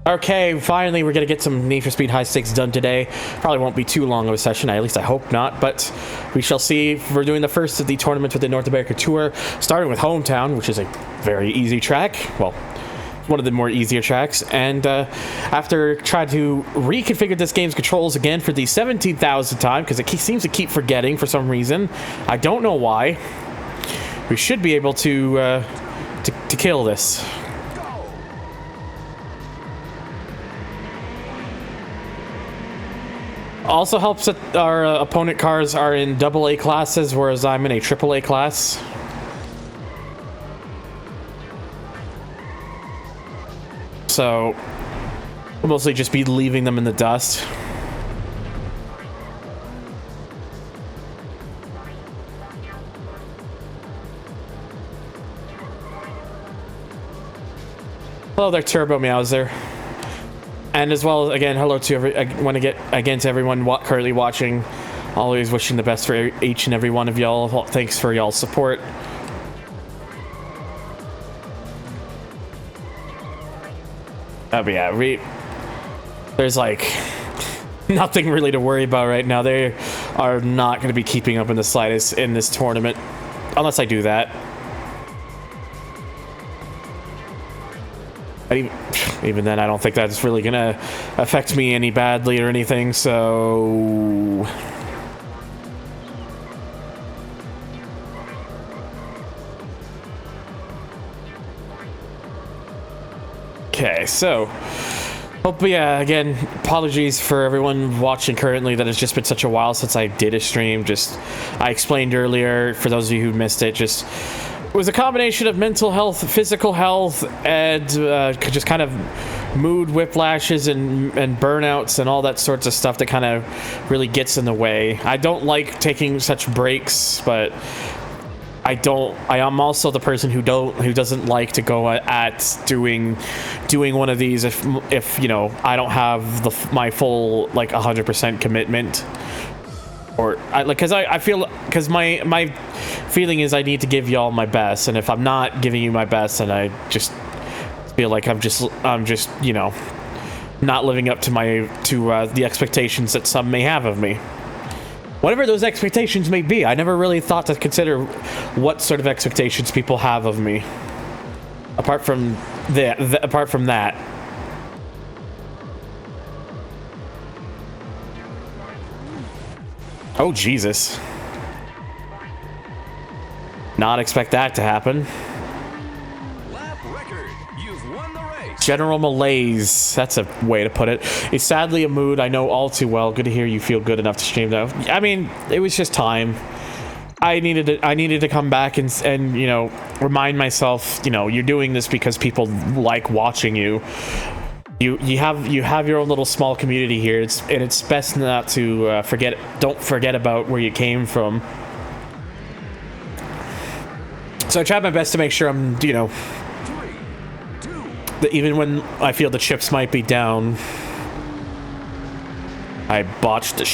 Okay, finally we're gonna get some Need for Speed High Stakes done today. Probably won't be too long of a session, at least I hope not, but we shall see. We're doing the first of the tournament with the North America Tour, starting with Hometown, which is a very easy track. Well, one of the more easier tracks, and after trying to reconfigure this game's controls again for the 17,000th time, because it seems to keep forgetting for some reason. I don't know why. We should be able to kill this. Also helps that our opponent cars are in AA classes, whereas I'm in a AAA class. So, I'll mostly just be leaving them in the dust. Hello there, Turbo Meowser. And as well, again, hello to I want to get again to everyone currently watching. Always wishing the best for each and every one of y'all. Thanks for y'all's support. But yeah, there's like nothing really to worry about right now. They are not going to be keeping up in the slightest in this tournament, unless I do that. Even then, I don't think that's really gonna affect me any badly or anything, so... Okay, so... Hope, yeah, again, apologies for everyone watching currently that it's just been such a while since I did a stream. I explained earlier, for those of you who missed it, it was a combination of mental health, physical health, and just kind of mood whiplashes and burnouts and all that sorts of stuff that kind of really gets in the way. I don't like taking such breaks, but I am also the person who doesn't like to go at doing one of these if you know I don't have my full like 100% commitment. Or because I feel, because my feeling is I need to give y'all my best, and if I'm not giving you my best, then I just feel like I'm just you know not living up to the expectations that some may have of me. Whatever those expectations may be, I never really thought to consider what sort of expectations people have of me. Apart from that. Oh, Jesus. Not expect that to happen. Lap record. You've won the race. General malaise. That's a way to put it. It's sadly a mood I know all too well. Good to hear you feel good enough to stream, though. I mean, it was just time. I needed to come back and you know, remind myself, you know, you're doing this because people like watching you. You have your own little small community here, and it's best not to don't forget about where you came from. So I tried my best to make sure I'm, you know, that even when I feel the chips might be down, I botched the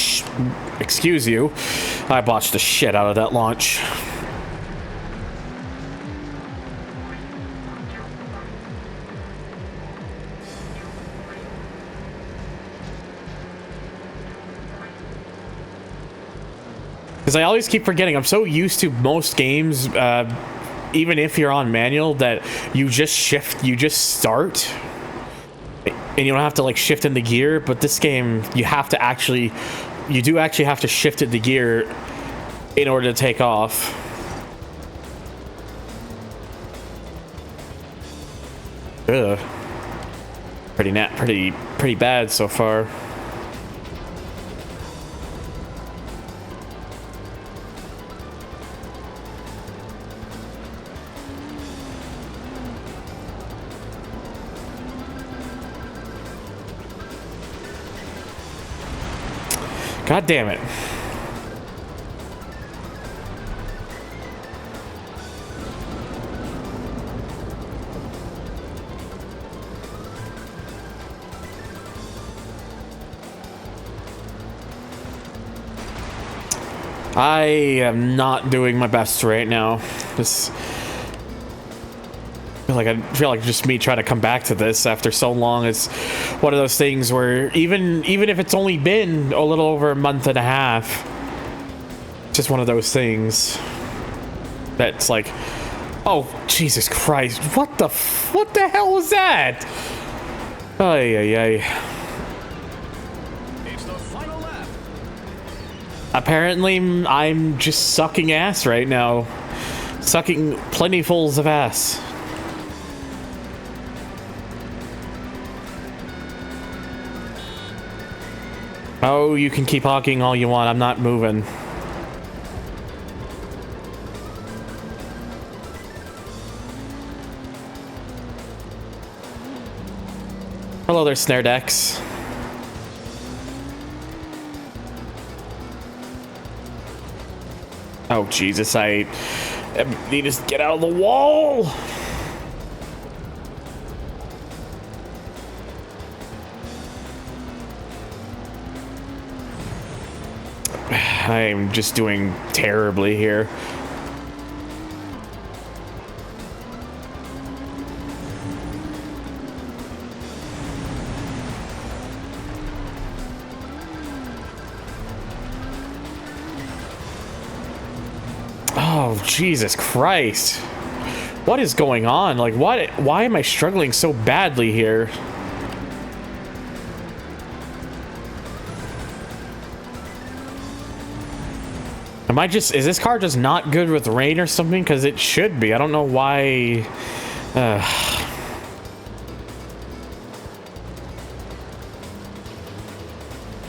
I botched the shit out of that launch. Because I always keep forgetting, I'm so used to most games, even if you're on manual, that you just start. And you don't have to like shift in the gear, but this game, you do actually have to shift in the gear in order to take off. Ugh. Pretty bad so far. God damn it. I am not doing my best right now. Just feel like I feel like just me trying to come back to this after so long. It's one of those things where even if it's only been a little over a month and a half, it's just one of those things that's like, oh Jesus Christ, what the hell was that? Ay ay ay. It's the final lap. Apparently, I'm just sucking ass right now. Sucking plentyfuls of ass. Oh, you can keep honking all you want. I'm not moving. Hello there, Snare Decks. Oh, Jesus, I need to get out of the wall. I'm just doing terribly here. Oh, Jesus Christ. What is going on? Like, why am I struggling so badly here? Is this car just not good with rain or something? Because it should be. I don't know why.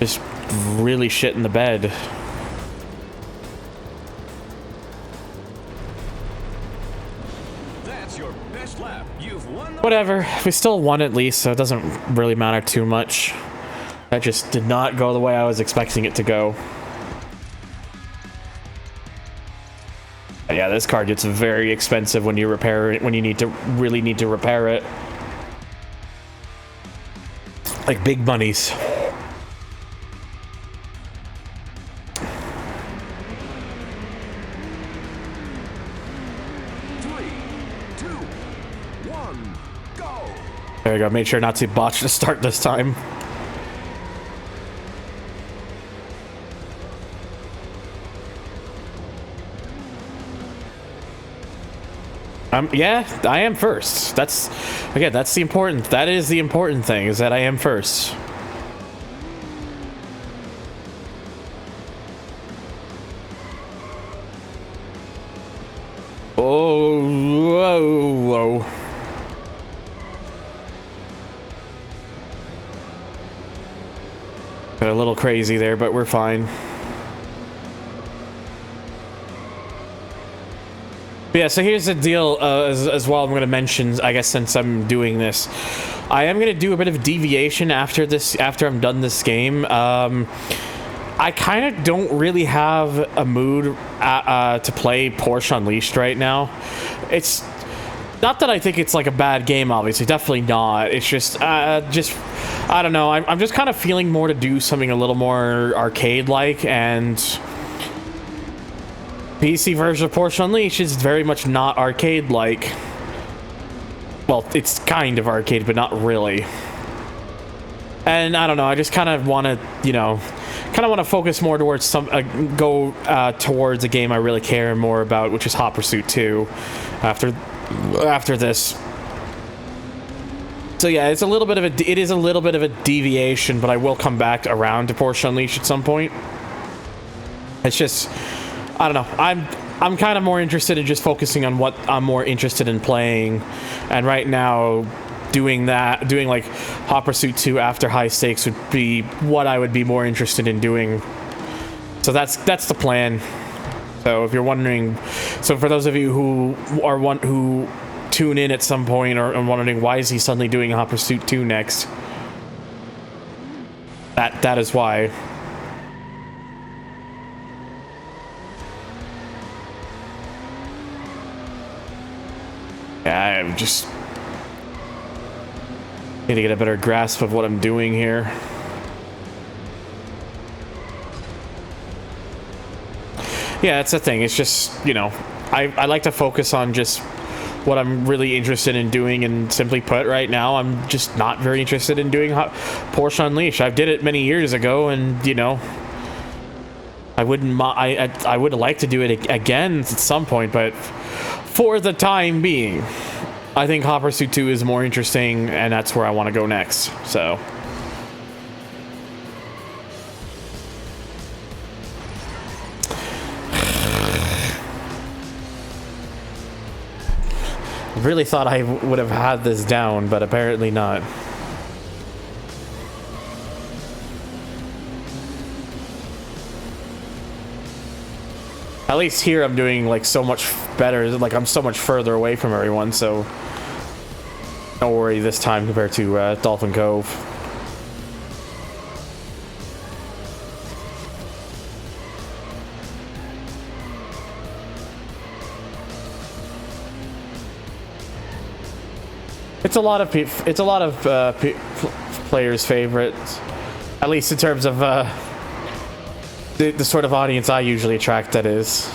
Just really shit in the bed. That's your best lap. You've won. Whatever. We still won at least, so it doesn't really matter too much. That just did not go the way I was expecting it to go. Yeah, this car gets very expensive when you repair it, when you really need to repair it. Like big monies. There we go. Made sure not to botch the start this time. Yeah, I am first. That's the important. That is the important thing, is that I am first. Oh, whoa, whoa. Got a little crazy there, but we're fine. Yeah, so here's the deal as well. I'm going to mention, I guess, since I'm doing this, I am going to do a bit of deviation after I'm done this game. I kind of don't really have a mood to play Porsche Unleashed right now. It's not that I think it's like a bad game, obviously, definitely not. It's just I don't know. I'm just kind of feeling more to do something a little more arcade-like, and PC version of Porsche Unleashed is very much not arcade-like. Well, it's kind of arcade, but not really. And I don't know, I just kind of want to, you know, focus more towards towards a game I really care more about, which is Hot Pursuit 2 after this. So yeah, it is a little bit of a deviation, but I will come back around to Porsche Unleashed at some point. It's just, I don't know. I'm kind of more interested in just focusing on what I'm more interested in playing, and right now, doing like Hot Pursuit 2 after High Stakes would be what I would be more interested in doing. So that's the plan. So if you're wondering, so for those of you who tune in at some point or are wondering why is he suddenly doing Hot Pursuit 2 next, that is why. Yeah, I just need to get a better grasp of what I'm doing here. Yeah, that's the thing. It's just, you know, I like to focus on just what I'm really interested in doing. And simply put, right now, I'm just not very interested in doing Porsche Unleashed. I did it many years ago, and you know, I wouldn't. I would like to do it again at some point, but for the time being, I think Hot Pursuit 2 is more interesting, and that's where I want to go next. So. Really thought I would have had this down, but apparently not. At least here I'm doing like so much better, like I'm so much further away from everyone, so don't worry this time compared to Dolphin Cove. It's a lot of players' favorites, at least in terms of the sort of audience I usually attract. That is.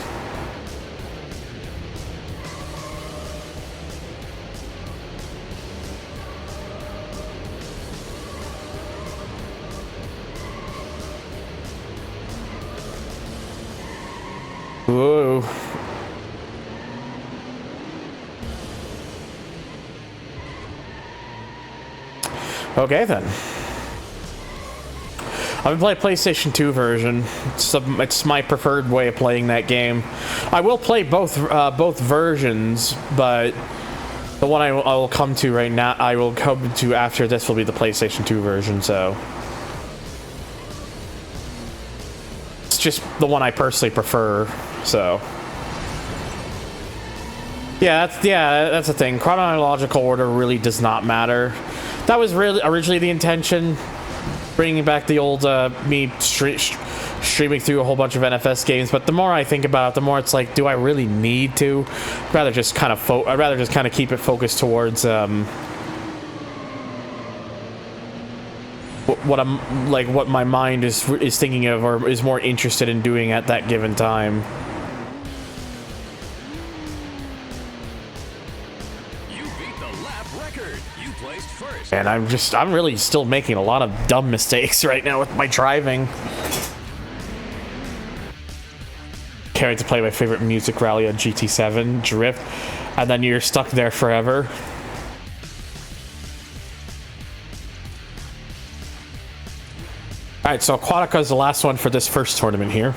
Whoa. Okay then. I've been playing PlayStation 2 version. It's my preferred way of playing that game. I will play both versions, but the one I will come to right now, I will come to after this will be the PlayStation 2 version. So it's just the one I personally prefer. So yeah, that's the thing. Chronological order really does not matter. That was really originally the intention, bringing back the old me streaming through a whole bunch of NFS games. But the more I think about it, the more it's like, do I really need to? I'd rather just kind of keep it focused towards what my mind is thinking of or is more interested in doing at that given time. And I'm really still making a lot of dumb mistakes right now with my driving. Can't wait to play my favorite music rally on GT7, Drift, and then you're stuck there forever. Alright, so Aquatica is the last one for this first tournament here.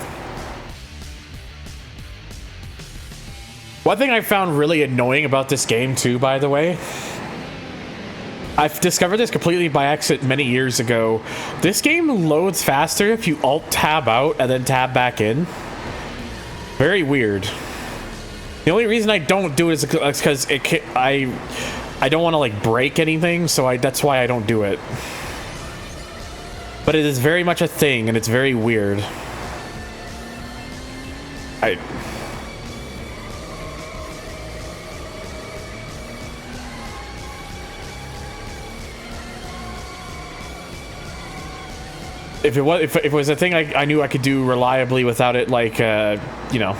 One thing I found really annoying about this game too, by the way, I've discovered this completely by accident many years ago. This game loads faster if you alt-tab out and then tab back in. Very weird. The only reason I don't do it is because I don't want to like break anything, so that's why I don't do it. But it is very much a thing, and it's very weird. If it was a thing I knew I could do reliably without it, like, you know.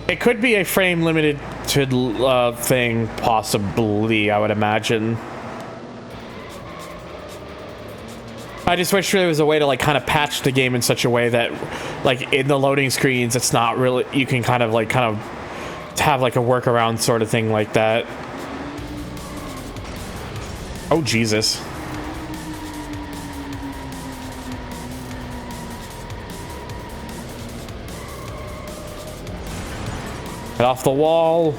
It could be a frame limited thing, possibly, I would imagine. I just wish there was a way to, like, kind of patch the game in such a way that, like, in the loading screens, it's not really, you can kind of have, like, a workaround sort of thing like that. Oh, Jesus. Get off the wall.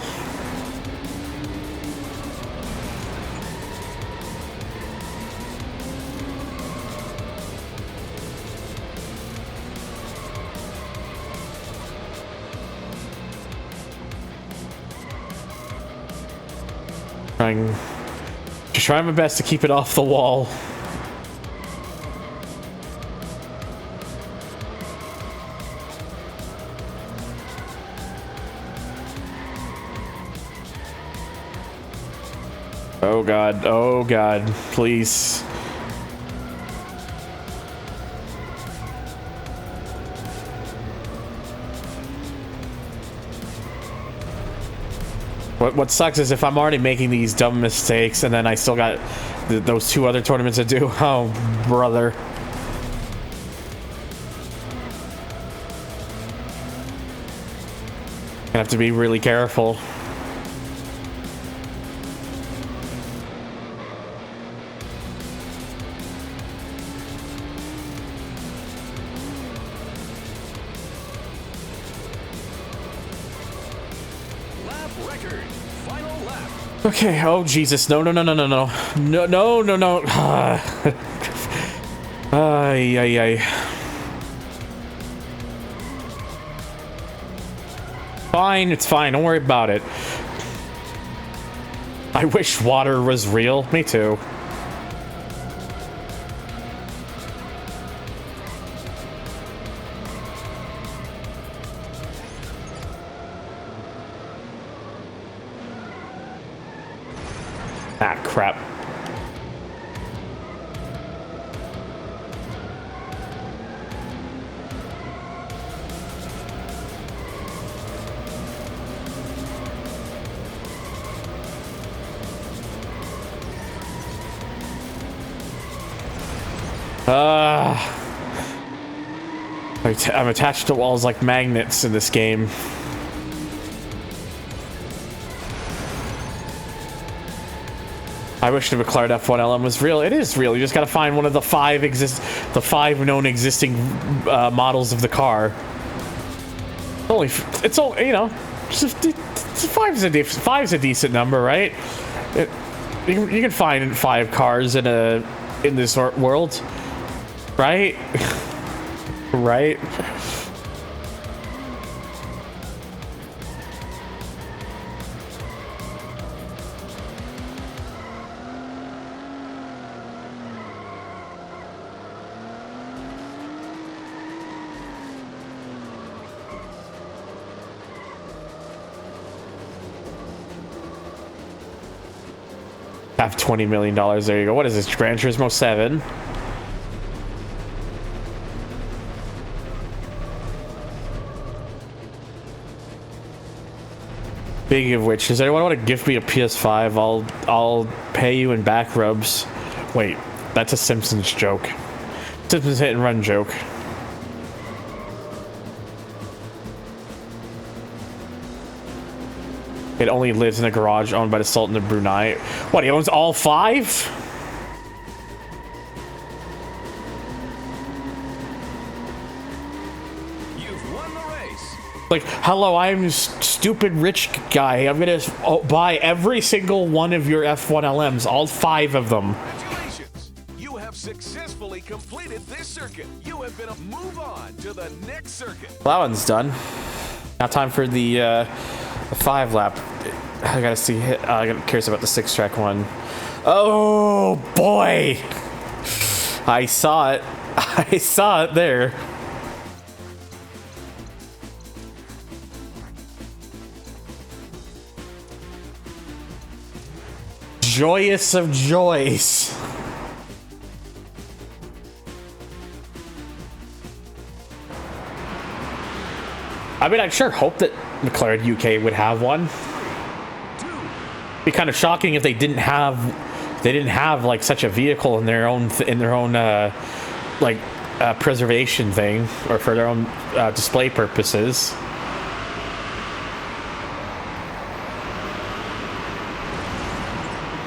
Just trying my best to keep it off the wall. Oh God, please. What sucks is if I'm already making these dumb mistakes and then I still got those 2 other tournaments to do. Oh, brother. Gonna have to be really careful. Okay, oh Jesus, no. Ay. Fine, it's fine, don't worry about it. I wish water was real, me too. Ah, crap. I'm attached to walls like magnets in this game. I wish the McLaren F1 LM was real. It is real. You just gotta find one of the 5 known existing models of the car. It's all, you know, five's a decent number, right? You can find 5 cars in this world, right? Right. Have $20 million. There you go. What is this? Gran Turismo 7. Speaking of which, does anyone want to gift me a PS5? I'll pay you in back rubs. Wait, that's a Simpsons joke. Simpsons hit and run joke. It only lives in a garage owned by the Sultan of Brunei. What, he owns all 5? Like, hello, I'm stupid rich guy. I'm gonna buy every single one of your F1 LMs, all 5 of them. Congratulations! You have successfully completed this circuit. You have been move on to the next circuit. Well, that one's done. Now time for the 5 lap. I gotta see. I'm curious about the 6-track one. Oh boy! I saw it. I saw it there. Joyous of joys. I mean, I'd sure hope that McLaren UK would have one. It'd be kind of shocking if they didn't have like such a vehicle in their own preservation thing, or for their own display purposes.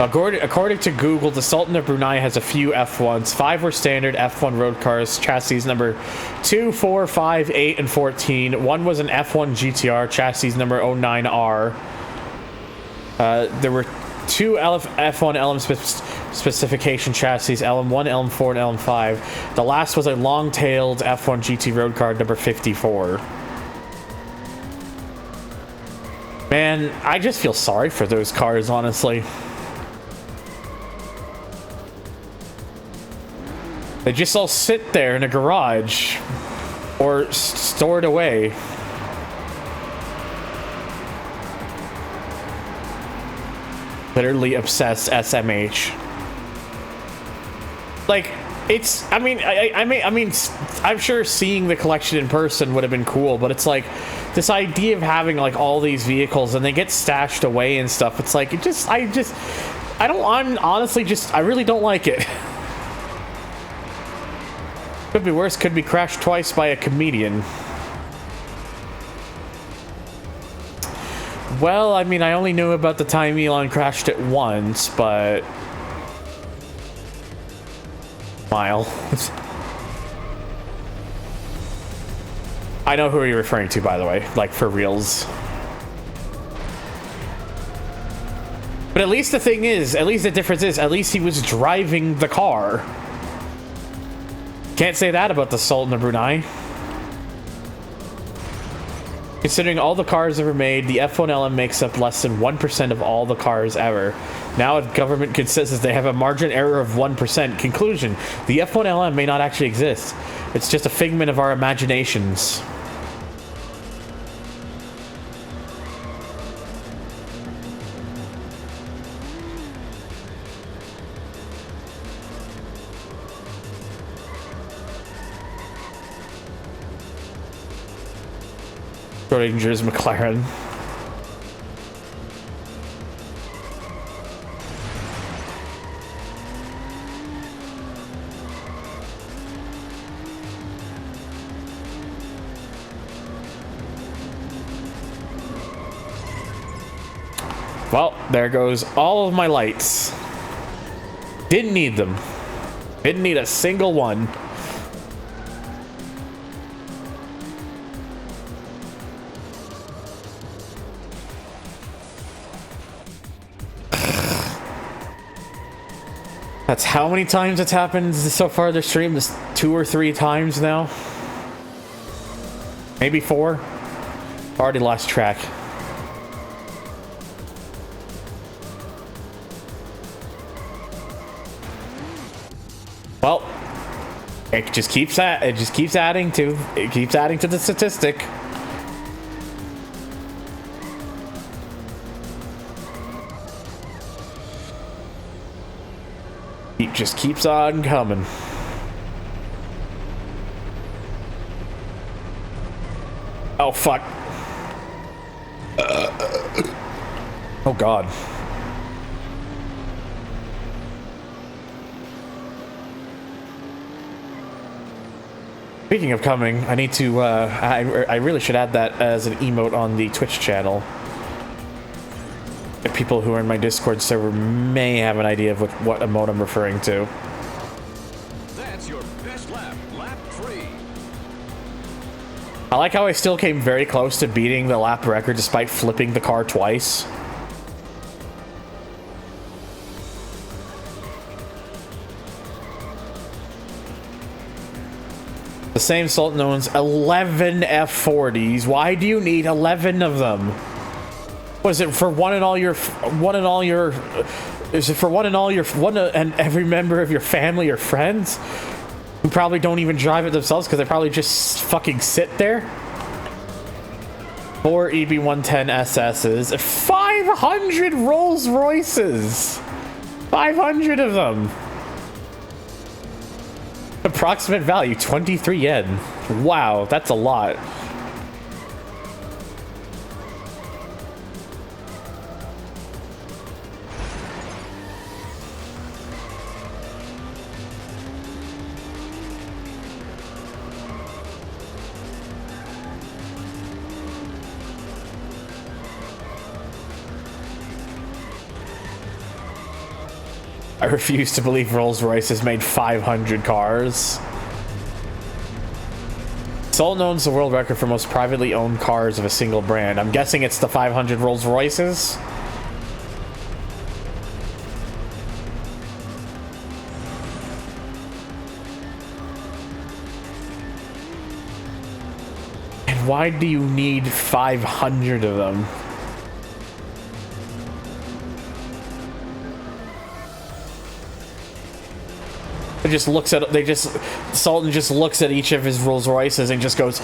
According to Google, the Sultan of Brunei has a few F1s. 5 were standard F1 road cars, chassis number 2, 4, 5, 8, and 14. 1 was an F1 GTR, chassis number 09R. There were 2 F1 LM specification chassis, LM1, LM4, and LM5. The last was a long-tailed F1 GT road car, number 54. Man, I just feel sorry for those cars, honestly. They just all sit there in a garage or stored away. Literally obsessed SMH. Like, It's, I mean, I'm sure seeing the collection in person would have been cool, but it's like, this idea of having, like, all these vehicles and they get stashed away and stuff, it's like, I really don't like it. Could be worse, could be crashed twice by a comedian. Well, I mean, I only knew about the time Elon crashed it once, but... Mile. I know who you're referring to, by the way, like for reals. But at least the thing is, at least the difference is, at least he was driving the car. Can't say that about the Sultan of Brunei. Considering all the cars ever made, the F1LM makes up less than 1% of all the cars ever. Now, if government consensus, they have a margin error of 1%. Conclusion, the F1LM may not actually exist. It's just a figment of our imaginations. Schrodinger's McLaren. Well, there goes all of my lights. Didn't need them. Didn't need a single one. That's how many times it's happened so far this stream? This 2 or 3 times now? Maybe 4? Already lost track. Well, it just keeps adding to the statistic. It just keeps on coming. Oh, fuck. Oh, God. Speaking of coming, I need to, I really should add that as an emote on the Twitch channel. People who are in my Discord server may have an idea of what emote I'm referring to. That's your best lap, lap 3. I like how I still came very close to beating the lap record despite flipping the car twice. The same Sultan owns 11 F40s. Why do you need 11 of them? Was it for one and every member of your family or friends who probably don't even drive it themselves because they probably just fucking sit there? 4 EB110 SSs, 500 Rolls Royces, 500 of them. Approximate value 23 yen. Wow, that's a lot. I refuse to believe Rolls-Royce has made 500 cars. Sultan owns the world record for most privately owned cars of a single brand. I'm guessing it's the 500 Rolls-Royces. And why do you need 500 of them? Sultan just looks at each of his Rolls Royces and just goes,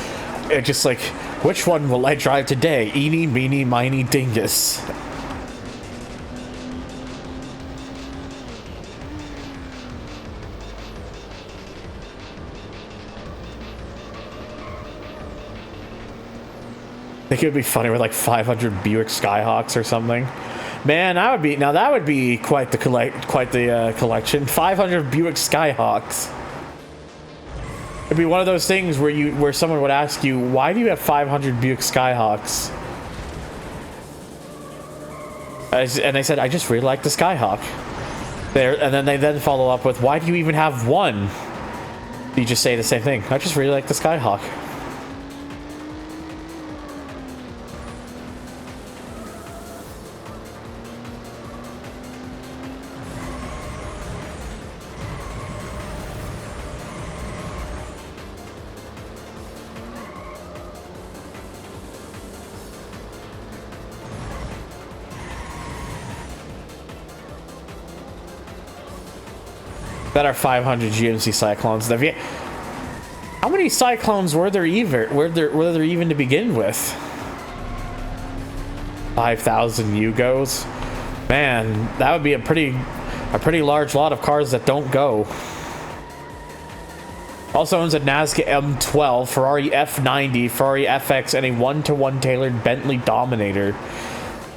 just like, which one will I drive today? Eeny, meeny, miny, dingus. think it'd be funny with like 500 Buick Skyhawks or something. Man, that would be quite the collection. 500 Buick Skyhawks. It'd be one of those things where someone would ask you, why do you have 500 Buick Skyhawks? And they said, I just really like the Skyhawk. And then they follow up with, why do you even have one? You just say the same thing. I just really like the Skyhawk. That are 500 GMC Cyclones. How many Cyclones were there even to begin with? 5,000 Yugos. Man, that would be a pretty large lot of cars that don't go. Also owns a Nazca M12, Ferrari F90, Ferrari FX, and a 1-to-1 tailored Bentley Dominator.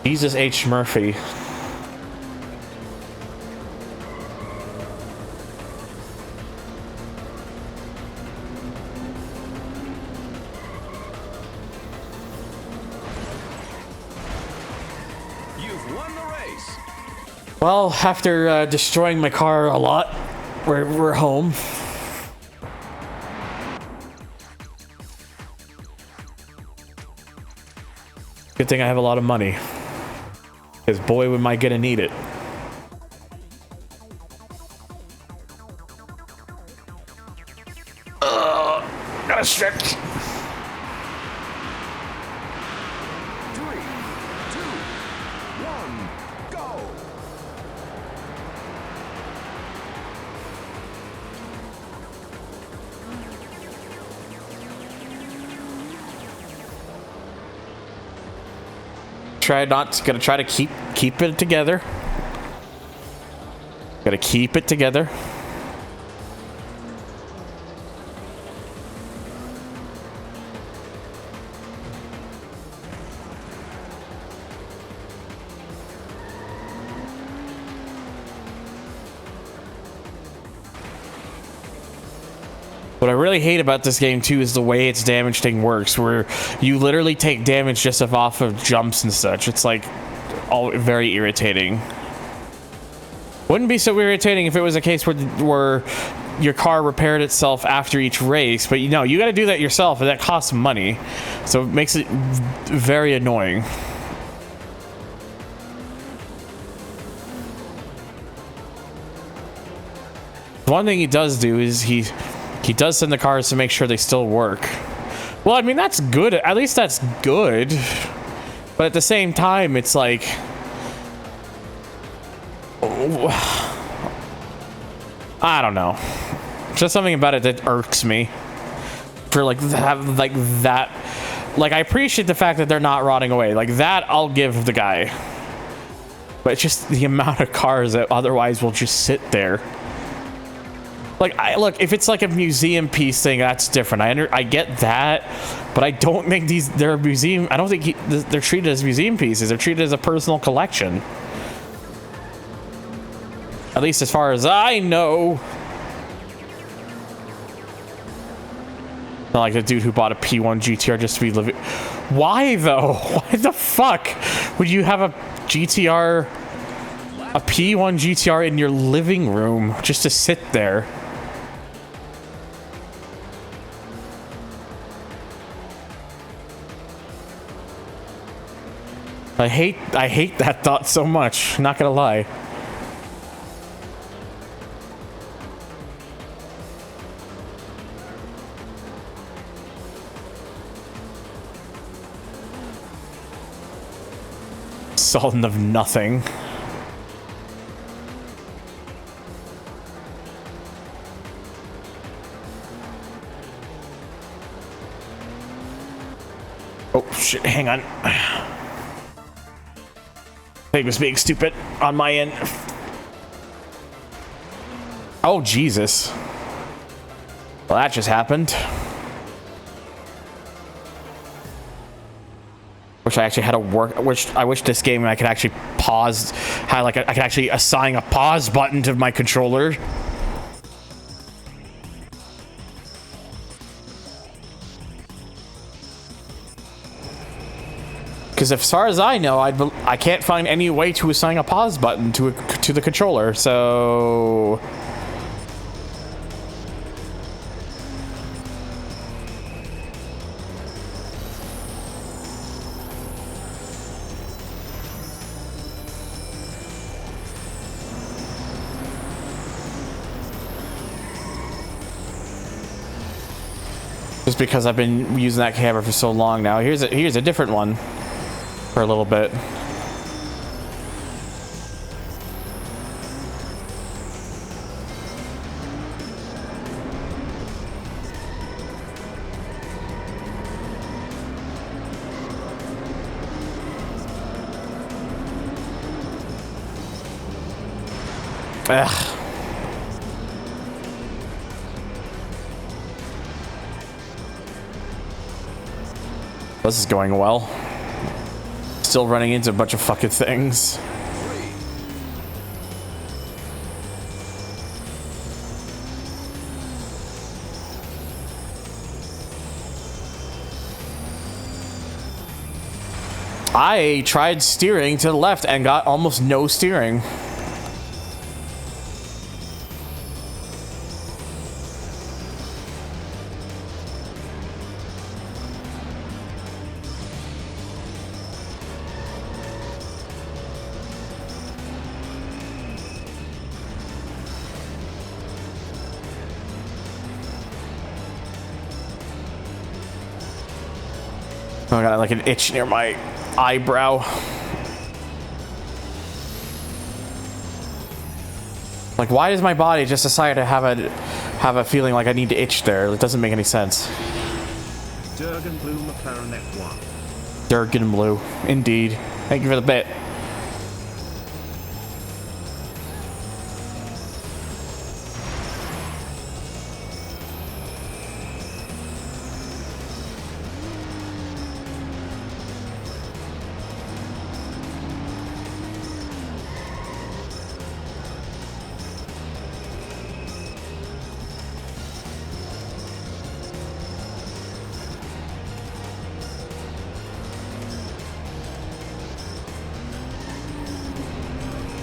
Jesus H. Murphy. Well, after destroying my car a lot, we're home. Good thing I have a lot of money. Because boy, am I gonna need it. Gotta stretch. 3, 2, 1, go! Gonna try to keep it together. Gotta keep it together. What I really hate about this game too is the way its damage thing works, where you literally take damage just off of jumps and such. It's like all very irritating. Wouldn't be so irritating if it was a case where your car repaired itself after each race, but you know, you got to do that yourself, and that costs money, so it makes it very annoying. One thing he does do is he does send the cars to make sure they still work. Well, I mean, that's good. At least that's good. But at the same time, it's like... I don't know. Just something about it that irks me. For like that. Like, I appreciate the fact that they're not rotting away. Like, that I'll give the guy. But it's just the amount of cars that otherwise will just sit there. Like, look, if it's like a museum piece thing, that's different. I get that, but I don't think they're a museum. I don't think they're treated as museum pieces. They're treated as a personal collection. At least as far as I know. Not like the dude who bought a P1 GTR just to be living. Why though? Why the fuck would you have a P1 GTR in your living room just to sit there? I hate that thought so much, not gonna lie. Sultan of nothing. Oh shit, hang on. Thing was being stupid on my end. Oh, Jesus. Well, that just happened. Wish I actually had a work. I wish this game I could actually pause. Had like I could actually assign a pause button to my controller. Because as far as I know, I can't find any way to assign a pause button to the controller. So. Just because I've been using that camera for so long now. Here's a different one for a little bit. Ugh. This is going well. Still running into a bunch of fucking things. I tried steering to the left and got almost no steering. I got like an itch near my eyebrow. Like, why does my body just decide to have a feeling like I need to itch there? It doesn't make any sense. Durgan Blue McLaren F1. Durgan Blue, indeed. Thank you for the bit.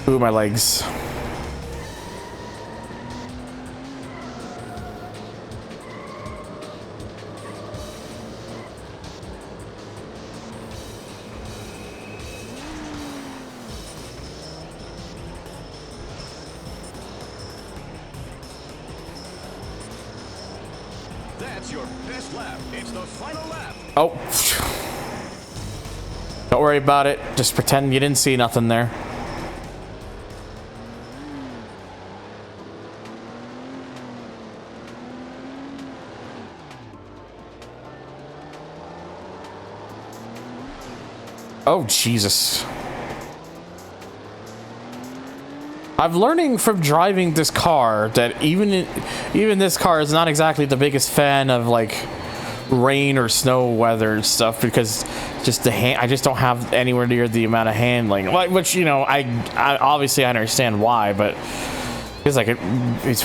Ooh, my legs. That's your best lap. It's the final lap. Oh. Don't worry about it. Just pretend you didn't see nothing there. Oh, Jesus. I'm learning from driving this car that even this car is not exactly the biggest fan of like rain or snow weather and stuff, because just I just don't have anywhere near the amount of handling, which, you know, I obviously I understand why, but it's like it's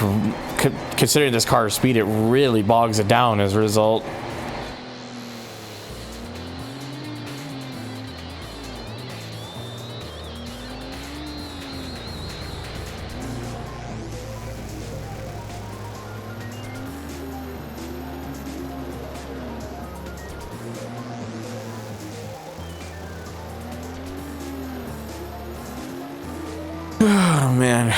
considering this car's speed, it really bogs it down as a result. Oh, man.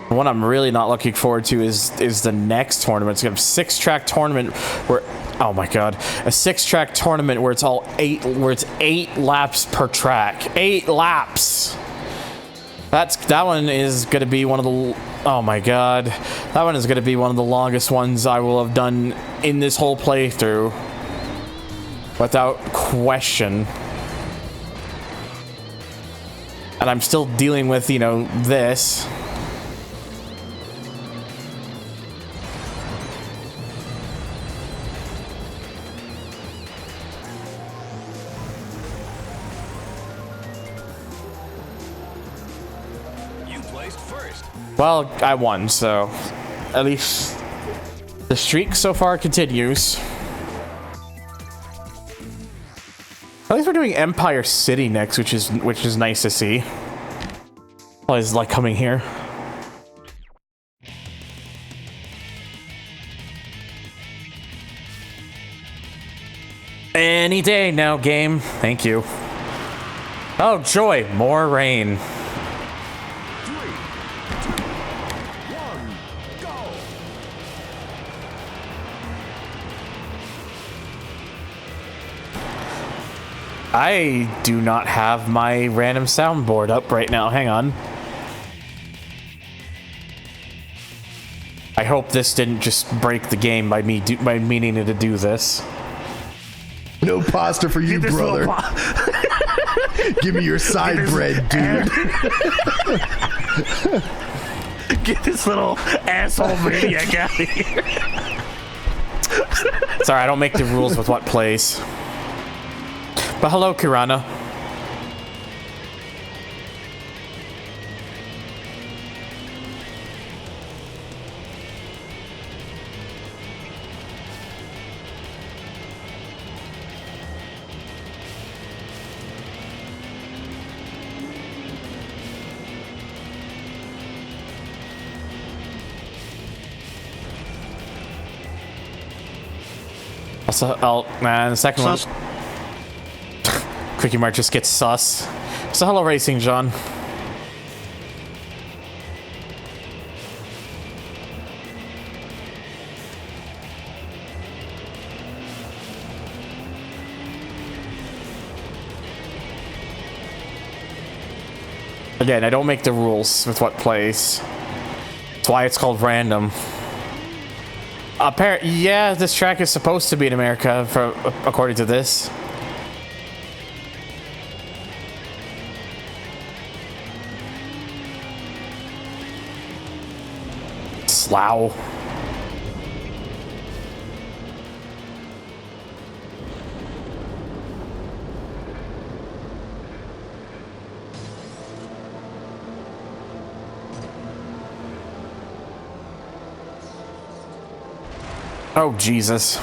What I'm really not looking forward to is the next tournament. It's gonna be a 6-track tournament where, oh my god, a 6-track tournament where it's eight laps per track. 8 laps. That one is gonna be one of the, oh my god, that one is gonna be one of the longest ones I will have done in this whole playthrough. Without question. And I'm still dealing with, you know, this. placed first. Well, I won, so at least the streak so far continues. At least we're doing Empire City next, which is nice to see. I always like coming here. Any day now, game. Thank you. Oh, joy. More rain. 3, 2, 1, go! I do not have my random soundboard up right now. Hang on. I hope this didn't just break the game by me by meaning to do this. No pasta for you, brother. Give me your side bread, dude. Get this little asshole maniac out of here. Sorry, I don't make the rules with what plays. But hello, Kirana. Also, man, the second one. Quickie Mart just gets sus. So hello, Racing John. Again, I don't make the rules with what plays. That's why it's called random. Yeah, this track is supposed to be in America, according to this. Slough. Oh, Jesus.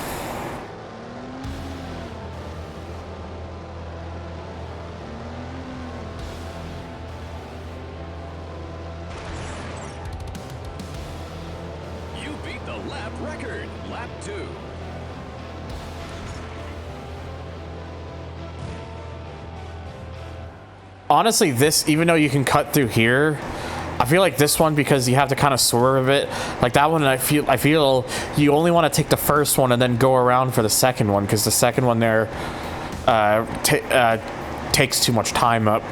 You beat the lap record. Lap 2. Honestly, this, even though you can cut through here, I feel like this one, because you have to kind of swerve a bit, like that one, I feel you only want to take the first one and then go around for the second one, because the second one there takes too much time up.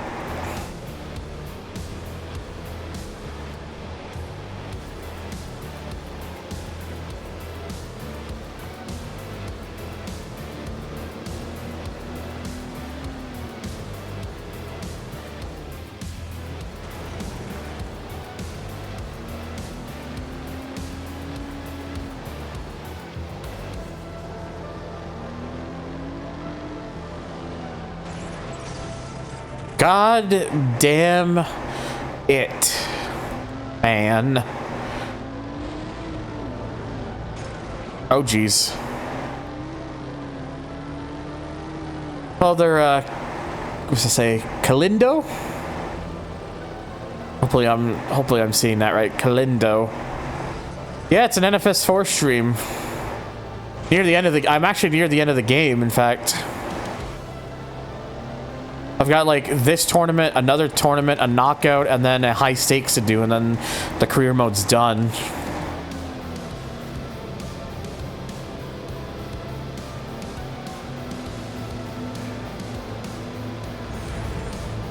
God damn it, man. Oh, geez. Well, they're, what's to say, Kalindo? Hopefully I'm seeing that right. Kalindo. Yeah, it's an NFS4 stream. Near the end of I'm actually near the end of the game, in fact. I've got like this tournament, another tournament, a knockout, and then a high stakes to do, and then the career mode's done.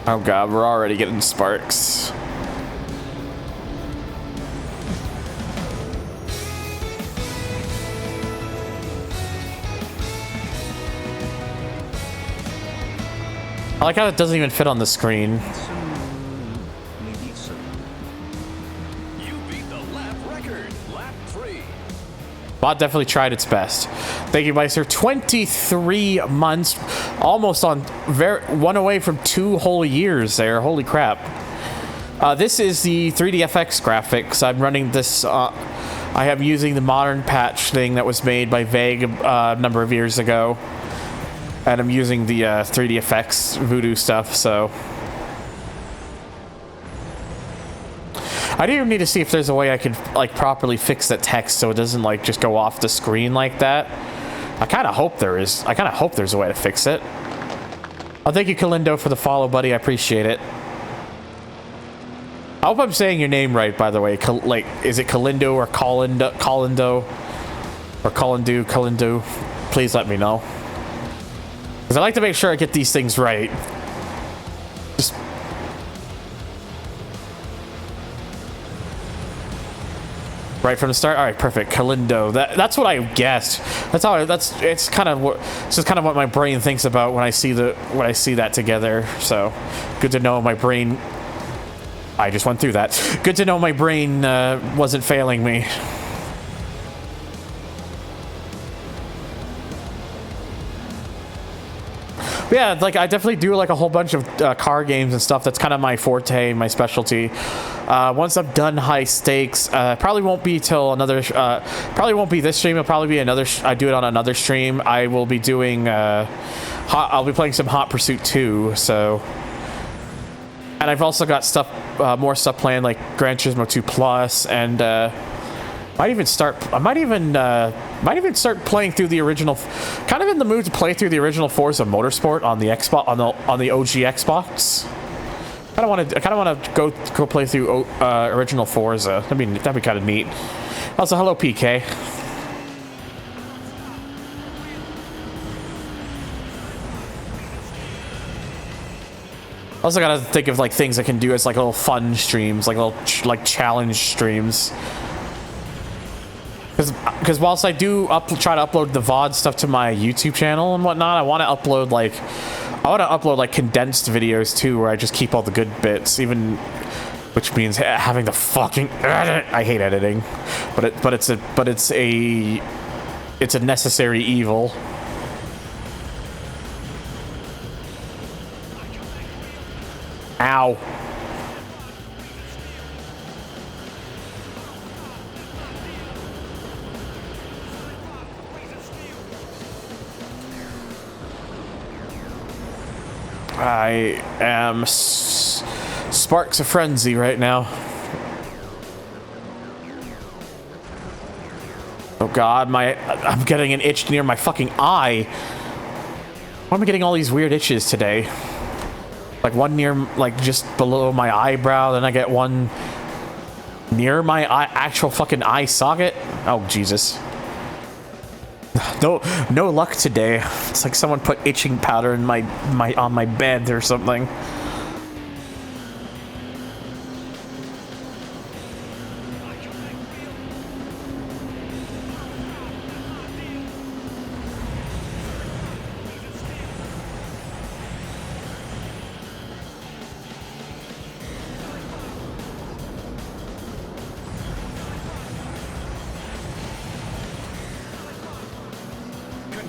Oh god, we're already getting sparks. I like how it doesn't even fit on the screen. You beat the lap record. Lap 3. Bot definitely tried its best. Thank you, Meister. 23 months, almost on one away from 2 whole years there. Holy crap. This is the 3DFX graphics. I'm running this. I am using the modern patch thing that was made by Vague a number of years ago, and I'm using the 3DFX Voodoo stuff. So I do need to see if there's a way I could like properly fix that text so it doesn't like just go off the screen like that. I kind of hope there is. I kind of hope there's a way to fix it. Oh, thank you, Kalindo, for the follow, buddy. I appreciate it. I hope I'm saying your name right, by the way. Like, is it Kalindo or Colindo? Or Colindu? Please let me know. Because I like to make sure I get these things right. Just... right from the start? Alright, perfect. Kalindo. That's what I guessed. It's kind of what my brain thinks about when I see that together. So, good to know my brain... I just went through that. Good to know my brain wasn't failing me. Yeah, like I definitely do like a whole bunch of car games and stuff. That's kind of my forte, my specialty. Once I'm done high stakes, probably won't be till another. Probably won't be this stream. It'll probably be another. I do it on another stream. I will be doing. I'll be playing some Hot Pursuit 2. So. And I've also got stuff, more stuff planned, like Gran Turismo 2 Plus, and might even start playing through the original. Kind of in the mood to play through the original Forza Motorsport on the Xbox, on the OG Xbox. I kind of want to go play through original Forza. That'd be kind of neat. Also, hello PK. Also gotta think of like things I can do as like little fun streams, like little challenge streams. Because whilst I do try to upload the VOD stuff to my YouTube channel and whatnot, I want to upload like condensed videos too, where I just keep all the good bits, which means having to fucking edit. I hate editing, but it's a necessary evil. Ow. I am sparks of frenzy right now. Oh god, I'm getting an itch near my fucking eye. Why am I getting all these weird itches today? Like one near, like just below my eyebrow, then I get one near my actual fucking eye socket. Oh Jesus! No luck today. It's like someone put itching powder in on my bed or something.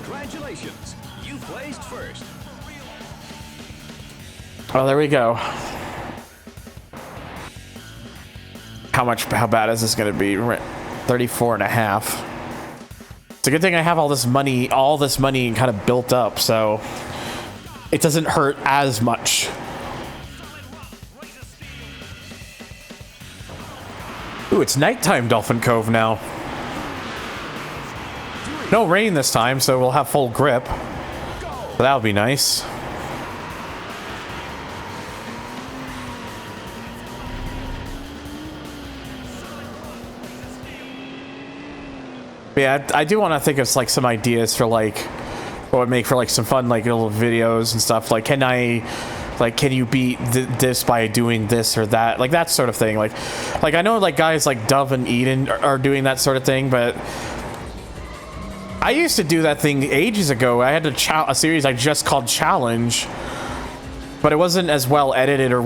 Congratulations, you placed first. Oh, there we go. How bad is this gonna be? 34 and a half. It's a good thing I have all this money kind of built up, so it doesn't hurt as much. Ooh, it's nighttime Dolphin Cove now. No rain this time, so we'll have full grip. So that'll be nice. Yeah, I do want to think of like some ideas for like what would make for like some fun like little videos and stuff. Like, can you beat this by doing this or that? Like that sort of thing. Like I know like guys like Dove and Eden are doing that sort of thing, but I used to do that thing ages ago. I had a series I just called Challenge, but it wasn't as well edited or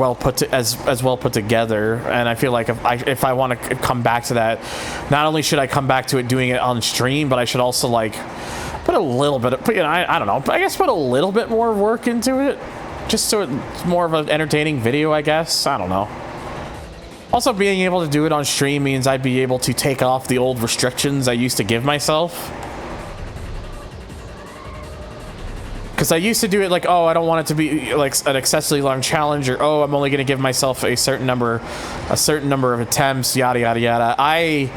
as well put together. And I feel like if I want to come back to that, not only should I come back to it doing it on stream, but I should also like put a little bit of, I don't know, I guess put a little bit more work into it, just so it's more of an entertaining video, I guess. I don't know. Also, being able to do it on stream means I'd be able to take off the old restrictions I used to give myself. Because I used to do it like, oh, I don't want it to be like an excessively long challenge, or oh, I'm only going to give myself a certain number of attempts, yada yada yada. I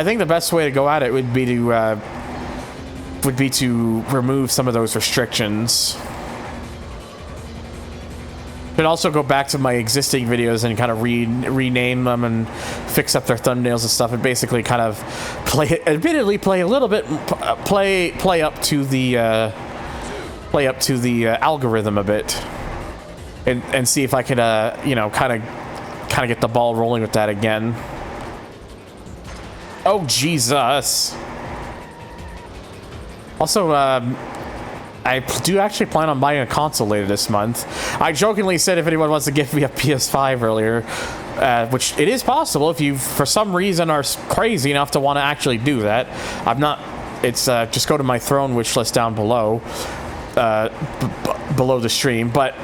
think the best way to go at it would be to remove some of those restrictions. Could also go back to my existing videos and kind of rename them and fix up their thumbnails and stuff, and basically kind of play a little bit, play up to the algorithm a bit, and see if I could you know, kind of get the ball rolling with that again. Oh Jesus! Also, I do actually plan on buying a console later this month. I jokingly said if anyone wants to give me a PS5 earlier, which it is possible if you, for some reason, are crazy enough to want to actually do that. I'm not. It's just go to my Throne wish list down below, below the stream. But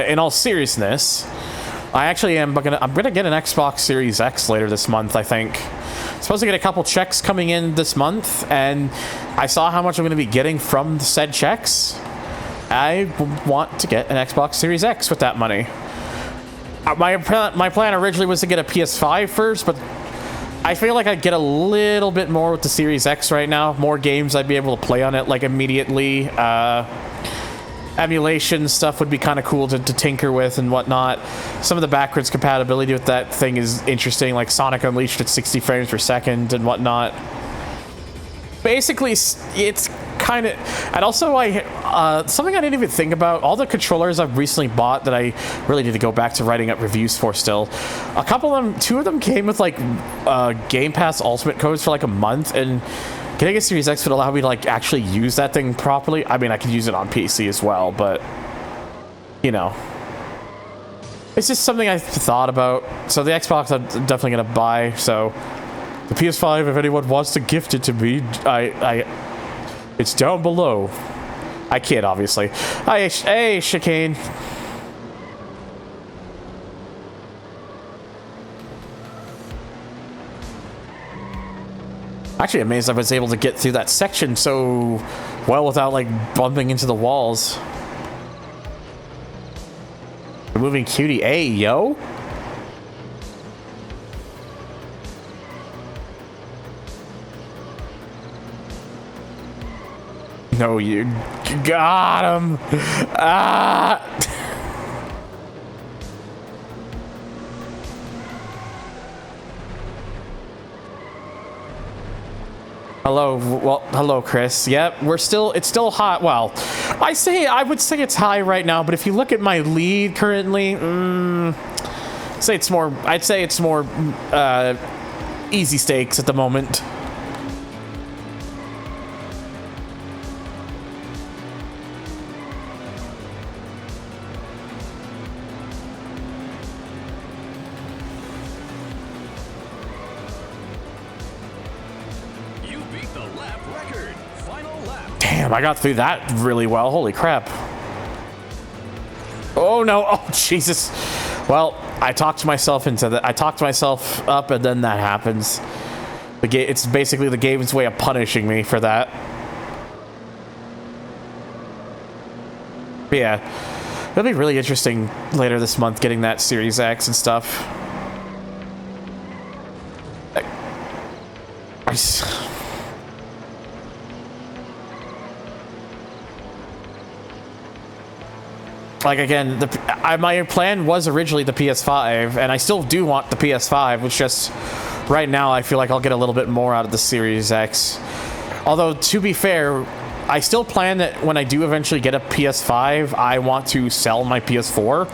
in all seriousness, I actually am I'm gonna get an Xbox Series X later this month, I think. Supposed to get a couple checks coming in this month, and I saw how much I'm going to be getting from the said checks. I want to get an Xbox Series X with that money. My plan originally was to get a PS5 first, but I feel like I'd get a little bit more with the Series X right now. More games I'd be able to play on it like immediately. Emulation stuff would be kind of cool to tinker with and whatnot. Some of the backwards compatibility with that thing is interesting, like Sonic Unleashed at 60 frames per second and whatnot. Basically, it's kind of... And also, something I didn't even think about, all the controllers I've recently bought that I really need to go back to writing up reviews for still. A couple of them, 2 of them came with like Game Pass Ultimate codes for like a month, and getting a Series X would allow me to like actually use that thing properly. I mean, I could use it on PC as well, but you know, it's just something I thought about. So the Xbox I'm definitely gonna buy. So the PS5, if anyone wants to gift it to me, it's down below. I kid, obviously. Hey, Chicane. Actually amazed I was able to get through that section so well without like bumping into the walls. Removing cutie. Hey, yo. No, you got him. Ah. Hello, well, hello, Chris. Yep, it's still hot. Well, I would say it's high right now, but if you look at my lead currently, I'd say it's more easy stakes at the moment. Damn, I got through that really well. Holy crap. Oh no. Oh Jesus. Well, I talked myself into that. I talked myself up, and then that happens. It's basically the game's way of punishing me for that. But yeah, it'll be really interesting later this month getting that Series X and stuff. Like, again, my plan was originally the PS5, and I still do want the PS5, which just, right now, I feel like I'll get a little bit more out of the Series X. Although, to be fair, I still plan that when I do eventually get a PS5, I want to sell my PS4.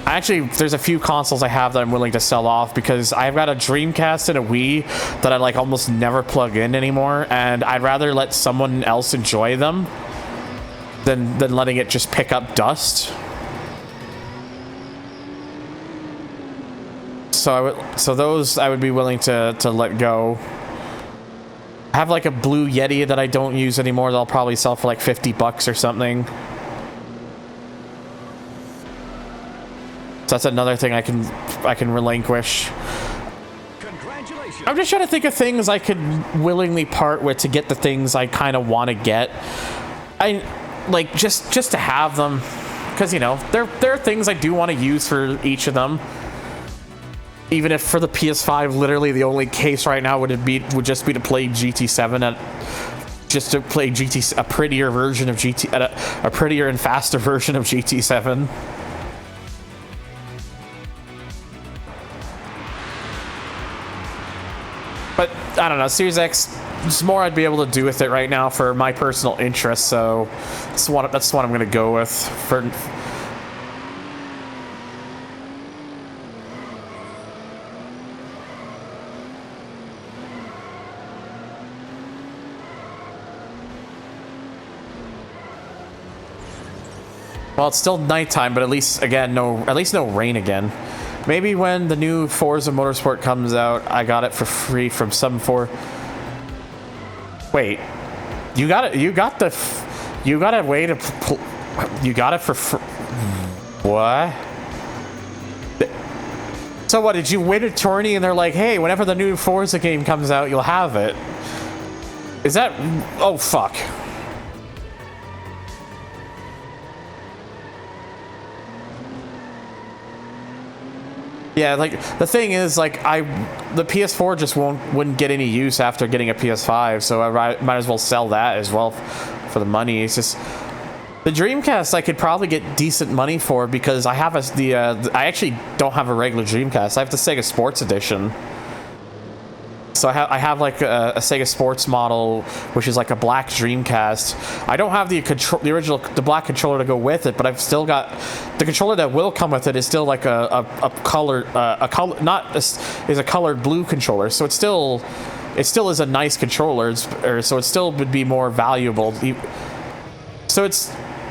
Actually, there's a few consoles I have that I'm willing to sell off, because I've got a Dreamcast and a Wii that I, like, almost never plug in anymore, and I'd rather let someone else enjoy them than letting it just pick up dust. So those I would be willing to let go. I have like a blue Yeti that I don't use anymore that I'll probably sell for like $50 or something. So that's another thing I can relinquish. Congratulations. I'm just trying to think of things I could willingly part with to get the things I kind of want to get. I like just to have them, because you know there are things I do want to use for each of them. Even if for the PS5, literally the only case right now would just be to play GT7 just to play a prettier version of GT, a prettier and faster version of GT7. But I don't know, Series X, there's more I'd be able to do with it right now for my personal interest, so that's what I'm gonna go with for. Well, it's still nighttime, but at least no rain again. Maybe when the new Forza Motorsport comes out, I got it for free from some for. Wait, you got it? You got a way to? You got it for what? So what? Did you win a tourney and they're like, hey, whenever the new Forza game comes out, you'll have it? Is that? Oh fuck. Yeah, like the thing is, like the PS4 just wouldn't get any use after getting a PS5, so I might as well sell that as well for the money. It's just the Dreamcast I could probably get decent money for because I have I actually don't have a regular Dreamcast. I have the Sega Sports Edition. So I have like a Sega Sports model, which is like a black Dreamcast. I don't have the black controller to go with it, but I've still got the controller that will come with it is still like a colored blue controller. So it still is a nice controller, so it still would be more valuable. So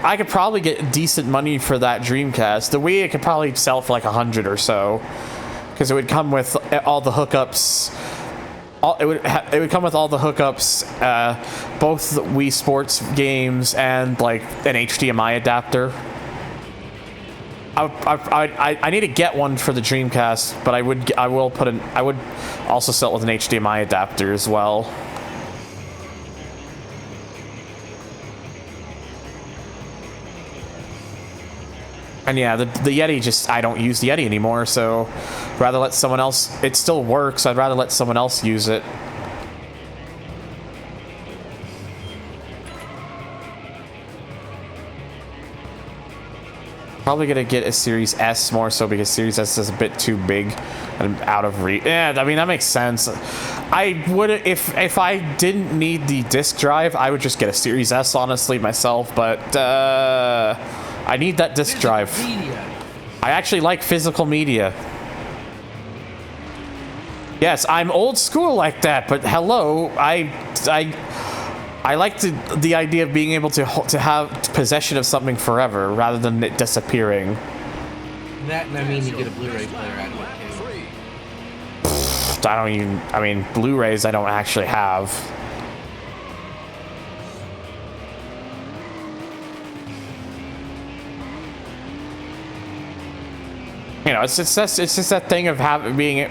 I could probably get decent money for that Dreamcast. The Wii I could probably sell for like 100 or so, because it would come with all the hookups. It would come with all the hookups, both the Wii Sports games and like an HDMI adapter. I need to get one for the Dreamcast, but I would also sell it with an HDMI adapter as well. And yeah, the Yeti I don't use the Yeti anymore, so rather let someone else. It still works. I'd rather let someone else use it. Probably gonna get a Series S more so because Series S is a bit too big and out of reach. Yeah, I mean that makes sense. I would if I didn't need the disc drive, I would just get a Series S honestly myself, but I need that disc drive. I actually like physical media. Yes, I'm old school like that, but hello, I like the idea of being able to have possession of something forever rather than it disappearing. That and I mean you get a Blu-ray player out of it too. I mean, Blu-rays I don't actually have. You know, it's just that thing of being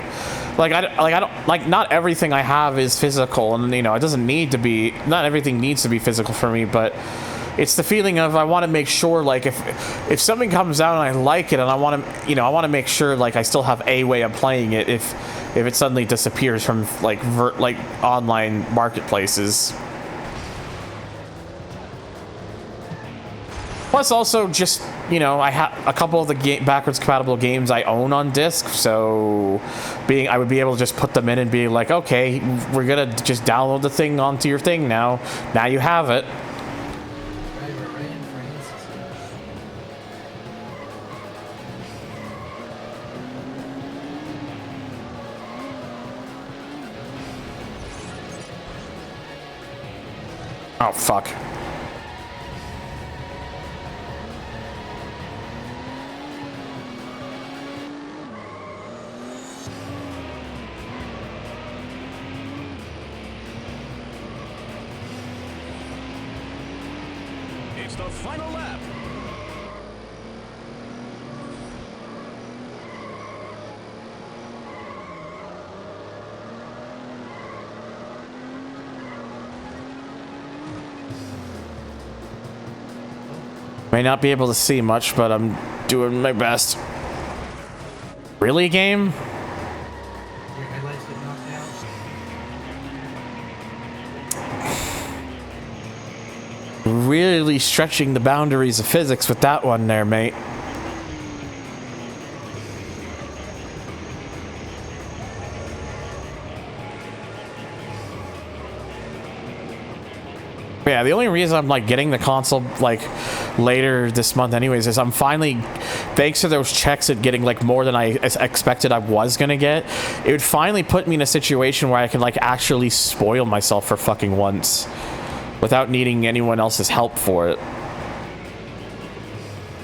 like I don't like not everything I have is physical, and you know it doesn't need to be. Not everything needs to be physical for me, but it's the feeling of I want to make sure like if something comes out and I like it and I want to make sure like I still have a way of playing it if it suddenly disappears from like online marketplaces. Plus, also, just, you know, I have a couple of the backwards compatible games I own on disc, so I would be able to just put them in and be like, okay, we're gonna just download the thing onto your thing now. Now you have it. Oh, fuck. It's the final lap. May not be able to see much, but I'm doing my best. Really, game? Your headlights get knocked out? Really stretching the boundaries of physics with that one there, mate. Yeah, the only reason I'm like getting the console like later this month anyways is I'm finally, thanks to those checks at getting like more than I expected I was gonna get, it would finally put me in a situation where I can like actually spoil myself for fucking once without needing anyone else's help for it.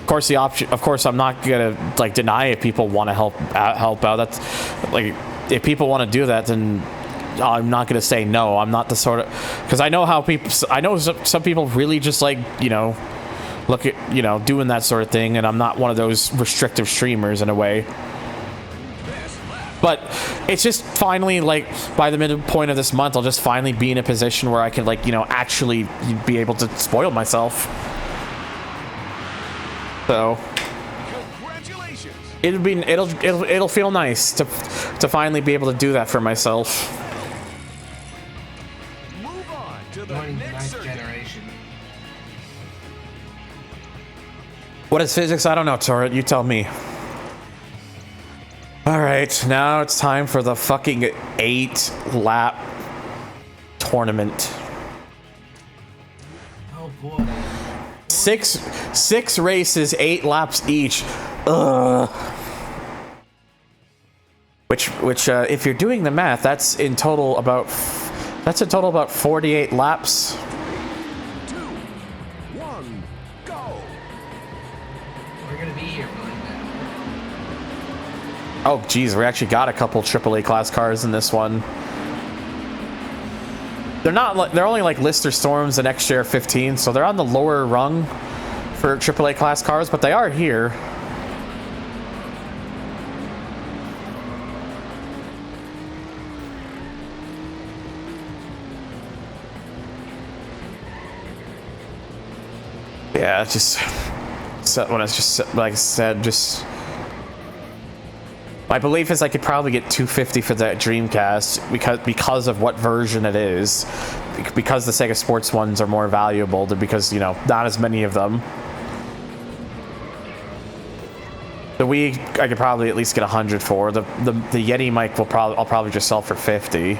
Of course the option, of course I'm not gonna like deny if people want to help out. That's like, if people want to do that, then I'm not going to say no. I'm not the sort of, because I know how people, I know some people really just like, you know, look at, you know, doing that sort of thing, and I'm not one of those restrictive streamers in a way. But it's just finally, like, by the midpoint of this month, I'll just finally be in a position where I can, like, you know, actually be able to spoil myself. So it'll feel nice to finally be able to do that for myself. Ninth generation. What is physics? I don't know, Torrent. You tell me. Alright, now it's time for the fucking 8-lap tournament. Oh boy. Six races, 8 laps each. Ugh. Which, if you're doing the math, that's in total about 48 laps. 2, 1, go. We're gonna be here for like that. Oh, geez, we actually got a couple AAA class cars in this one. They're only like Lister Storms and XJR 15, so they're on the lower rung for AAA class cars, but they are here. Yeah, it's just when it's just like I said, just my belief is I could probably get 250 for that Dreamcast because of what version it is, because the Sega Sports ones are more valuable, because, you know, not as many of them. The Wii I could probably at least get 100 for. The Yeti mic I'll probably just sell for 50.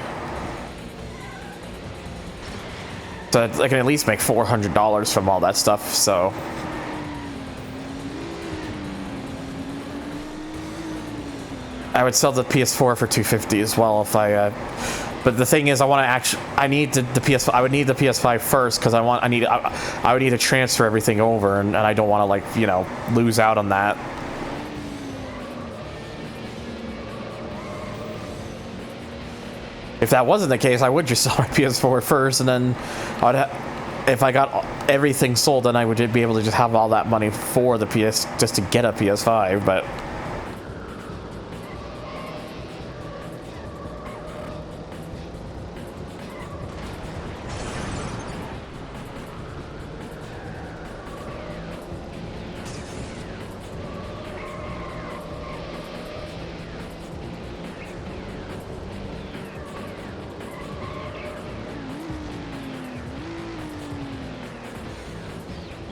So I can at least make $400 from all that stuff, so. I would sell the PS4 for 250 as well if I, but the thing is I need the PS5, I would need the PS5 first because I would need to transfer everything over, and I don't want to, like, you know, lose out on that. If that wasn't the case, I would just sell my PS4 first, and then if I got everything sold, then I would be able to just have all that money for the PS, just to get a PS5, but.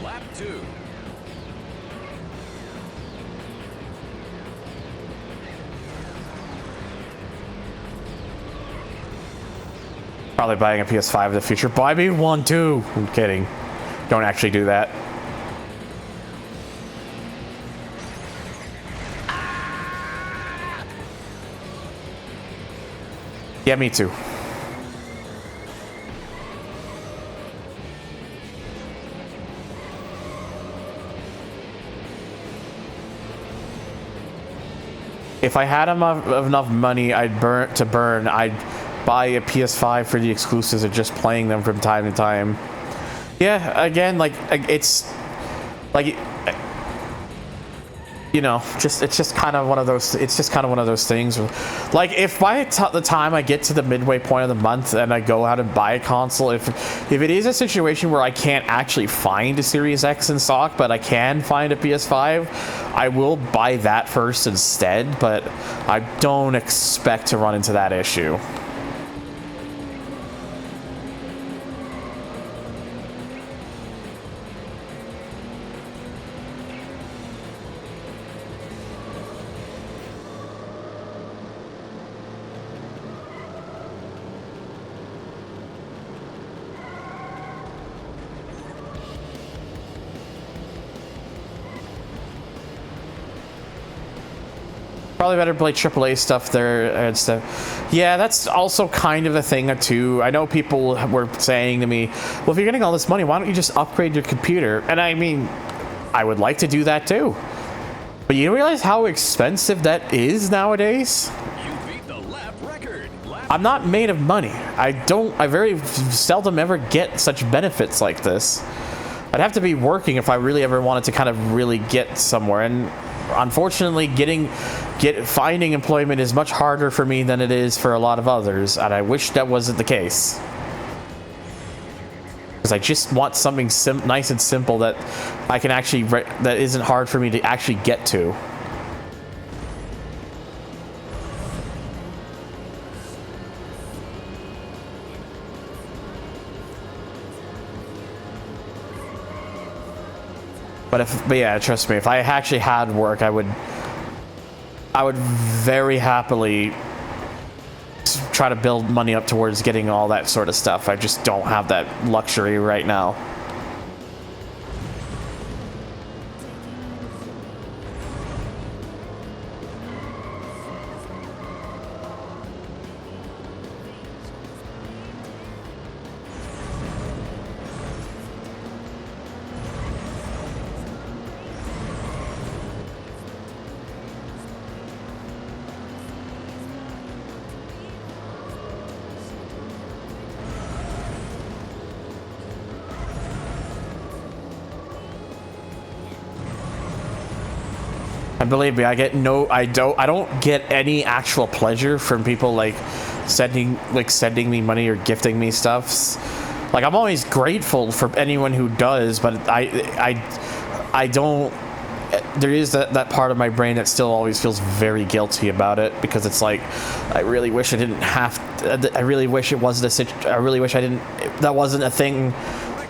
Lap 2. Probably buying a PS5 in the future. Buy me one too. I'm kidding. Don't actually do that. Yeah, me too. If I had enough money I'd buy a PS5 for the exclusives of just playing them from time to time. Yeah, again, like, it's like you know, it's just kind of one of those. It's just kind of one of those things. Like, if by the time I get to the midway point of the month and I go out and buy a console, if it is a situation where I can't actually find a Series X in stock, but I can find a PS5, I will buy that first instead. But I don't expect to run into that issue. Probably better play AAA stuff there and stuff. Yeah, that's also kind of a thing too. I know people were saying to me, well, if you're getting all this money, why don't you just upgrade your computer? And I mean, I would like to do that too. But you realize how expensive that is nowadays? You beat the lap record. I'm not made of money. I very seldom ever get such benefits like this. I'd have to be working if I really ever wanted to kind of really get somewhere. And unfortunately, finding employment is much harder for me than it is for a lot of others, and I wish that wasn't the case. Because I just want something nice and simple that I can actually that isn't hard for me to actually get to. But yeah, trust me, if I actually had work, I would very happily try to build money up towards getting all that sort of stuff. I just don't have that luxury right now. And believe me, I don't get any actual pleasure from people like sending me money or gifting me stuffs. Like, I'm always grateful for anyone who does, but I don't. There is that part of my brain that still always feels very guilty about it, because it's like, I really wish I didn't have to, I really wish it wasn't I really wish I didn't, that wasn't a thing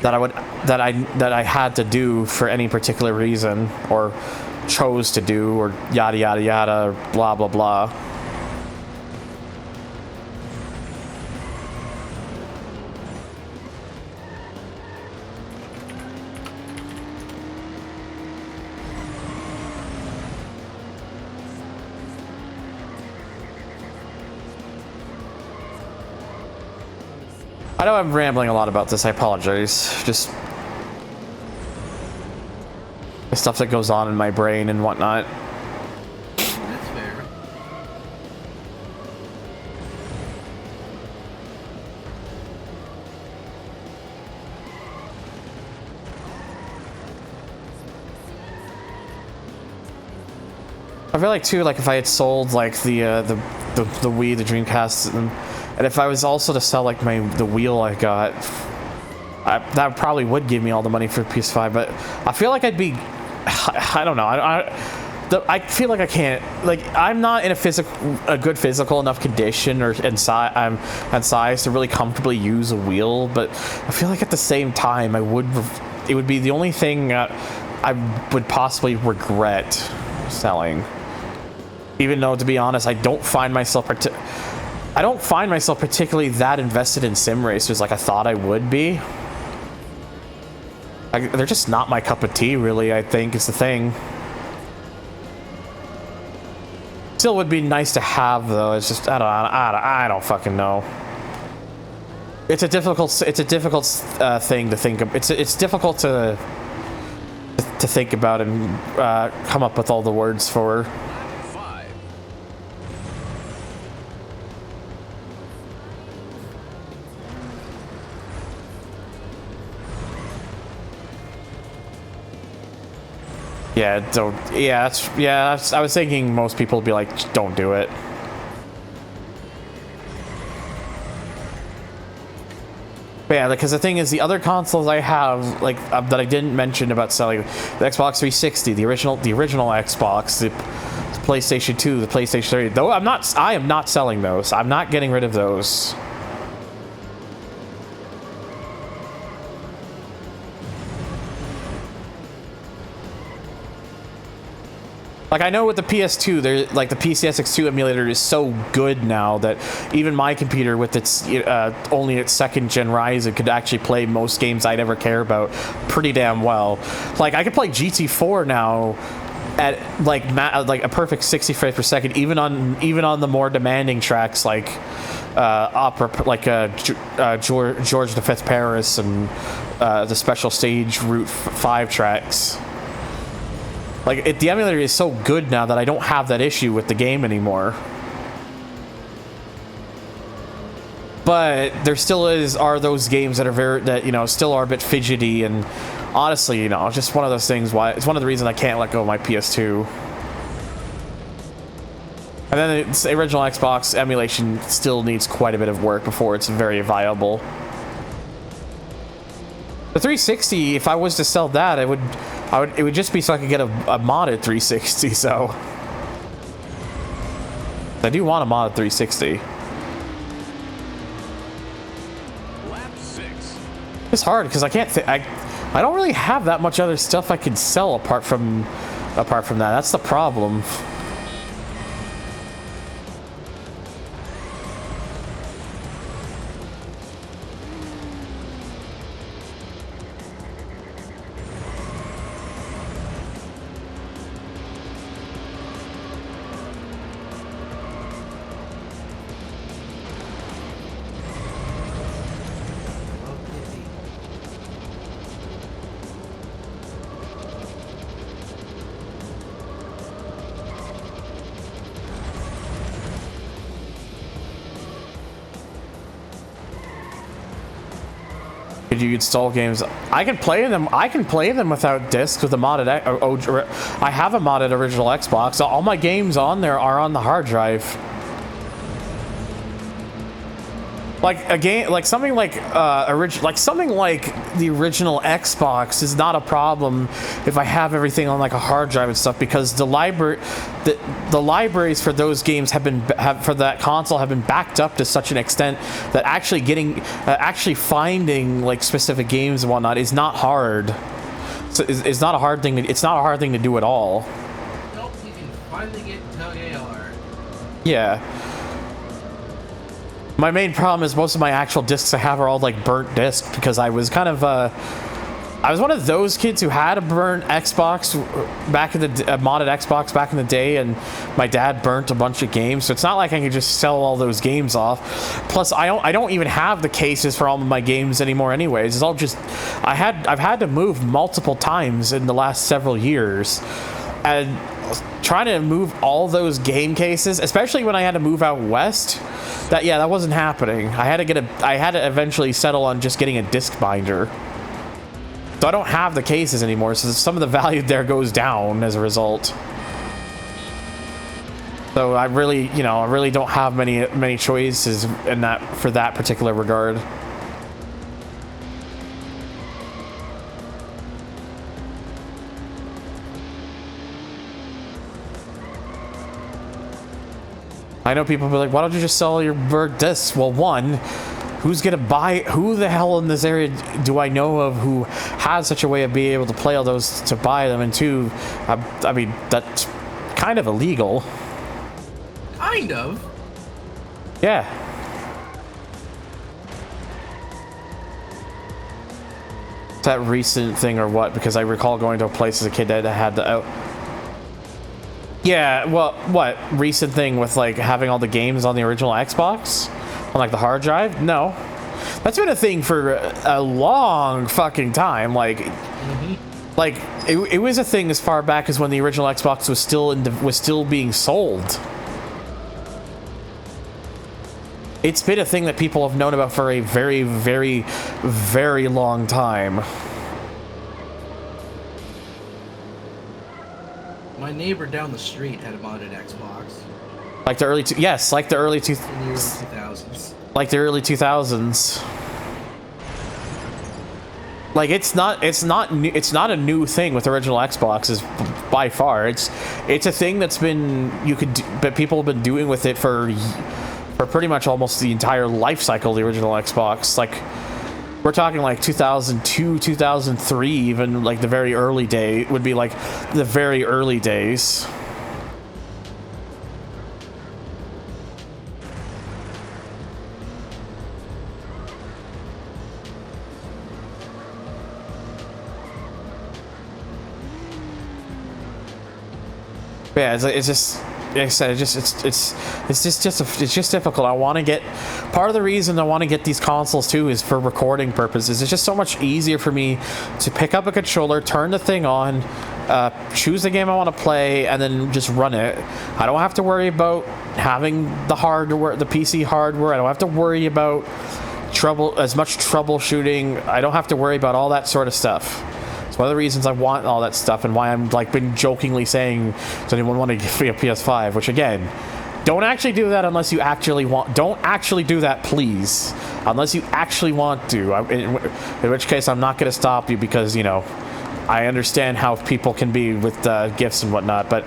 that I had to do for any particular reason, or chose to do, or yada yada yada, or blah blah blah. I know I'm rambling a lot about this, I apologize. Just the stuff that goes on in my brain and whatnot. That's fair. I feel like too, like if I had sold like the Wii, the Dreamcast, and if I was also to sell like the wheel I got, that probably would give me all the money for PS5. But I feel like I'd be, I don't know. I feel like I can't. Like, I'm not in a good physical enough condition and size to really comfortably use a wheel. But I feel like at the same time, it would be the only thing I would possibly regret selling. Even though, to be honest, I don't find myself particularly that invested in sim racers like I thought I would be. They're just not my cup of tea, really, I think, is the thing. Still would be nice to have, though. It's just, I don't fucking know. It's a difficult thing to think of. It's difficult to think about and come up with all the words for. Yeah, don't. I was thinking most people would be like, don't do it. But yeah, because the thing is, the other consoles I have, like that I didn't mention about selling, the Xbox 360, the original Xbox, the PlayStation 2, the PlayStation 3. Though I am not selling those. I'm not getting rid of those. Like, I know with the PS2, there, like, the PCSX2 emulator is so good now that even my computer, with its only its second-gen Ryzen, could actually play most games I'd ever care about pretty damn well. Like, I could play GT4 now at like a perfect 60 frames per second, even on the more demanding tracks like George V Paris and the Special Stage Route 5 tracks. Like, the emulator is so good now that I don't have that issue with the game anymore. But there still are those games that are still are a bit fidgety, and honestly, it's just one of those things. Why it's one of the reasons I can't let go of my PS2. And then the original Xbox emulation still needs quite a bit of work before it's very viable. The 360, if I was to sell that, it would just be so I could get a modded 360. So I do want a modded 360. Lap 6. It's hard because I can't. I don't really have that much other stuff I could sell apart from that. That's the problem. Could you install games? I can play them. I can play them without discs with a modded. I have a modded original Xbox. All my games on there are on the hard drive. Like a game, like something like something like the original Xbox is not a problem if I have everything on like a hard drive and stuff, because the libraries for those games for that console have been backed up to such an extent that actually finding like specific games and whatnot is not hard. So it's not a hard thing. It's not a hard thing to do at all. Nope, you can finally get AR. Yeah. My main problem is most of my actual discs I have are all like burnt discs, because I was kind of I was one of those kids who had a burnt Xbox back in the modded Xbox back in the day, and my dad burnt a bunch of games, so it's not like I could just sell all those games off. Plus, I don't even have the cases for all of my games anymore anyways. It's all just I've had to move multiple times in the last several years, and trying to move all those game cases, especially when I had to move out west, that wasn't happening. I had to eventually settle on just getting a disc binder. So I don't have the cases anymore, so some of the value there goes down as a result. So I really don't have many choices in for that particular regard. I know people be like, why don't you just sell your burnt discs? Well, one, who's gonna buy? Who the hell in this area do I know of who has such a way of being able to play all those to buy them? And two, I mean, that's kind of illegal. Kind of. Yeah. It's that recent thing or what? Because I recall going to a place as a kid that had the. Yeah, well, what? Recent thing with, like, having all the games on the original Xbox? On, like, the hard drive? No. That's been a thing for a long fucking time. Like, it was a thing as far back as when the original Xbox was still being sold. It's been a thing that people have known about for a very, very, very long time. My neighbor down the street had a modded Xbox Like the early yes, like the early in the early 2000s. like the early 2000s. Like it's not a new thing with original Xboxes by far. It's a thing that's been but people have been doing with it for pretty much almost the entire life cycle of the original Xbox. Like we're talking like 2002, 2003, even like the very early day would be like the very early days. Yeah, it's just like I said, it's just difficult. I want to get part of the reason I want to get these consoles too is for recording purposes. It's just so much easier for me to pick up a controller, turn the thing on, choose the game I want to play, and then just run it. I don't have to worry about having the hardware, the PC hardware. I don't have to worry about as much troubleshooting. I don't have to worry about all that sort of stuff. It's one of the reasons I want all that stuff and why I'm like been jokingly saying, does anyone want to give me a PS5? Which again, don't actually do that unless you actually want. Don't actually do that, please. Unless you actually want to. In which case, I'm not going to stop you because, you know, I understand how people can be with gifts and whatnot. But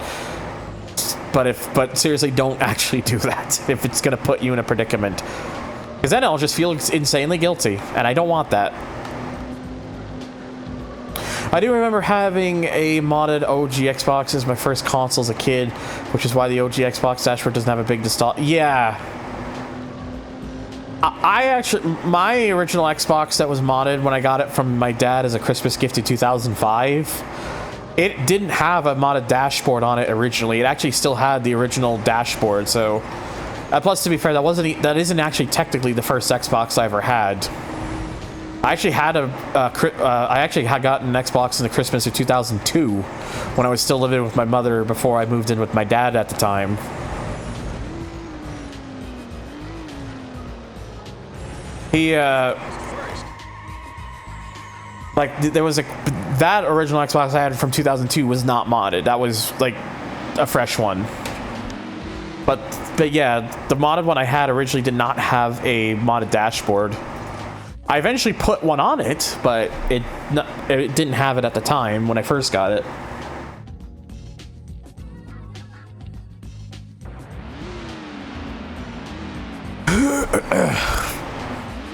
seriously, don't actually do that if it's going to put you in a predicament. Because then I'll just feel insanely guilty, and I don't want that. I do remember having a modded OG Xbox as my first console as a kid, which is why the OG Xbox dashboard doesn't have a big install. Yeah. I actually, my original Xbox that was modded when I got it from my dad as a Christmas gift in 2005, it didn't have a modded dashboard on it originally. It actually still had the original dashboard, so... plus, to be fair, that isn't actually technically the first Xbox I ever had. I actually had had gotten an Xbox in the Christmas of 2002 when I was still living with my mother before I moved in with my dad at the time. He like there was that original Xbox I had from 2002 was not modded. That was like a fresh one. But yeah, the modded one I had originally did not have a modded dashboard. I eventually put one on it, but it didn't have it at the time when I first got it.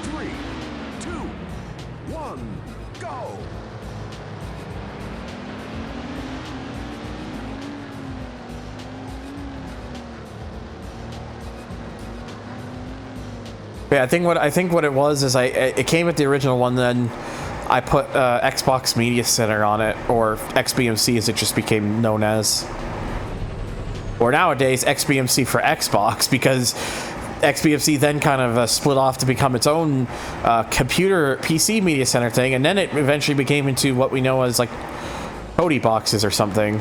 Three, two, one, go! Yeah, I think what it was is it came with the original one, then I put Xbox Media Center on it, or XBMC as it just became known as, or nowadays XBMC for Xbox, because XBMC then kind of split off to become its own computer PC Media Center thing, and then it eventually became into what we know as like Cody boxes or something.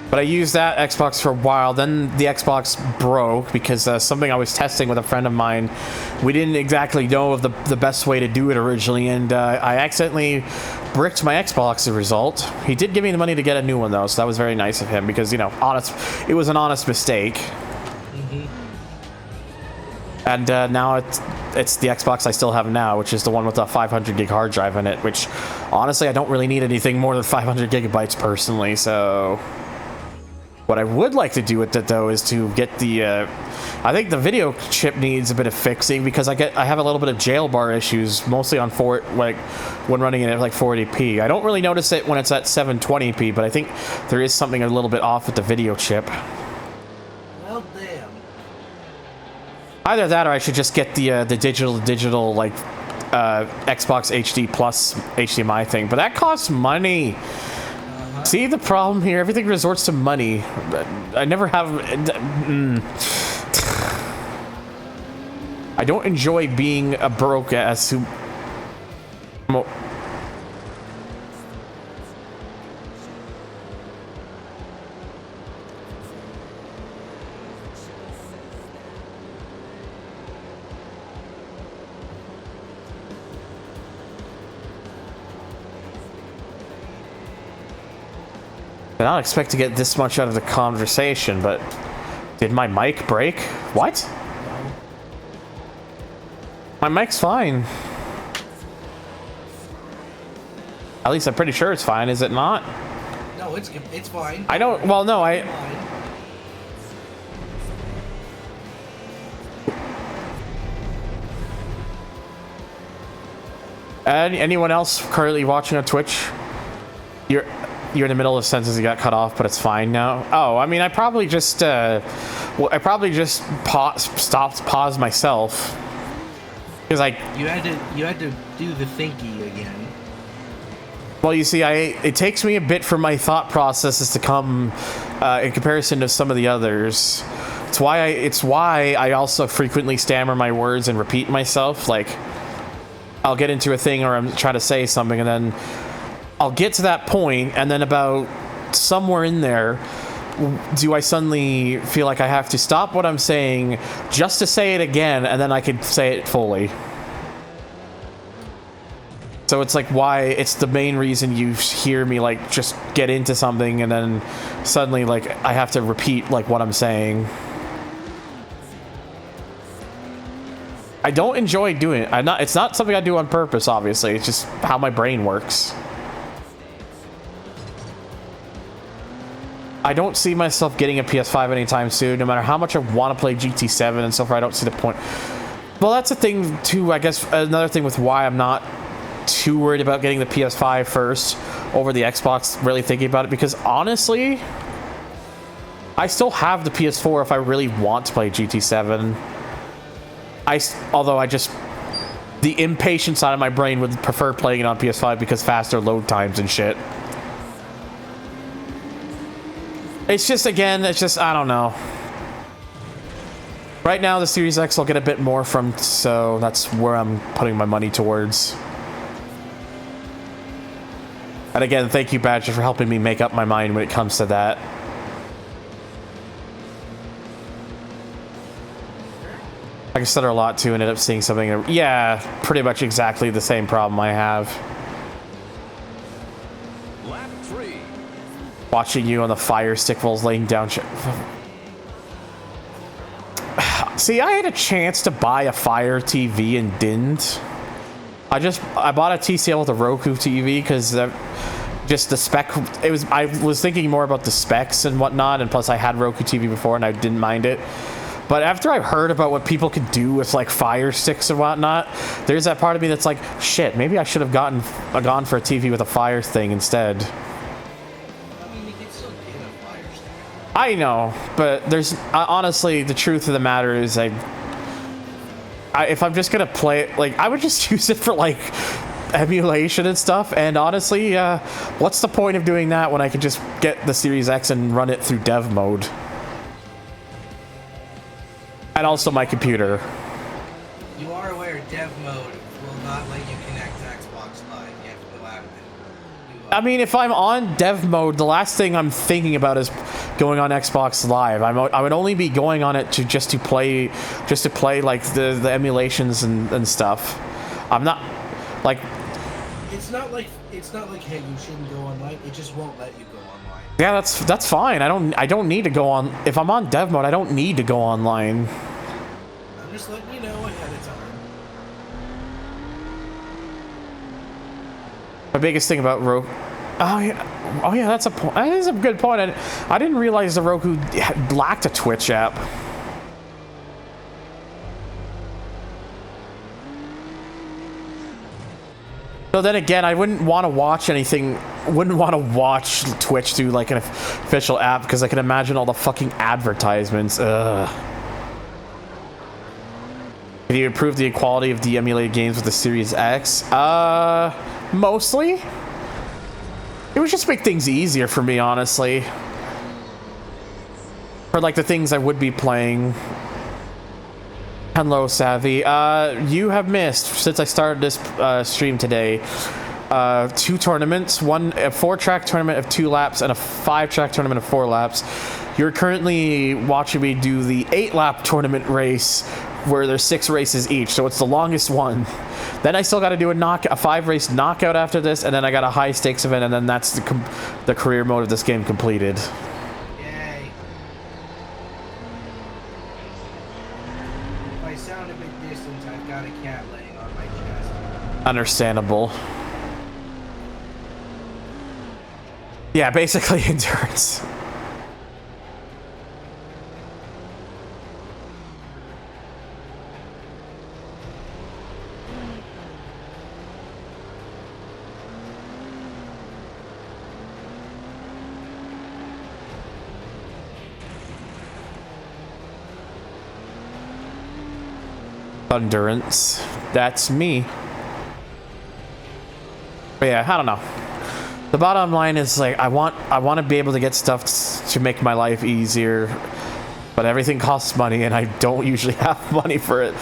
But I used that Xbox for a while. Then the Xbox broke because something I was testing with a friend of mine, we didn't exactly know of the best way to do it originally, and I accidentally bricked my Xbox as a result. He did give me the money to get a new one though, so that was very nice of him because, you know, it was an honest mistake. Mm-hmm. And now it's the Xbox I still have now, which is the one with a 500 gig hard drive in it, which honestly I don't really need anything more than 500 gigabytes personally, so... What I would like to do with it though is to get the I think the video chip needs a bit of fixing because I have a little bit of jail bar issues, mostly on when running it at like 480p. I don't really notice it when it's at 720p, but I think there is something a little bit off with the video chip. Well, damn. Either that or I should just get the digital like Xbox HD Plus HDMI thing, but that costs money. See the problem here? Everything resorts to money. I never have... I don't enjoy being a broke ass who... I don't expect to get this much out of the conversation, but did my mic break? What? My mic's fine. At least I'm pretty sure it's fine, is it not? No, it's fine. I don't, well, no, Fine. anyone else currently watching on Twitch? You're in the middle of sentences, you got cut off, but it's fine now. Oh, I mean, I probably just paused myself because You had to do the thinky again. well, you see, it takes me a bit for my thought processes to come in comparison to some of the others. It's why I also frequently stammer my words and repeat myself. Like, I'll get into a thing or I'm trying to say something, and then I'll get to that point, and then about somewhere in there, do I suddenly feel like I have to stop what I'm saying just to say it again, and then I can say it fully. So it's like why it's the main reason you hear me like just get into something and then suddenly like I have to repeat like what I'm saying. I don't enjoy doing it. It's not something I do on purpose, obviously. It's just how my brain works. I don't see myself getting a PS5 anytime soon, no matter how much I want to play GT7 and so far. I don't see the point. Well, that's a thing too, I guess. Another thing with why I'm not too worried about getting the PS5 first over the Xbox, really thinking about it, because honestly, I still have the PS4 if I really want to play GT7. Although the impatient side of my brain would prefer playing it on PS5 because faster load times and shit. It's just, I don't know. Right now, the Series X I'll get a bit more from, so that's where I'm putting my money towards. And again, thank you, Badger, for helping me make up my mind when it comes to that. I consider a lot too and ended up seeing something. Yeah, pretty much exactly the same problem I have. Lap 3. Watching you on the Fire Stick while laying down. See, I had a chance to buy a Fire TV and didn't. I bought a TCL with a Roku TV because just the spec. I was thinking more about the specs and whatnot, and plus I had Roku TV before and I didn't mind it. But after I heard about what people could do with like Fire Sticks and whatnot, there's that part of me that's like, shit, maybe I should have gone for a TV with a Fire thing instead. I mean, you can still get a Fire Stick. I know, but there's honestly, the truth of the matter is if I'm just gonna play it, like, I would just use it for like emulation and stuff. And honestly, what's the point of doing that when I could just get the Series X and run it through dev mode? And also my computer. You are aware dev mode will not let you connect to Xbox Live. You have to go out of it. I mean, if I'm on dev mode, the last thing I'm thinking about is going on Xbox Live. I would only be going on it to play like the emulations and stuff. I'm not like. It's not like hey, you shouldn't go online. It just won't let you go online. Yeah, that's fine. I don't need to go on. If I'm on dev mode, I don't need to go online. I'm just letting you know ahead of time. My biggest thing about Roku. Oh yeah, that's a point. That is a good point. I didn't realize the Roku lacked a Twitch app. So then again, I wouldn't want to watch anything. Wouldn't want to watch Twitch through like an official app because I can imagine all the fucking advertisements. Ugh. Have you improved the quality of the emulated games with the Series X? Mostly. It would just make things easier for me, honestly. For like the things I would be playing. Hello, Savvy. You have missed, since I started this stream today, 2 tournaments. A 4-track tournament of 2 laps and a 5-track tournament of 4 laps. You're currently watching me do the 8-lap tournament race where there's 6 races each, so it's the longest one. Then I still got to do a 5-race knockout after this, and then I got a high stakes event, and then that's the career mode of this game completed. Yay. If I sound a bit distant, I've got a cat laying on my chest. Understandable. Yeah, basically endurance. Endurance. That's me. But yeah, I don't know. The bottom line is like I want to be able to get stuff to make my life easier, but everything costs money, and I don't usually have money for it.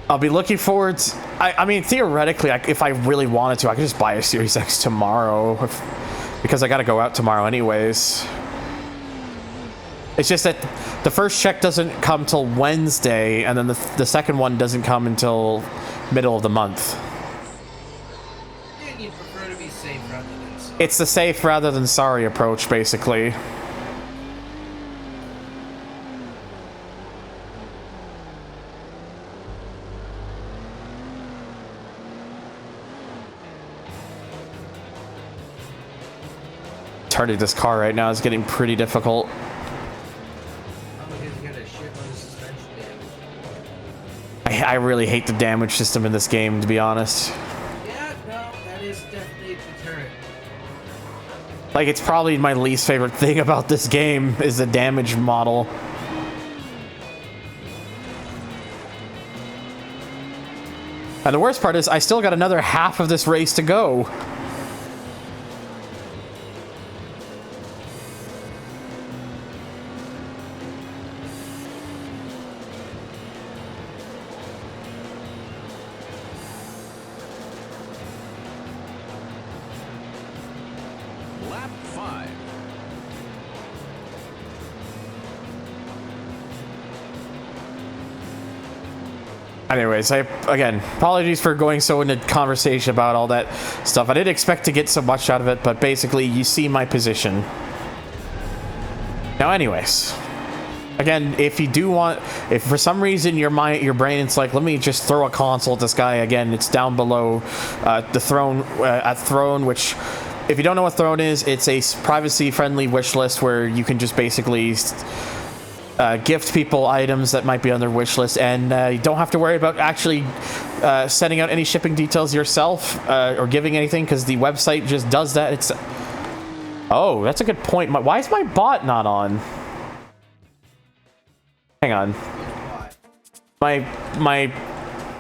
I'll be looking forward to, I mean, theoretically, if I really wanted to, I could just buy a Series X tomorrow, because I got to go out tomorrow anyways. It's just that the first check doesn't come till Wednesday, and then the second one doesn't come until middle of the month. And you prefer to be safe rather than sorry. It's the safe rather than sorry approach, basically. Turning this car right now is getting pretty difficult. I really hate the damage system in this game, to be honest. Yeah, no, that is definitely a deterrent. Like, it's probably my least favorite thing about this game is the damage model. And the worst part is I still got another half of this race to go. Lap 5. Anyways, again, apologies for going so into conversation about all that stuff. I didn't expect to get so much out of it, but basically, you see my position. Now, anyways, again, if you do want, if for some reason your brain is like, let me just throw a console at this guy, again, it's down below the throne, at Throne, which, if you don't know what Throne is, it's a privacy-friendly wish list where you can just basically gift people items that might be on their wish list, and you don't have to worry about actually sending out any shipping details yourself or giving anything, because the website just does that. It's oh, that's a good point. Why is my bot not on? Hang on. My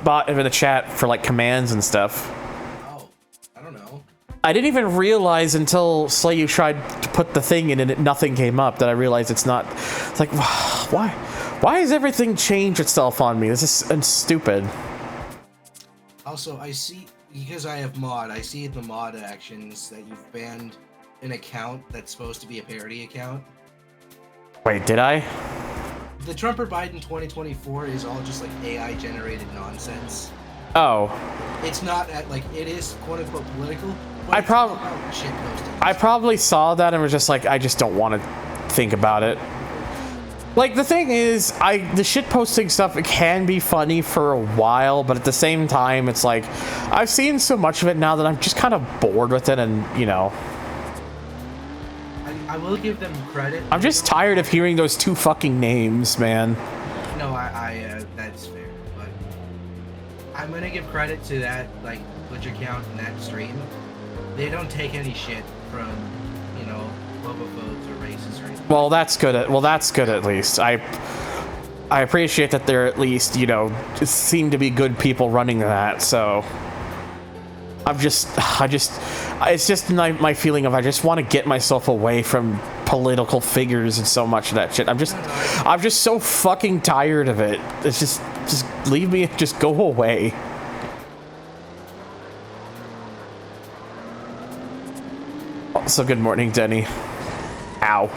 bot in the chat for like commands and stuff. Oh, I don't know. I didn't even realize until Slayu tried to put the thing in and nothing came up that I realized it's not. It's like, why has everything changed itself on me? This is stupid. Also, I see, because I have mod, I see the mod actions that you've banned an account that's supposed to be a parody account. Wait, did I? The Trump or Biden 2024 is all just like AI generated nonsense. Oh. It's not at like, it is quote unquote political. But I it's all about shit posting. I probably saw that and was just like, I just don't want to think about it. Like, the thing is, the shit posting stuff, it can be funny for a while, but at the same time, it's like, I've seen so much of it now that I'm just kind of bored with it, and, you know. I will give them credit. I'm just tired of hearing those two fucking names, man. No, that's fair, but I'm gonna give credit to that, like, Twitch account and that stream. They don't take any shit from, you know, homophobes or racists or anything. Well, that's good. That's good at least. I appreciate that they're at least, you know, seem to be good people running that. So it's just my feeling of I just want to get myself away from political figures and so much of that shit. I'm just so fucking tired of it. It's just leave me, just go away. Also, good morning, Denny. Ow.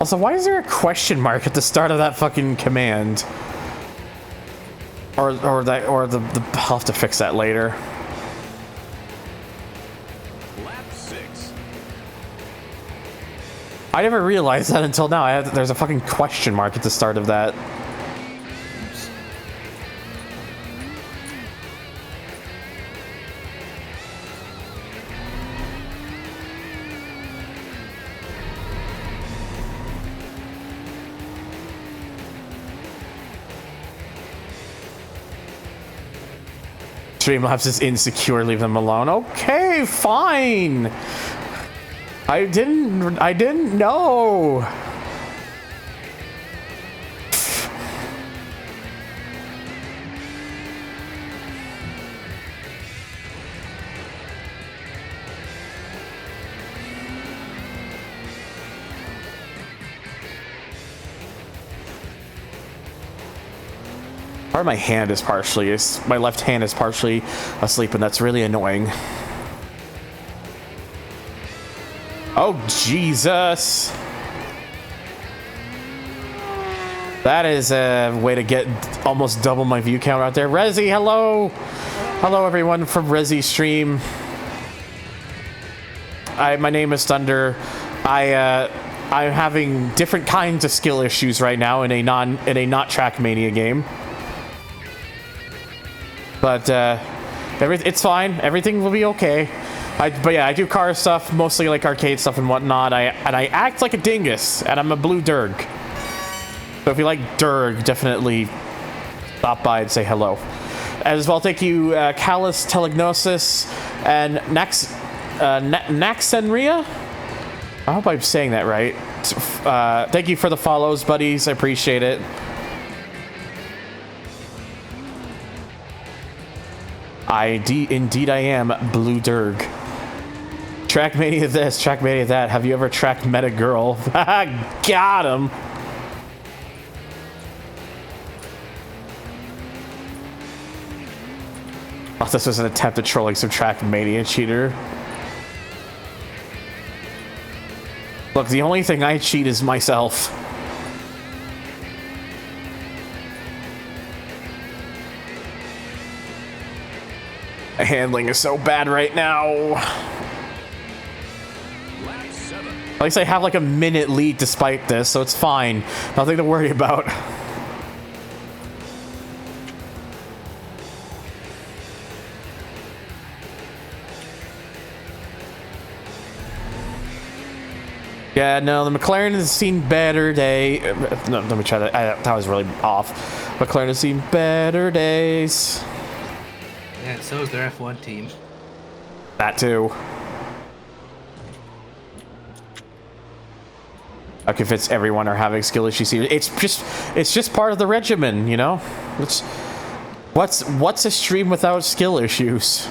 Also, why is there a question mark at the start of that fucking command? Or the I'll have to fix that later. Lap 6. I never realized that until now. There's a fucking question mark at the start of that. Streamlabs is insecure, leave them alone. Okay, fine. I didn't know. Or my hand is my left hand is partially asleep, and that's really annoying. Oh, Jesus. That is a way to get almost double my view count out there. Resi, hello. Hello, everyone from Resi Stream. My name is Thunder. I'm having different kinds of skill issues right now in a not Trackmania game. But it's fine. Everything will be okay. But yeah, I do car stuff, mostly like arcade stuff and whatnot. I act like a dingus, and I'm a blue Durg. So if you like Durg, definitely stop by and say hello. As well, thank you, Callus Telegnosis and Naxenria. I hope I'm saying that right. Thank you for the follows, buddies. I appreciate it. Indeed I am Blue Durg. Trackmania this, Trackmania that. Have you ever tracked Meta Girl? Got him. Oh, this was an attempt at trolling some Trackmania cheater. Look, the only thing I cheat is myself. My handling is so bad right now. At least I have like a minute lead despite this, so it's fine. Nothing to worry about. Yeah, no, the McLaren has seen better day. No, let me try that. That was really off. McLaren has seen better days. Yeah, so is their F1 team. That too. Like if it's everyone are having skill issues here, it's just part of the regimen, you know. What's a stream without skill issues?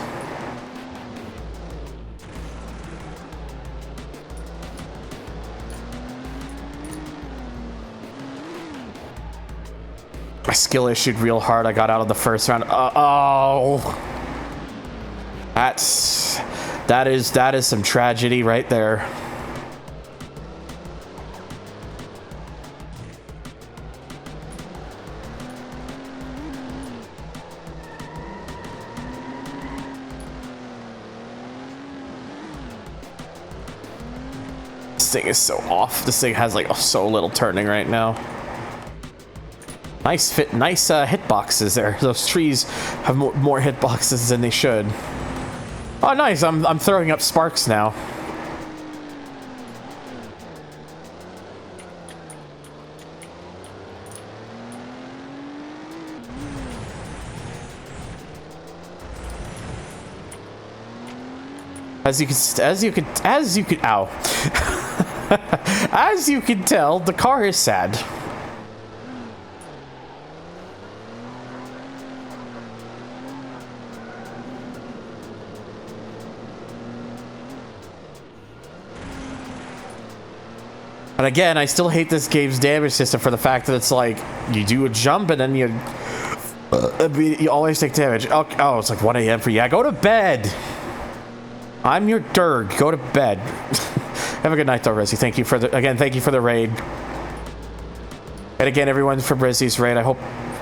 My skill issued real hard. I got out of the first round. Oh, that is some tragedy right there. This thing is so off. This thing has like so little turning right now. Nice hitboxes there. Those trees have more hitboxes than they should. Oh, nice! I'm throwing up sparks now. As you can tell, the car is sad. And again, I still hate this game's damage system for the fact that it's like, you do a jump and then you always take damage. Oh, it's like 1 a.m. for you. Yeah, go to bed. I'm your Durg. Go to bed. Have a good night though, Resi. Thank you for the raid. And again, everyone for Rezzy's raid, I hope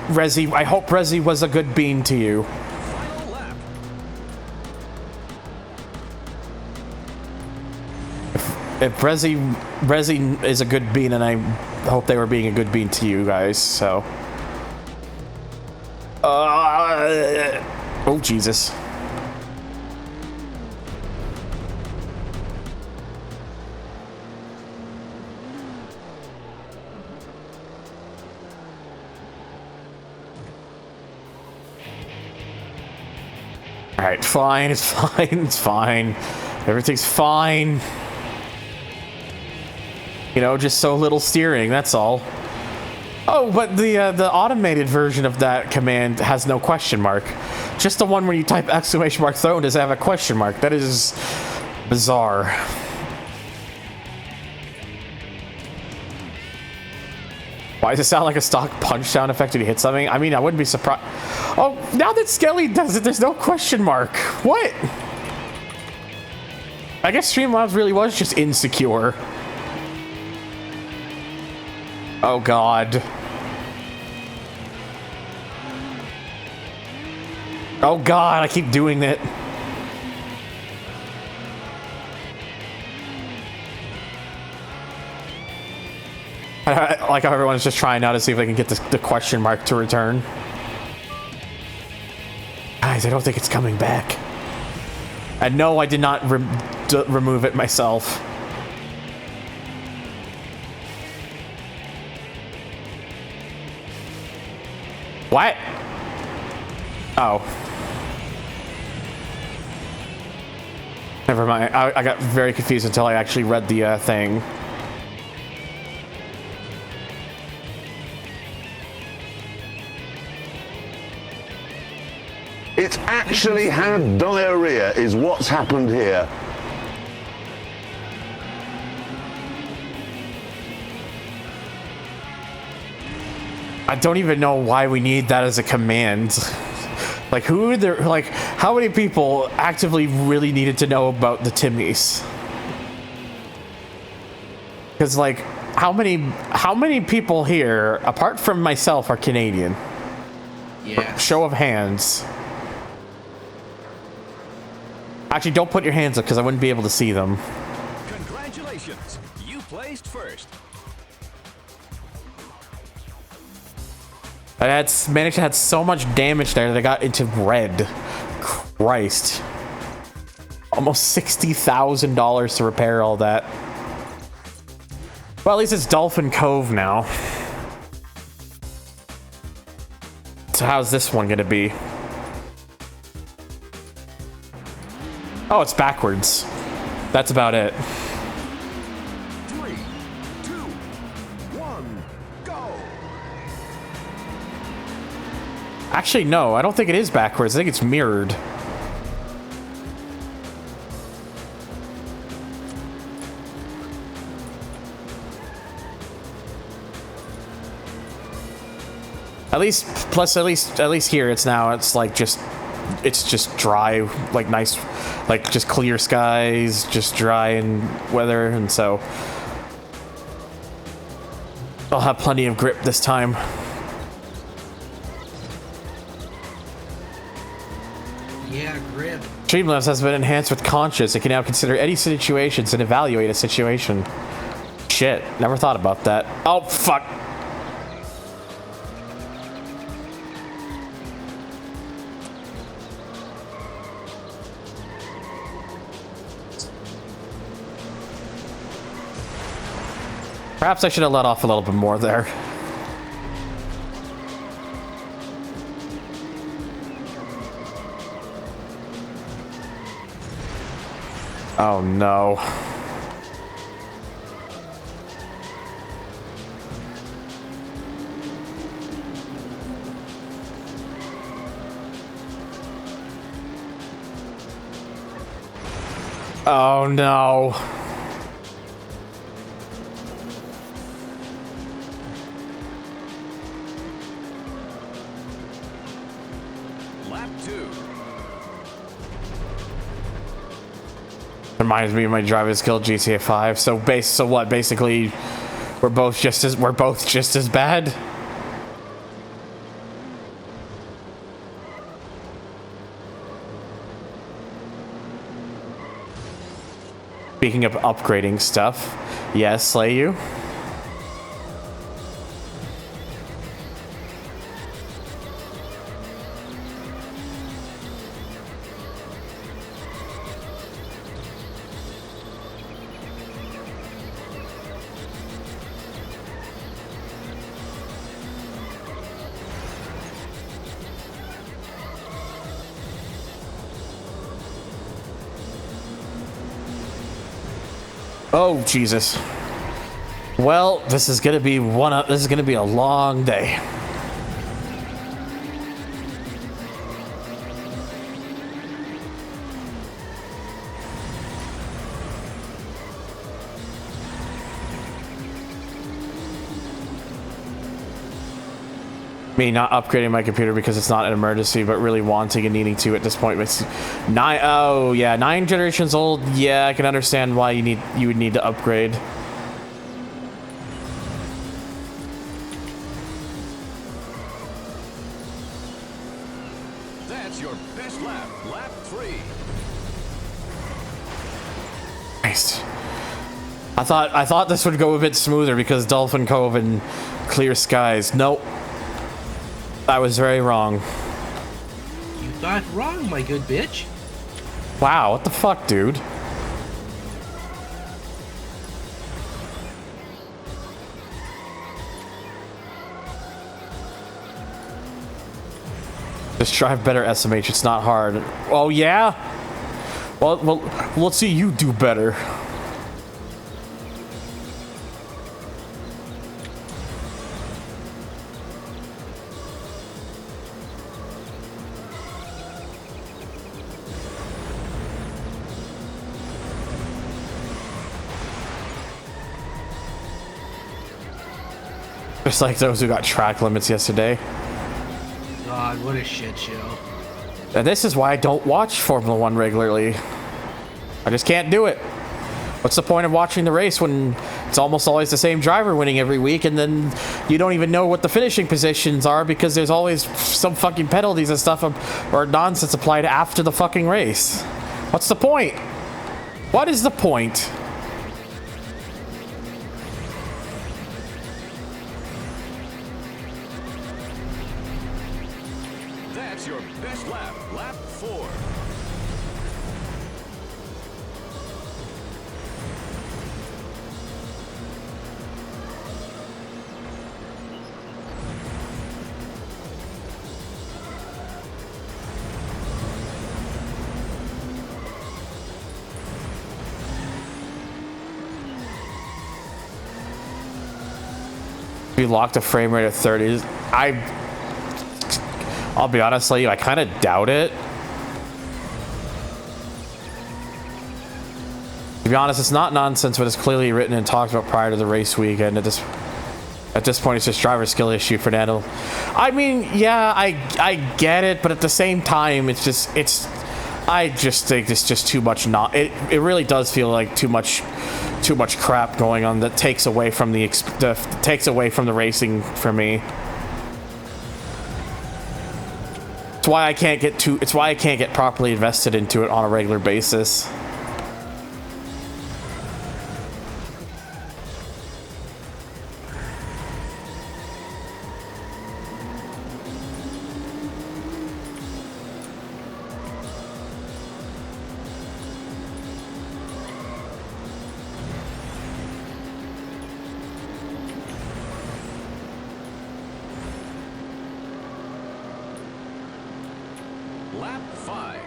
Rezzy was a good bean to you. Final lap. If Rezzy is a good bean, and I hope they were being a good bean to you guys, so. Oh, Jesus. Alright, fine, it's fine, it's fine. Everything's fine. You know, just so little steering, that's all. Oh, but the automated version of that command has no question mark. Just the one where you type exclamation mark throne does have a question mark. That is bizarre. Why does it sound like a stock punch sound effect when you hit something? I mean, I wouldn't be surprised. Oh, now that Skelly does it, there's no question mark. What? I guess Streamlabs really was just insecure. Oh, God. Oh, God, I keep doing that. I like how everyone's just trying now to see if they can get the question mark to return. Guys, I don't think it's coming back. And no, I did not remove it myself. What? Oh. Never mind. I got very confused until I actually read the thing. It's actually had diarrhea is what's happened here. I don't even know why we need that as a command. Like, who are there? Like, how many people actively really needed to know about the Timneys? Because, like, how many people here, apart from myself, are Canadian? Yeah. Show of hands. Actually, don't put your hands up because I wouldn't be able to see them. Congratulations, you placed first. I had managed to have so much damage there that I got into red. Christ. Almost $60,000 to repair all that. Well, at least it's Dolphin Cove now. So how's this one gonna be? Oh, it's backwards. That's about it. 3, 2, 1, go. Actually, no, I don't think it is backwards. I think it's mirrored. At least here it's like just dry, like nice, like just clear skies, just dry and weather, and so I'll have plenty of grip this time. Yeah, grip. Streamlabs has been enhanced with conscious. It can now consider any situations and evaluate a situation. Shit, never thought about that. Oh, fuck. Perhaps I should have let off a little bit more there. Oh no. Oh no. Lap 2. Reminds me of my driver's skill GTA 5. So what? Basically, We're both just as bad. Speaking of upgrading stuff, yes, Slay you. Oh Jesus. Well, this is gonna be a long day. Me not upgrading my computer because it's not an emergency, but really wanting and needing to at this point. It's 9 generations old. Yeah, I can understand why you would need to upgrade. That's your best lap, lap 3. Nice. I thought this would go a bit smoother because Dolphin Cove and clear skies. Nope. I was very wrong. You thought wrong, my good bitch. Wow, what the fuck, dude? Just drive better, SMH. It's not hard. Oh, yeah? Well, let's see you do better. Just like those who got track limits yesterday. God, what a shit show. And this is why I don't watch Formula 1 regularly. I just can't do it. What's the point of watching the race when it's almost always the same driver winning every week, and then you don't even know what the finishing positions are because there's always some fucking penalties and stuff or nonsense applied after the fucking race? What's the point? What is the point? That's your best lap, lap 4. We locked a frame rate of 30. I'll be honest with you, I kind of doubt it. To be honest, it's not nonsense, but it's clearly written and talked about prior to the race weekend. At this point, it's just driver skill issue, Fernando. I mean, yeah, I get it, but at the same time, I just think it's just too much. It really does feel like too much crap going on that takes away from the racing for me. It's why I can't get properly invested into it on a regular basis. Lap 5.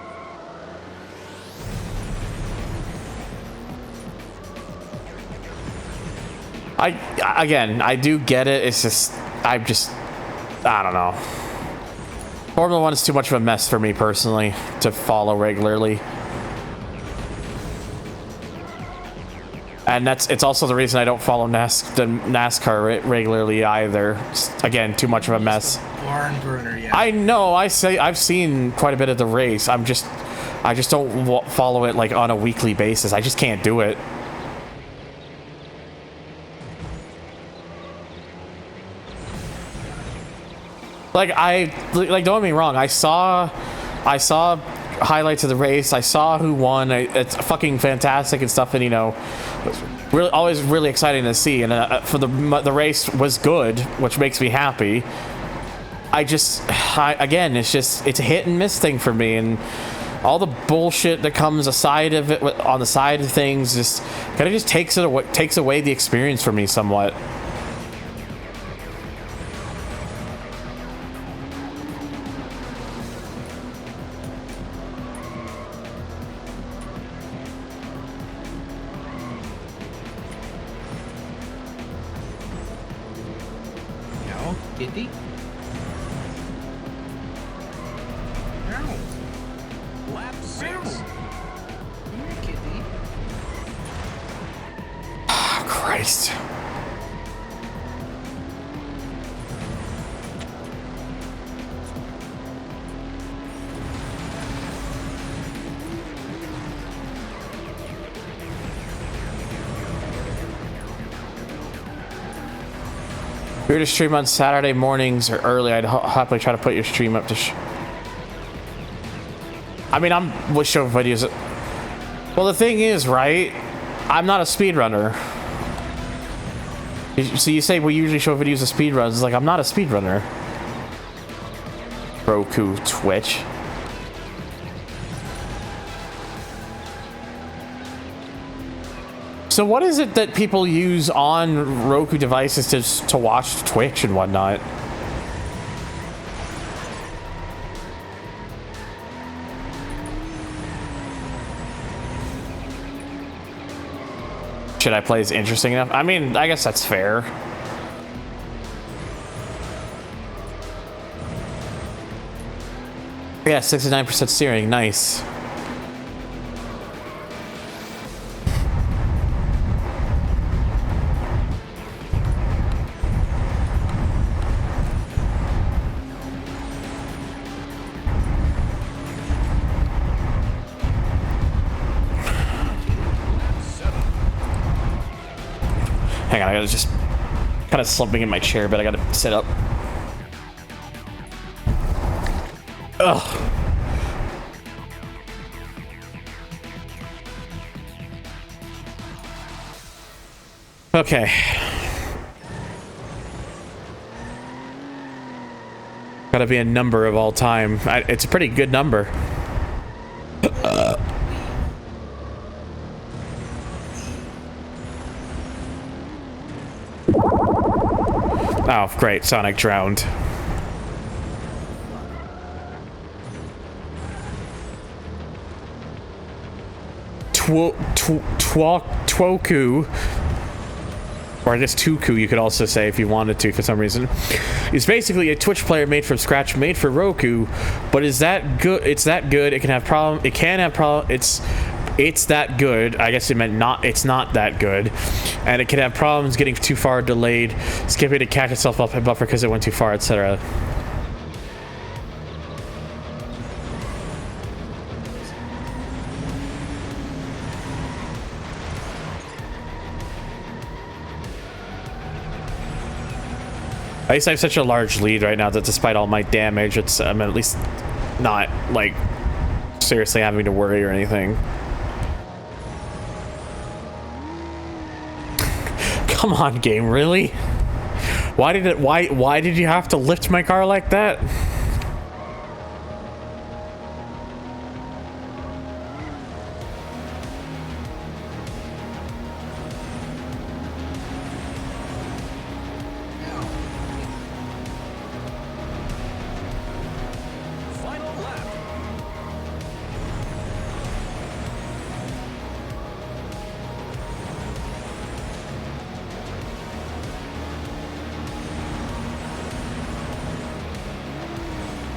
I do get it. It's just, I don't know. Formula 1 is too much of a mess for me personally to follow regularly. And it's also the reason I don't follow the NASCAR regularly either. Again, too much of a mess. Barn burner, yeah. I know. I've seen quite a bit of the race. I just don't follow it like on a weekly basis. I just can't do it. Like don't get me wrong. I saw highlights of the race. I saw who won. It's fucking fantastic and stuff. And you know, really always really exciting to see. And for the race was good, which makes me happy. Again, it's a hit and miss thing for me, and all the bullshit that comes aside of it on the side of things just kind of just takes away the experience for me somewhat. No, kitty. Lap 6. Kitty. Christ. If you were to stream on Saturday mornings or early, I'd happily try to put your stream up to I mean, would show videos. Well, the thing is, right? I'm not a speedrunner. So you say we usually show videos of speedruns. It's like, I'm not a speedrunner. Roku, Twitch. So what is it that people use on Roku devices to watch Twitch and whatnot? Should I play is interesting enough? I mean, I guess that's fair. Yeah, 69% steering, nice. Hang on, I gotta just kind of slumping in my chair, but I gotta sit up. Ugh. Okay. Gotta be a number of all time. It's a pretty good number. Oh, great. Sonic drowned. Twoku, or I guess Tuku you could also say if you wanted to for some reason, is basically a Twitch player made from scratch, made for Roku, but is that good? It's that good. It can have problem. It can have problem. It's that good. I guess it meant not. It's not that good, and it can have problems getting too far delayed, skipping to catch itself up and buffer because it went too far, etc. At least I have such a large lead right now that despite all my damage, I'm at least not like seriously having to worry or anything. Come on, game, really? Why did you have to lift my car like that? Final lap.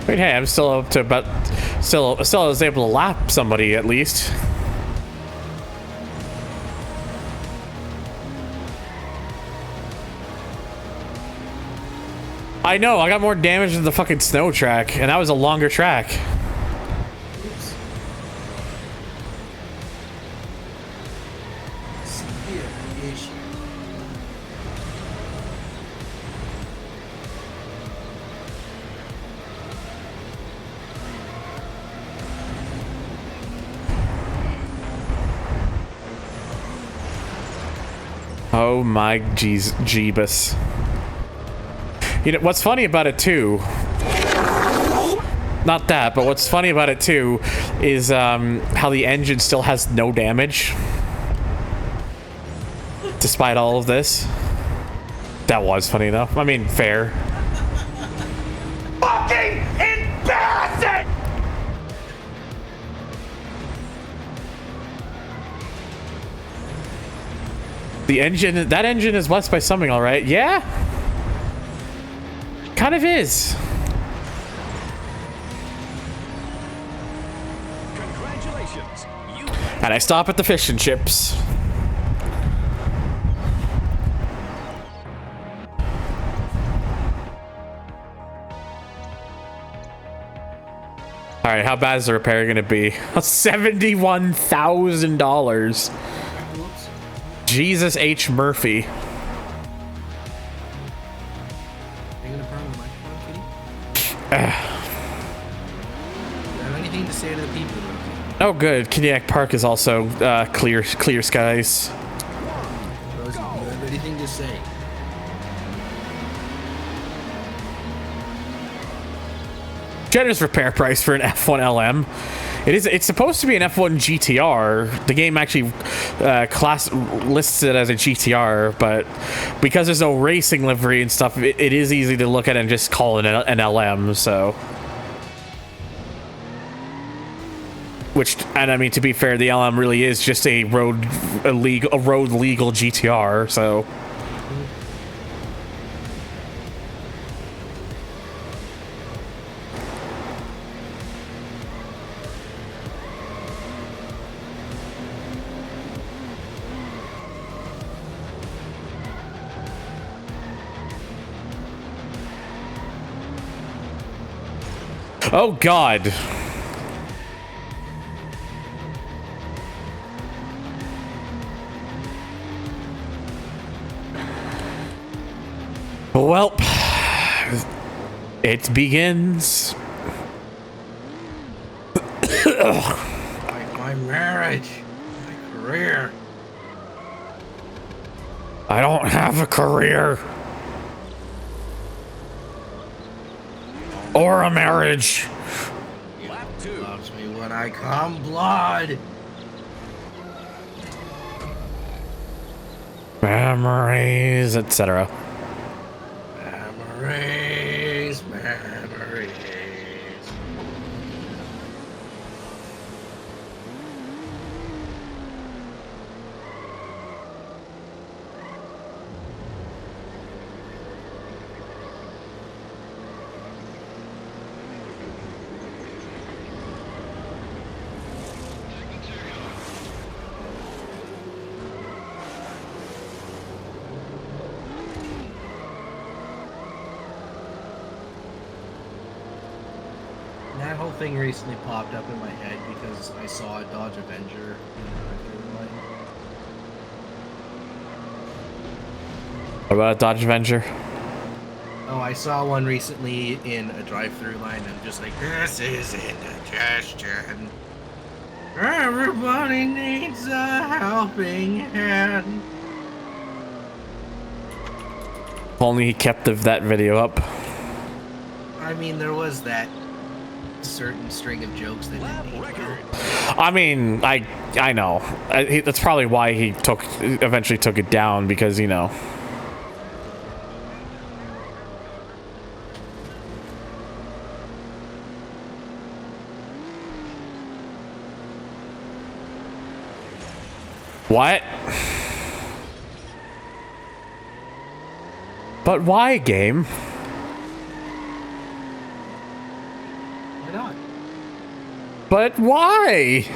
I mean, hey, I'm still up to about, still was able to lap somebody at least. I know, I got more damage than the fucking snow track, and that was a longer track. Severe issue. Oh my jeebus. You know, what's funny about it too, not that, but what's funny about it too is how the engine still has no damage. Despite all of this. That was funny though. I mean, fair. Fucking embarrassing! The engine, that engine is blessed by something, all right. Yeah. Kind of is. Congratulations. And I stop at the fish and chips. All right, how bad is the repair going to be? $71,000. Jesus H. Murphy. Are you gonna burn the microphone, Kitty? Do you have anything to say to the people? Oh, good. Kodiak Park is also clear skies. Rosie, do you have anything to say? Generous repair price for an F1 LM. It's supposed to be an F1 GTR. The game actually lists it as a GTR, but because there's no racing livery and stuff, it is easy to look at and just call it an LM. So, and I mean, to be fair, the LM really is just a road legal GTR. So. Oh, God. Well, it begins. Like my marriage, my career. I don't have a career. Or a marriage. Lap 2. Loves me when I come blood. Memories, etc. Memories, memories. That whole thing recently popped up in my head because I saw a Dodge Avenger in the drive-thru line. What about a Dodge Avenger? Oh, I saw one recently in a drive-thru line. I'm just like, this is indigestion. Everybody needs a helping hand. If only he kept that video up. I mean, there was that certain string of jokes that didn't need to be. I mean, I know. That's probably why he eventually took it down, because, you know. What? But why, game? Why not? But why?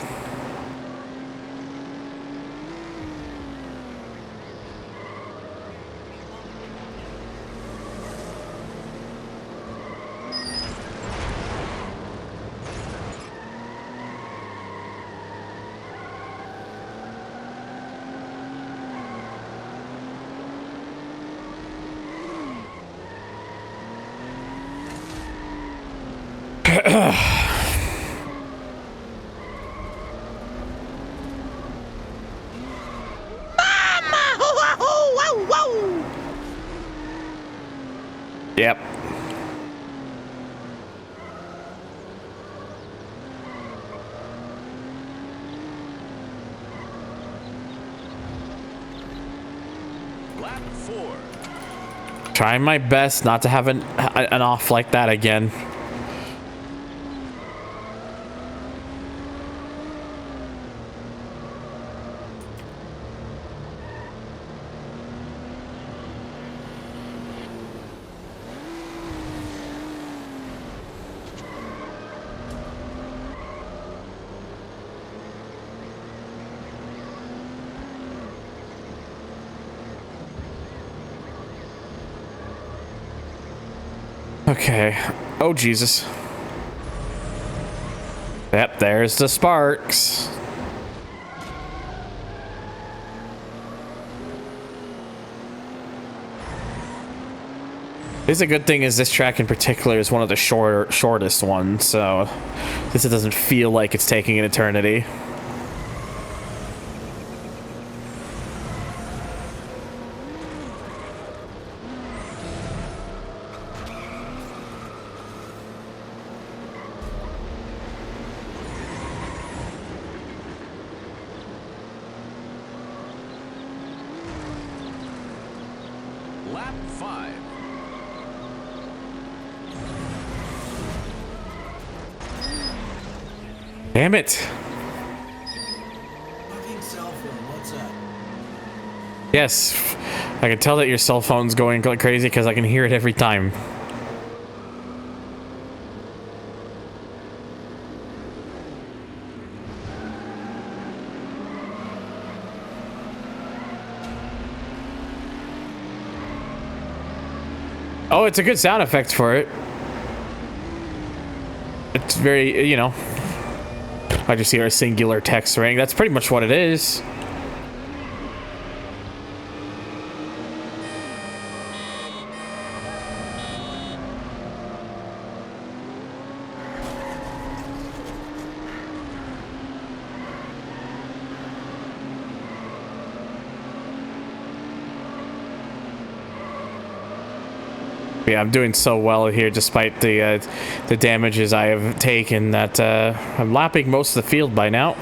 Yep. Lap 4. Trying my best not to have an off like that again. Okay. Oh, Jesus. Yep, there's the sparks. This is a good thing is this track in particular is one of the shortest ones, so this doesn't feel like it's taking an eternity. Lap 5. Damn it. Fucking cell phone, what's up? Yes, I can tell that your cell phone's going crazy because I can hear it every time. Oh, it's a good sound effect for it. It's very, you know, I just hear a singular text ring. That's pretty much what it is. Yeah, I'm doing so well here despite the damages I have taken that I'm lapping most of the field by now.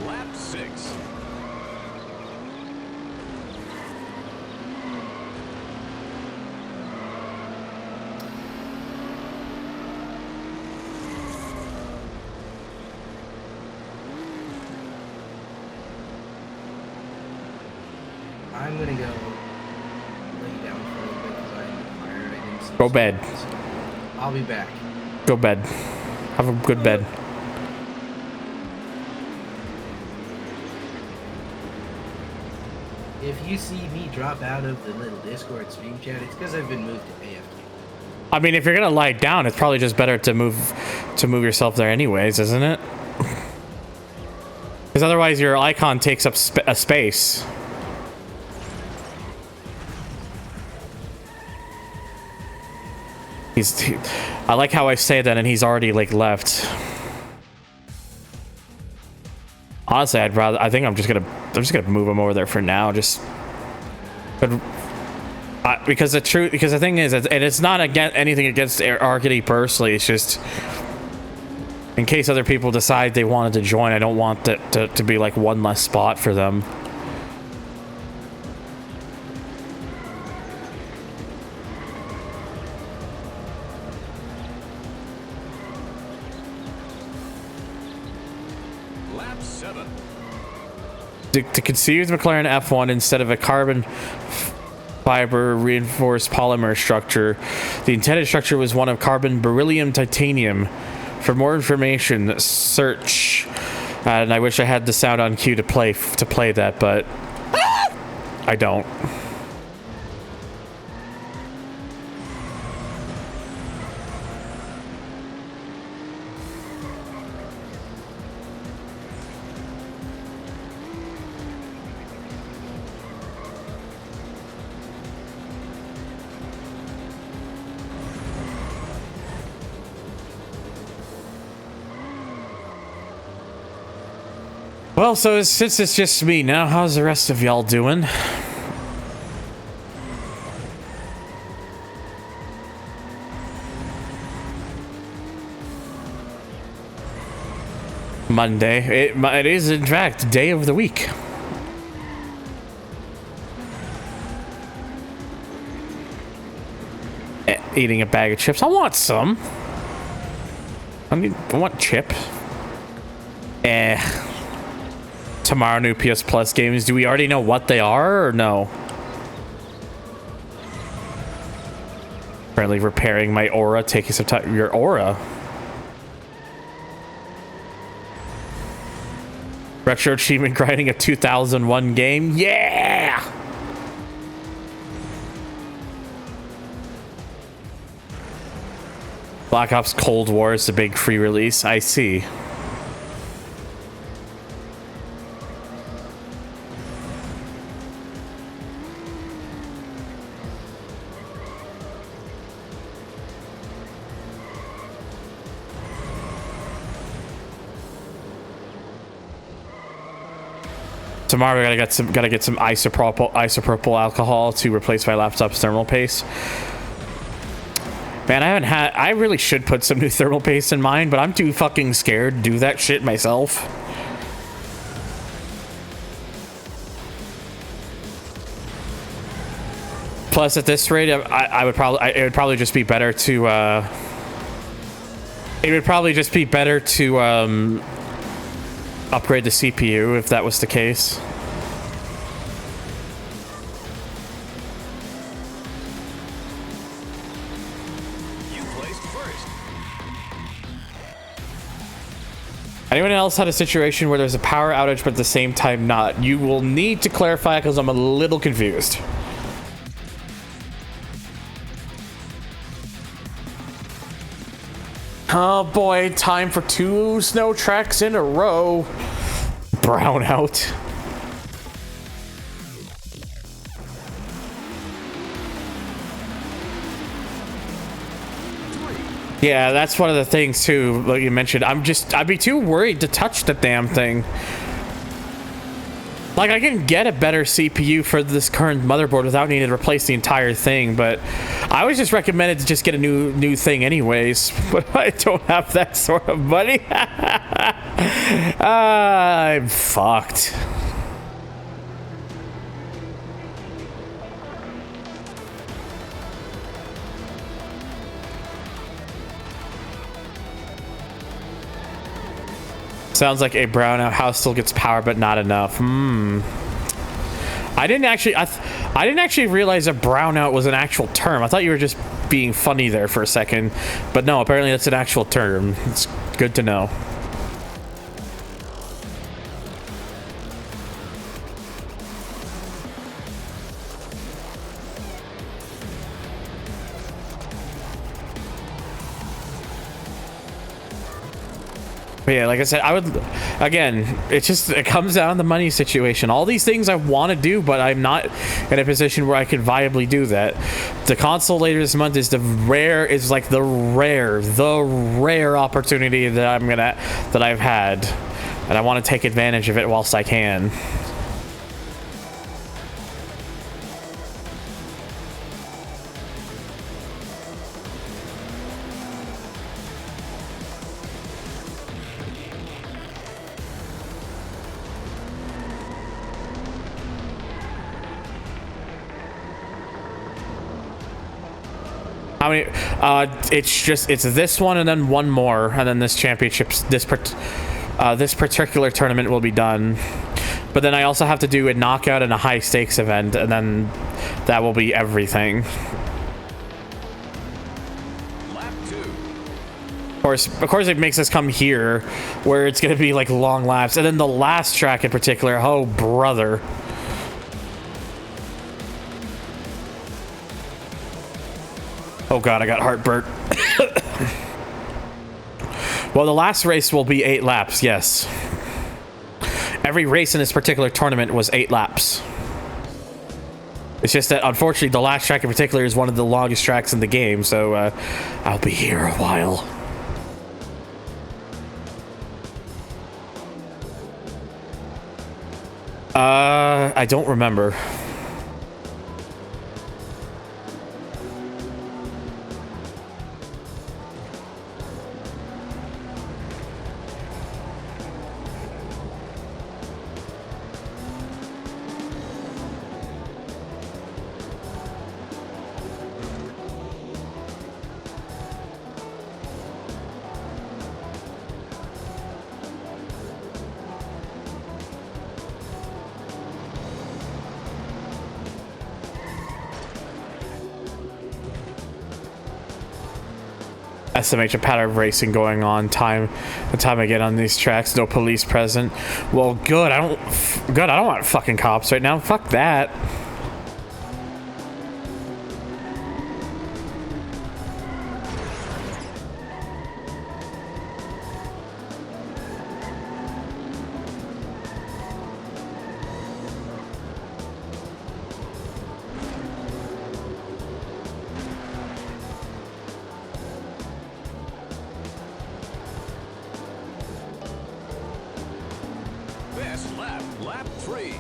Lap 6. I'm gonna go lay down for a little bit because I'm tired. I didn't sleep Go bed. so I'll be back. Go bed. Have a good bed. If you see me drop out of the little Discord stream chat, it's because I've been moved to AFK. I mean, if you're gonna lie down, it's probably just better to move yourself there anyways, isn't it? Because otherwise your icon takes up a space. I like how I say that and he's already like left. Honestly, I think I'm just gonna move him over there for now, because the thing is, and it's not anything against Arkady personally, it's just in case other people decide they wanted to join, I don't want that to be like one less spot for them. Lap 7. To conceive the McLaren F1 instead of a carbon fiber reinforced polymer structure, the intended structure was one of carbon beryllium titanium. For more information, search. And I wish I had the sound on cue to play that, but I don't. Well, so since it's just me now, how's the rest of y'all doing? Monday. It is, in fact, day of the week. Eating a bag of chips. I want some. I want chip. Tomorrow, new PS Plus games. Do we already know what they are or no? Currently repairing my aura, taking some time. Your aura? Retro achievement grinding a 2001 game. Yeah! Black Ops Cold War is the big free release. I see. Tomorrow we gotta get some isopropyl alcohol to replace my laptop's thermal paste. Man, I really should put some new thermal paste in mine, but I'm too fucking scared to do that shit myself. Plus, at this rate, it would probably just be better to upgrade the CPU if that was the case. You placed first. Anyone else had a situation where there's a power outage but at the same time not? You will need to clarify because I'm a little confused. Oh boy, time for 2 snow tracks in a row. Brownout. Yeah, that's one of the things too, like you mentioned. I'd be too worried to touch the damn thing. Like, I can get a better CPU for this current motherboard without needing to replace the entire thing, but I was just recommended to just get a new thing anyways, but I don't have that sort of money. I'm fucked. Sounds like a brownout house still gets power, but not enough. I didn't actually realize a brownout was an actual term. I thought you were just being funny there for a second, but no, apparently that's an actual term. It's good to know. But yeah, like I said, it comes down to the money situation. All these things I want to do, but I'm not in a position where I could viably do that. The console later this month is the rare opportunity that I've had, and I want to take advantage of it whilst I can. How many? It's this one and then one more, and then this this particular tournament will be done. But then I also have to do a knockout and a high stakes event, and then that will be everything. Lap 2. Of course, it makes us come here, where it's gonna be like long laps, and then the last track in particular. Oh brother. Oh god, I got heartburn. Well, the last race will be 8 laps, yes. Every race in this particular tournament was 8 laps. It's just that, unfortunately, the last track in particular is one of the longest tracks in the game, so I'll be here a while. I don't remember. SMH, a pattern of racing going on time and time again on these tracks. No police present. Well, good. I don't want fucking cops right now. Fuck that. Best lap, lap 3.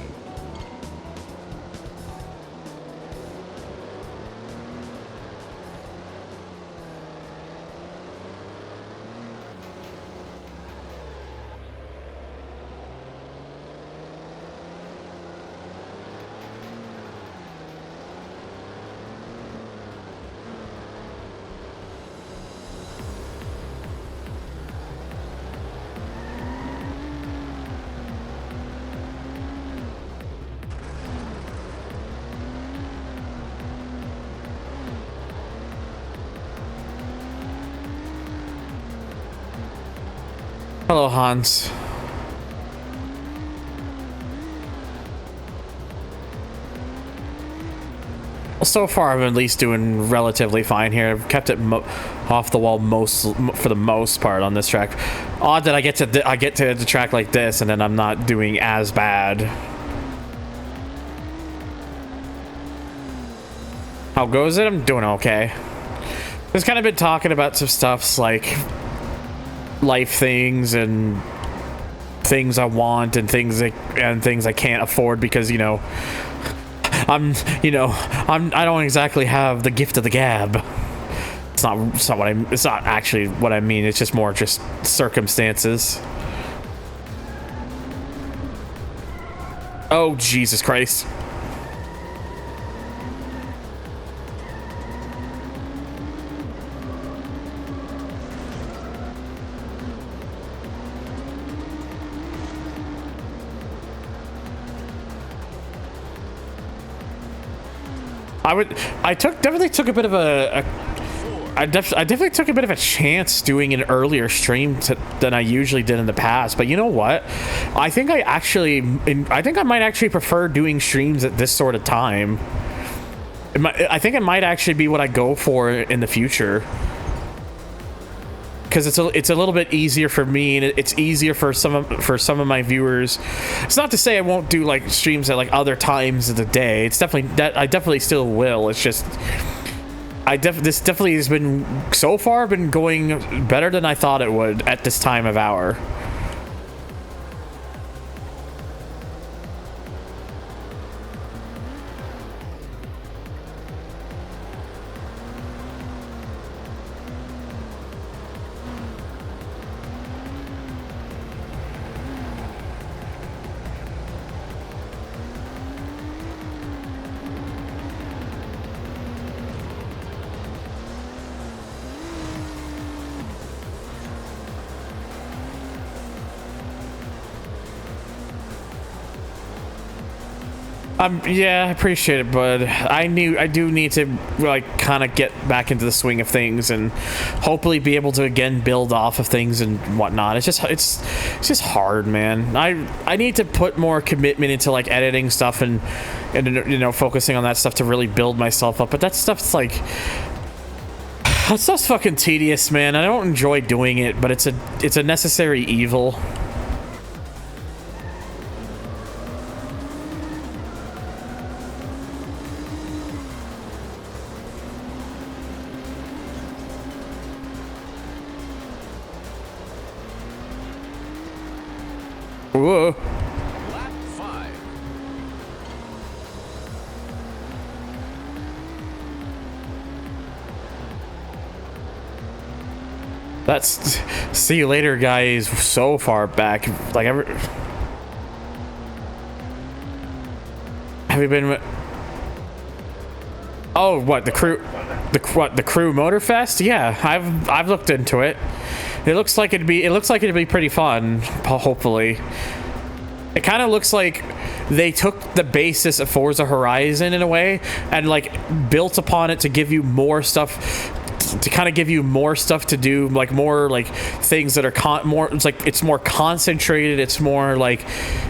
Hello, Hans. Well, so far I'm at least doing relatively fine here. I've kept it off the wall for the most part on this track. Odd that I get to the track like this and then I'm not doing as bad. How goes it? I'm doing okay. Just kind of been talking about some stuffs like life things and things I want and things I can't afford because I don't exactly have the gift of the gab. It's not actually what I mean. It's just more just circumstances. Oh, Jesus Christ. I definitely took a bit of I definitely took a bit of a chance doing an earlier stream than I usually did in the past. But you know what? I think I might actually prefer doing streams at this sort of time. I think it might actually be what I go for in the future. Because it's a little bit easier for me and it's easier for some of my viewers. It's not to say I won't do like streams at like other times of the day. It's definitely that I definitely still will. It's just this definitely has been so far been going better than I thought it would at this time of hour. Yeah, I appreciate it, bud. I do need to like kind of get back into the swing of things and hopefully be able to again build off of things and whatnot. It's just hard, man. I need to put more commitment into like editing stuff and focusing on that stuff to really build myself up. But that stuff's fucking tedious, man. I don't enjoy doing it, but it's a necessary evil. Whoa. Lap 5. That's see you later, guy is so far back. Like have you been? Oh, what the crew? The crew Motorfest? Yeah, I've looked into it. It looks like it'd be pretty fun. Hopefully, it kind of looks like they took the basis of Forza Horizon in a way and like built upon it to give you more stuff. To kind of give you more stuff to do, like more like things that are more. It's like it's more concentrated. It's more like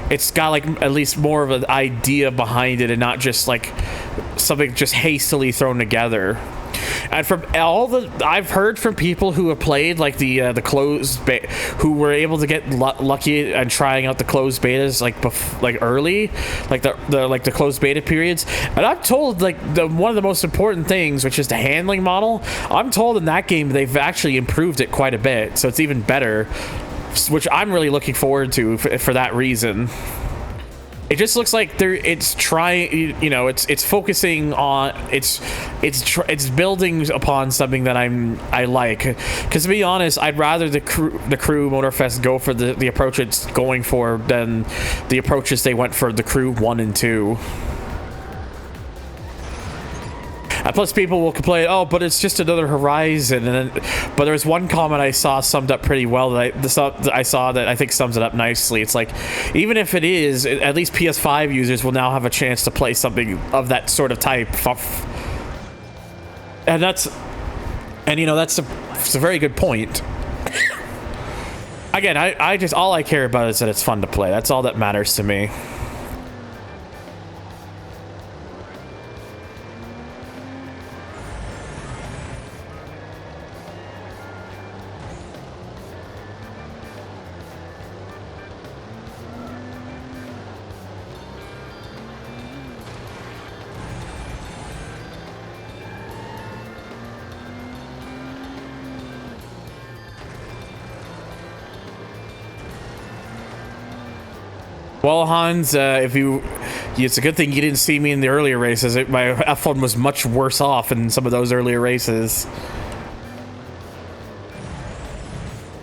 it's got like at least more of an idea behind it, and not just like something just hastily thrown together. And from all the I've heard from people who have played like the closed beta, who were able to get lucky and trying out the closed betas like early, like the closed beta periods. And I'm told like one of the most important things, which is the handling model. I'm told in that game they've actually improved it quite a bit, so it's even better, which I'm really looking forward to for that reason. It just looks like it's trying, you know, it's focusing on it's building upon something that I like. Because to be honest, I'd rather the crew Motorfest go for the approach it's going for than the approaches they went for the crew 1 and 2. Plus, people will complain, oh, but it's just another Horizon. And then, but there's one comment I saw summed up pretty well that I saw that I think sums it up nicely. It's like, even if it is, at least PS5 users will now have a chance to play something of that sort of type. And you know, it's a very good point. Again, I just, all I care about is that it's fun to play. That's all that matters to me. Well, Hans, it's a good thing you didn't see me in the earlier races. My F1 was much worse off in some of those earlier races.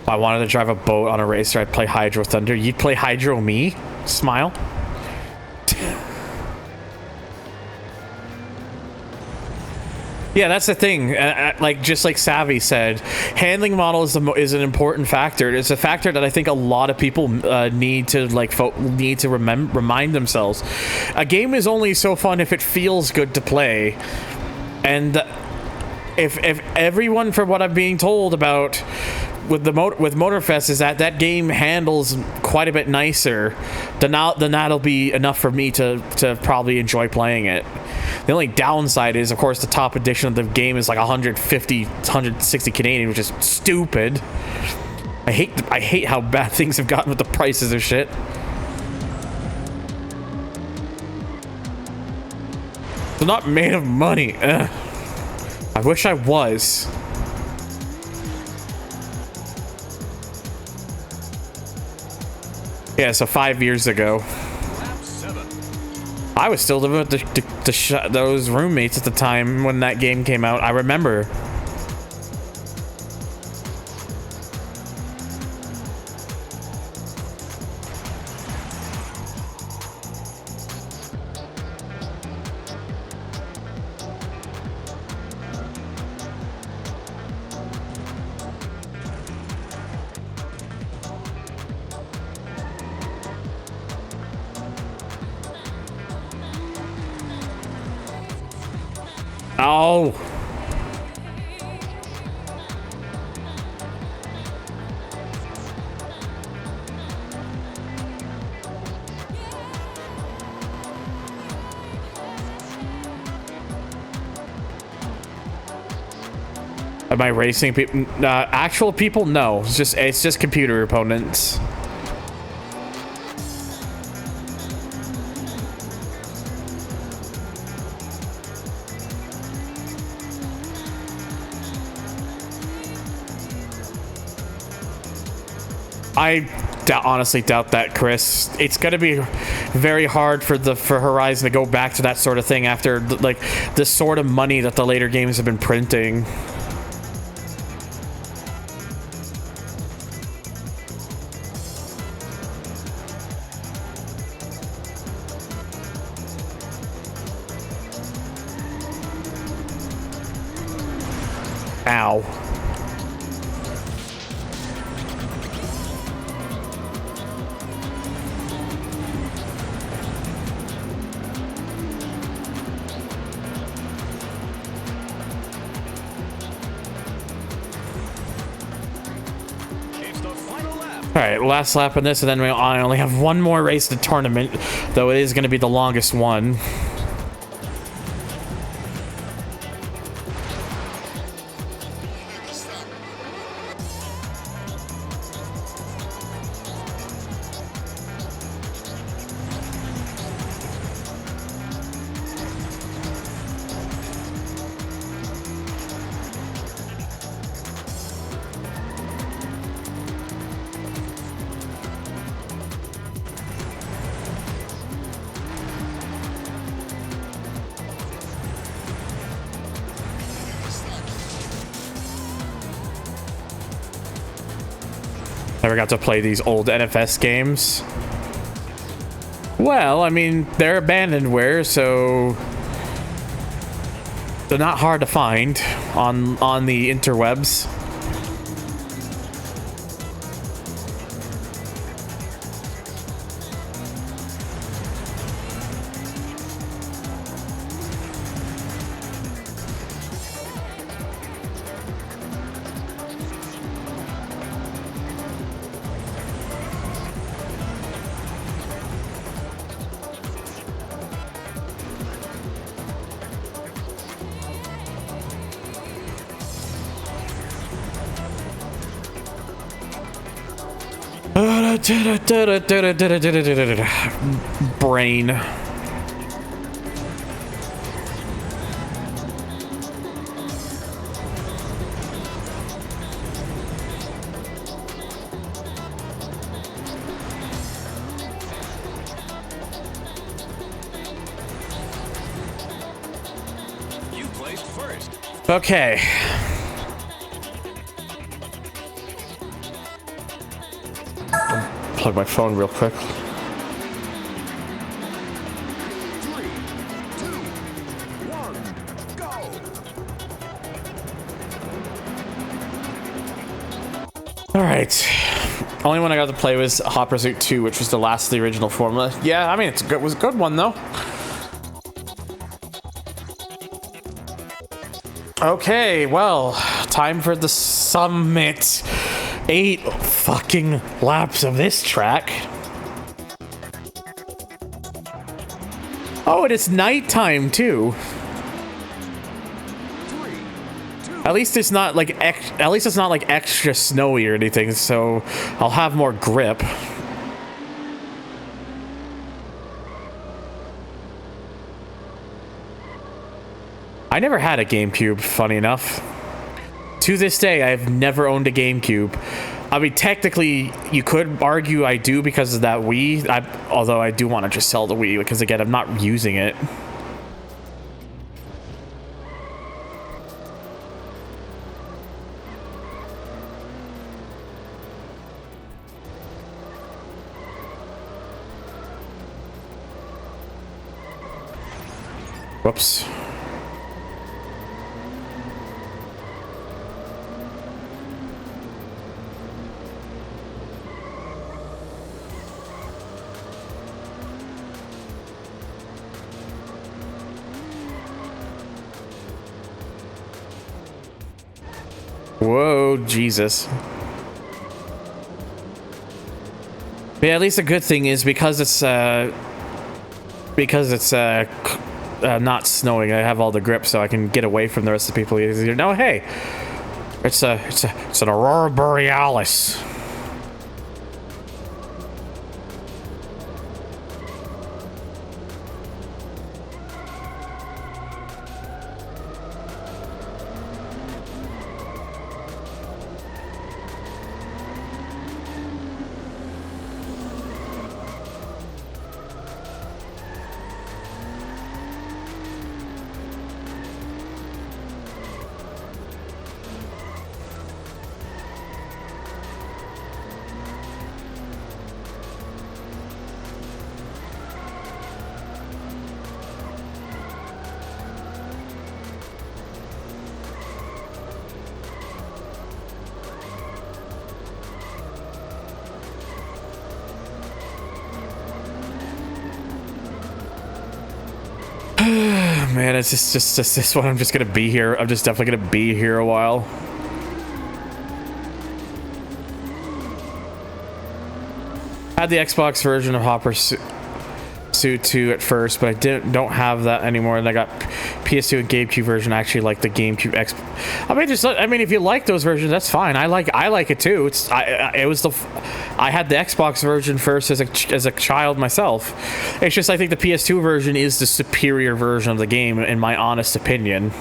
If I wanted to drive a boat on a racer, I'd play Hydro Thunder. You'd play Hydro me? Smile. Yeah, that's the thing. Like just like Savvy said, handling model is an important factor. It's a factor that I think a lot of people need to remind themselves. A game is only so fun if it feels good to play, and if everyone, from what I'm being told about with Motorfest, is that game handles quite a bit nicer, then that'll be enough for me to probably enjoy playing it. The only downside is, of course, the top edition of the game is like 150, 160 Canadian, which is stupid. I hate how bad things have gotten with the prices of shit. They're not made of money. Ugh. I wish I was. Yeah, so 5 years ago. I was still living with those roommates at the time when that game came out. I remember. Oh. Am I racing people? Actual people? No. It's just computer opponents. I honestly doubt that, Chris. It's going to be very hard for Horizon to go back to that sort of thing after like the sort of money that the later games have been printing. Ow. Alright, last lap in this, and then I only have one more race to tournament, though it is going to be the longest one. Never got to play these old NFS games. Well, I mean, they're abandonware, so they're not hard to find on the interwebs. Brain. You placed first. Okay. Plug my phone real quick. 3, 2, 1, go! All right. Only one I got to play was Hot Pursuit 2, which was the last of the original formula. Yeah, I mean, it was a good one, though. Okay, well, time for the summit. 8 fucking laps of this track. Oh, and it's nighttime, too. 3, 2, At least it's not like extra snowy or anything, so I'll have more grip. I never had a GameCube, funny enough. To this day, I've never owned a GameCube. I mean, technically, you could argue I do because of that Wii, although I do want to just sell the Wii, because again, I'm not using it. Whoops. Whoa, Jesus. Yeah, at least a good thing is because it's not snowing, I have all the grip, so I can get away from the rest of the people easier. No, hey, it's an aurora borealis. Man, it's just this one. I'm just gonna be here. I'm just definitely gonna be here a while. I had the Xbox version of Hopper Suit 2 at first, but I don't have that anymore. And I got PS2 and GameCube version. I actually like the GameCube X. I mean, if you like those versions, that's fine. I like it too. I had the Xbox version first as a child myself. It's just I think the PS2 version is the superior version of the game, in my honest opinion.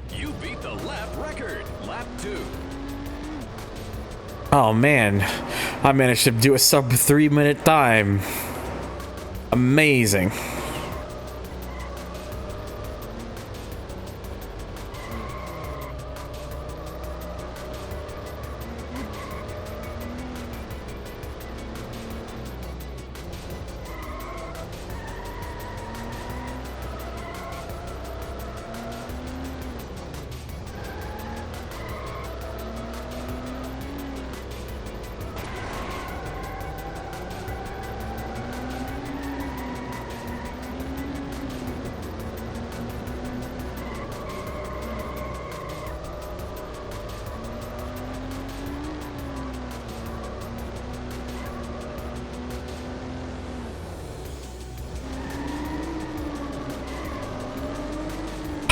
You beat the lap record. Lap 2. Oh man, I managed to do a sub 3-minute time. Amazing.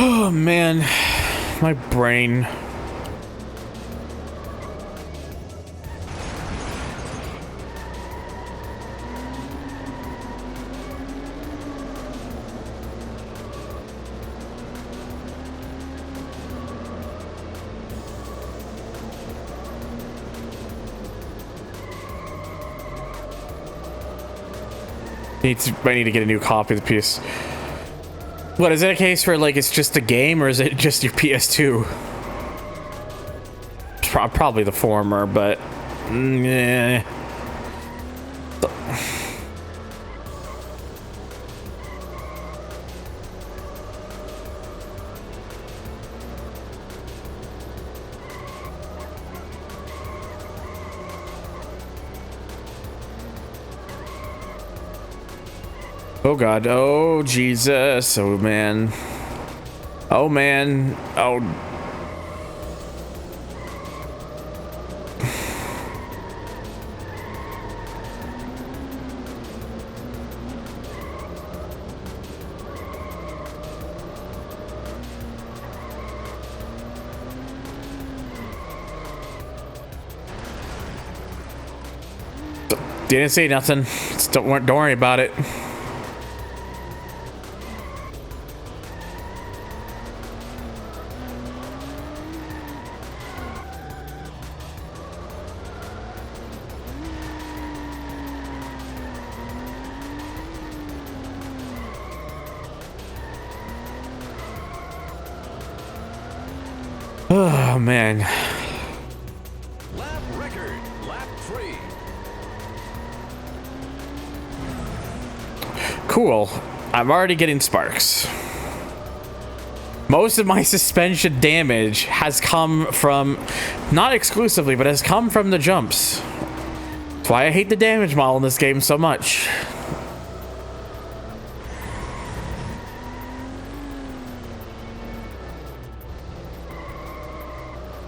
Oh man, my brain. I need to get a new copy of the PS. What, is it a case where, like, it's just a game, or is it just your PS2? Probably the former, but... yeah. Oh god, oh Jesus, oh man. Oh man, oh. Didn't say nothing, just don't worry about it. Oh man. Lap record. Lap 3. Cool. I'm already getting sparks. Most of my suspension damage has come from, not exclusively, but has come from the jumps. That's why I hate the damage model in this game so much.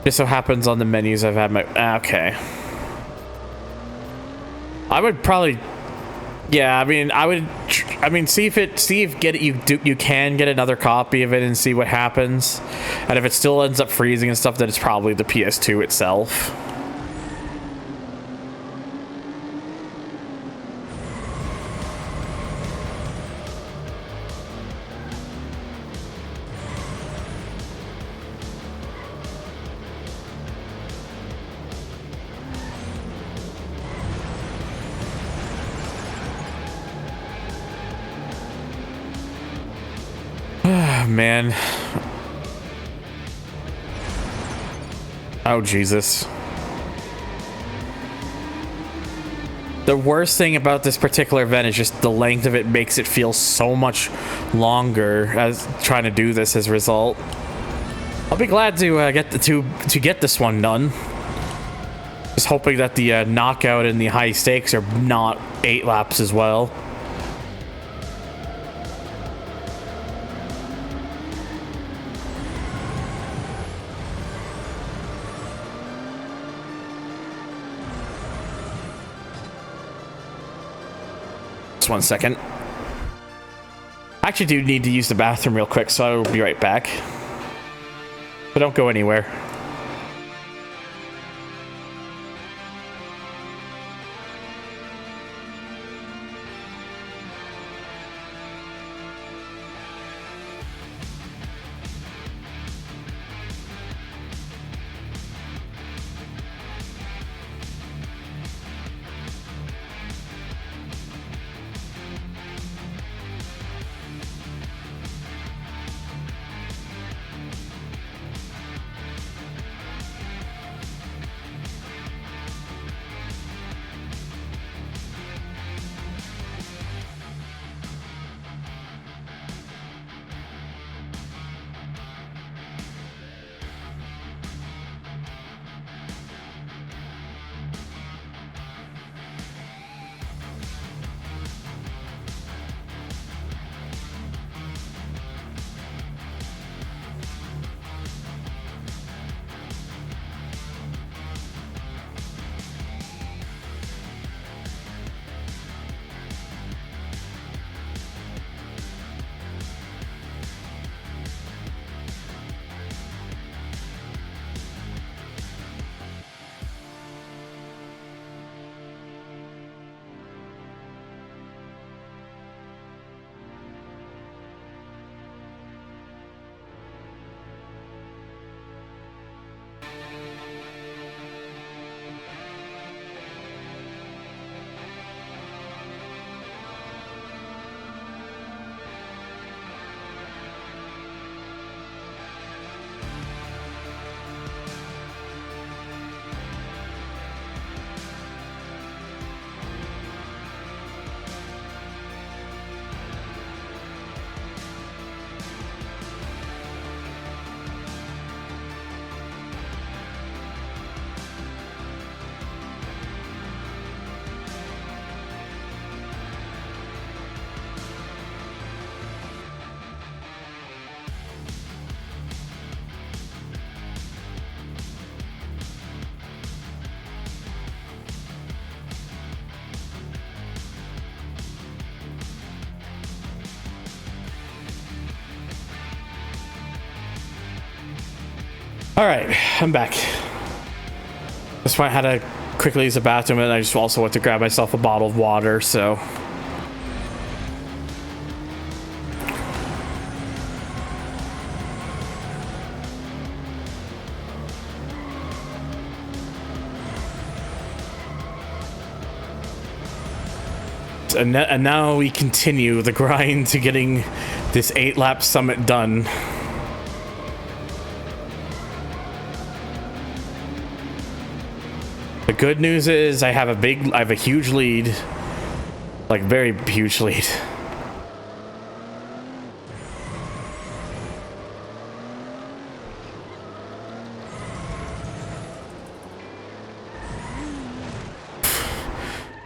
Just so happens on the menus I've had my... okay. I would probably... yeah, I mean, see if you can get another copy of it and see what happens. And if it still ends up freezing and stuff, then it's probably the PS2 itself. Man. Oh, Jesus. The worst thing about this particular event is just the length of it makes it feel so much longer as trying to do this as a result. I'll be glad to get this one done. Just hoping that the knockout and the high stakes are not 8 laps as well. Just 1 second. I actually do need to use the bathroom real quick, so I'll be right back. But don't go anywhere. All right, I'm back. That's why I had to quickly use the bathroom, and I just also went to grab myself a bottle of water, so. And now we continue the grind to getting this 8-lap summit done. The good news is I have a huge lead, like very huge lead.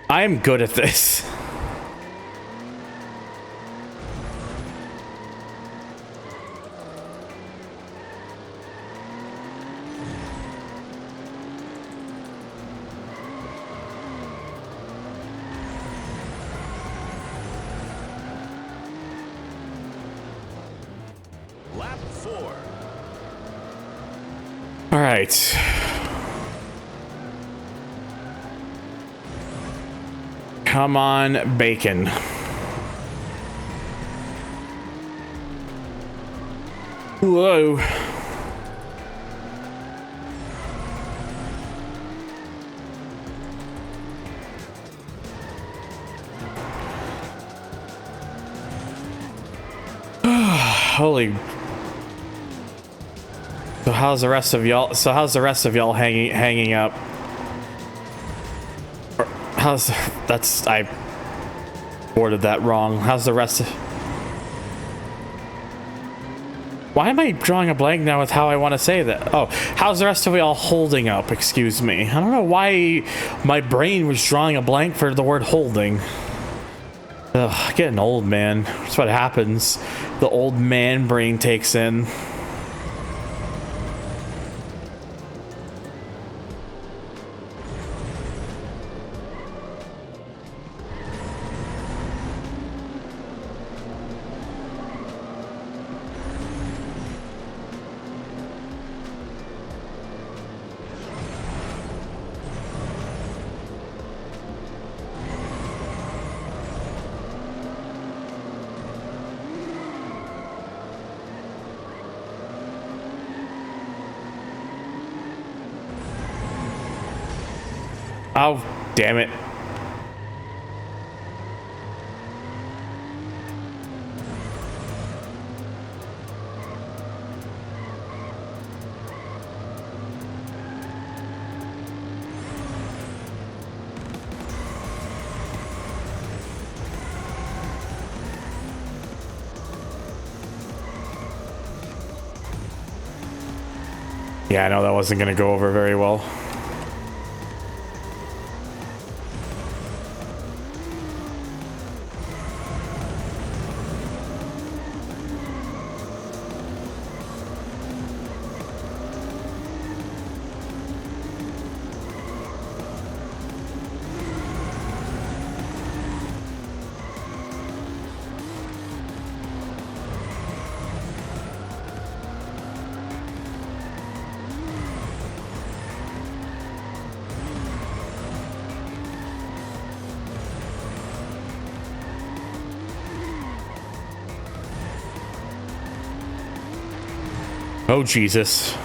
I am good at this. Lap 4. All right. Come on, bacon. Whoa. Holy. So how's the rest of y'all? So how's the rest of y'all hanging up? Or how's that's I worded that wrong. How's the rest of? Why am I drawing a blank now with how I want to say that? Oh, how's the rest of y'all holding up? Excuse me. I don't know why my brain was drawing a blank for the word holding. Ugh, getting old, man. That's what happens. The old man brain takes in. Oh, damn it. Yeah, I know that wasn't going to go over very well. Oh, Jesus.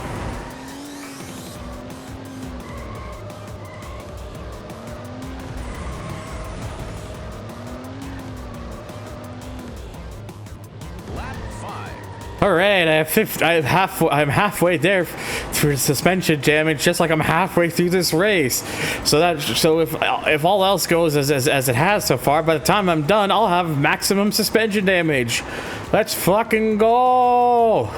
Lap 5. All right, I'm halfway there for suspension damage, just like I'm halfway through this race. So if all else goes as it has so far, by the time I'm done, I'll have maximum suspension damage. Let's fucking go.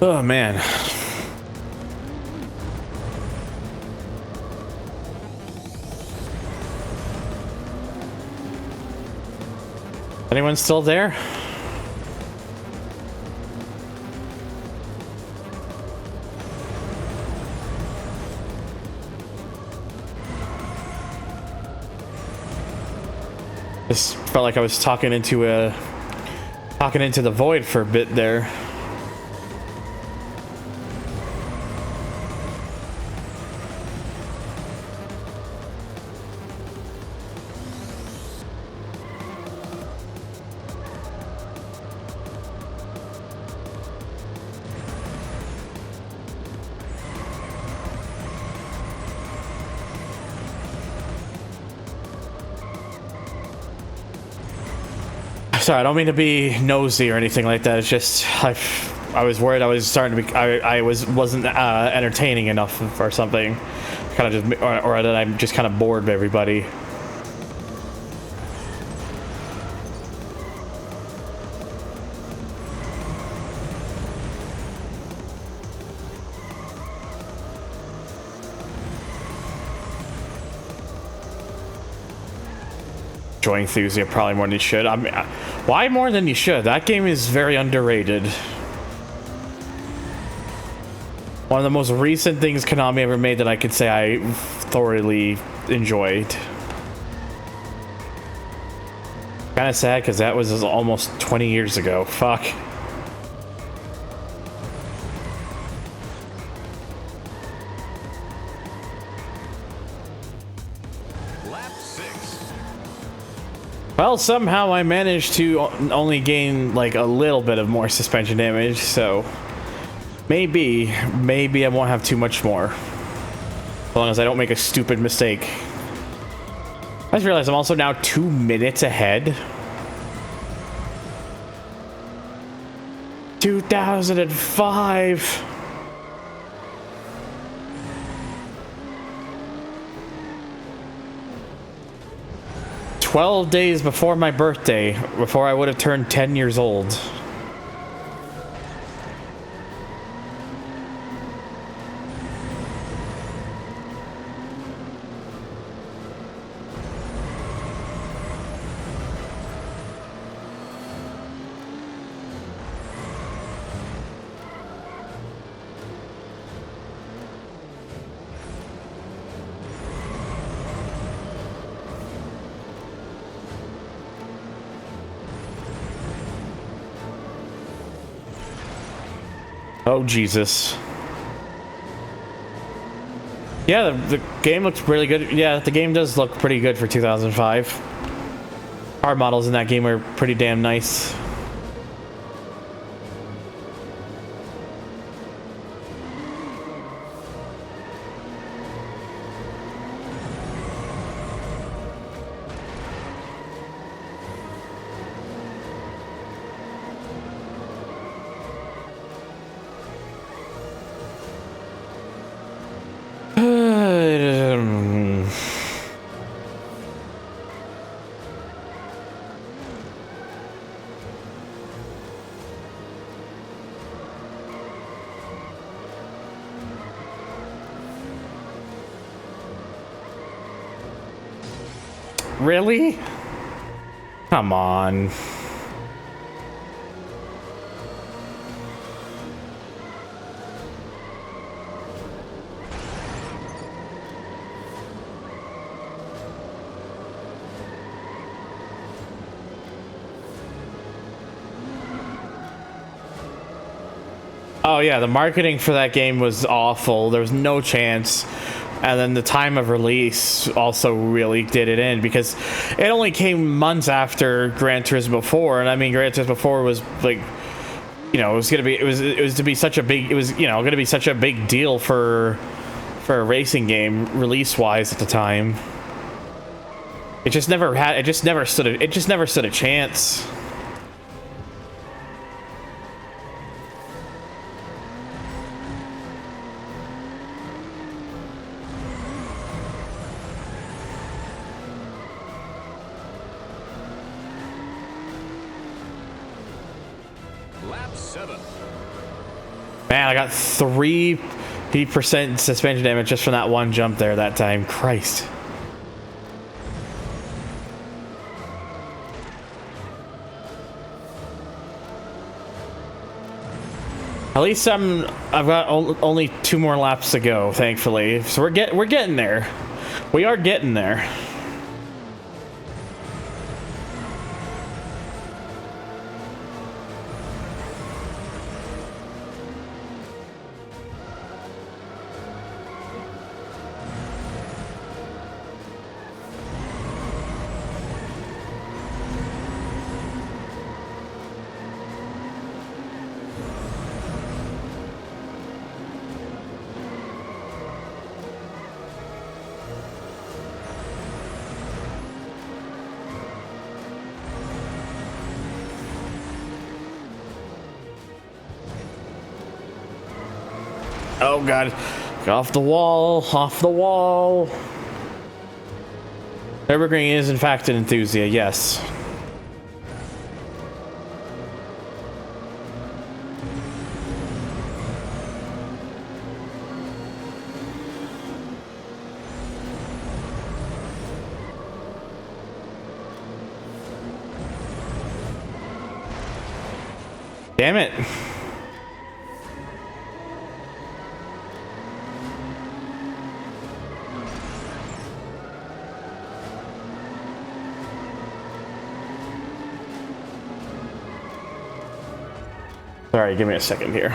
Oh, man. Anyone still there? Just felt like I was talking into the void for a bit there. Sorry, I don't mean to be nosy or anything like that. It's just I was worried I was starting to be I wasn't entertaining enough or something, kind of just or that I'm just kind of bored of everybody. Enjoying Thusia probably more than you should. I mean, why more than you should? That game is very underrated. One of the most recent things Konami ever made that I could say I thoroughly enjoyed. Kind of sad because that was almost 20 years ago. Fuck. Well, somehow I managed to only gain like a little bit of more suspension damage, so maybe I won't have too much more. As long as I don't make a stupid mistake. I just realized I'm also now 2 minutes ahead. 2005. "12 days before my birthday, before I would have turned 10 years old." Oh, Jesus. Yeah, the game looks really good. Yeah, the game does look pretty good for 2005. Art models in that game are pretty damn nice. Really? Come on. Oh yeah, the marketing for that game was awful. There was no chance. And then the time of release also really did it in, because it only came months after Gran Turismo 4, and I mean Gran Turismo 4 was like, you know, it was to be such a big, it was, you know, going to be such a big deal for a racing game release wise at the time. It just never stood a chance. Lap 7. Man, I got 3% suspension damage just from that one jump there that time. Christ. At least I've got only 2 more laps to go, thankfully. So we're getting there. We are getting there. Oh god, get off the wall, off the wall. Nürburgring is in fact an enthusiast, yes. Damn it. Sorry, give me a second here.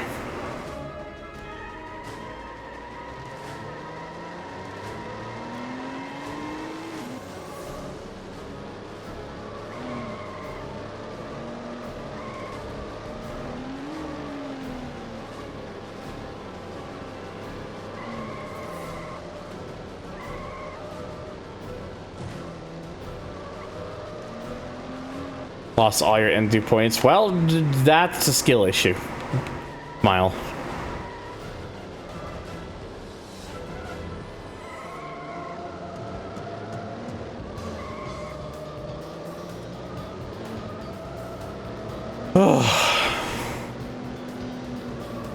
Lost all your end points. Well, that's a skill issue. Smile.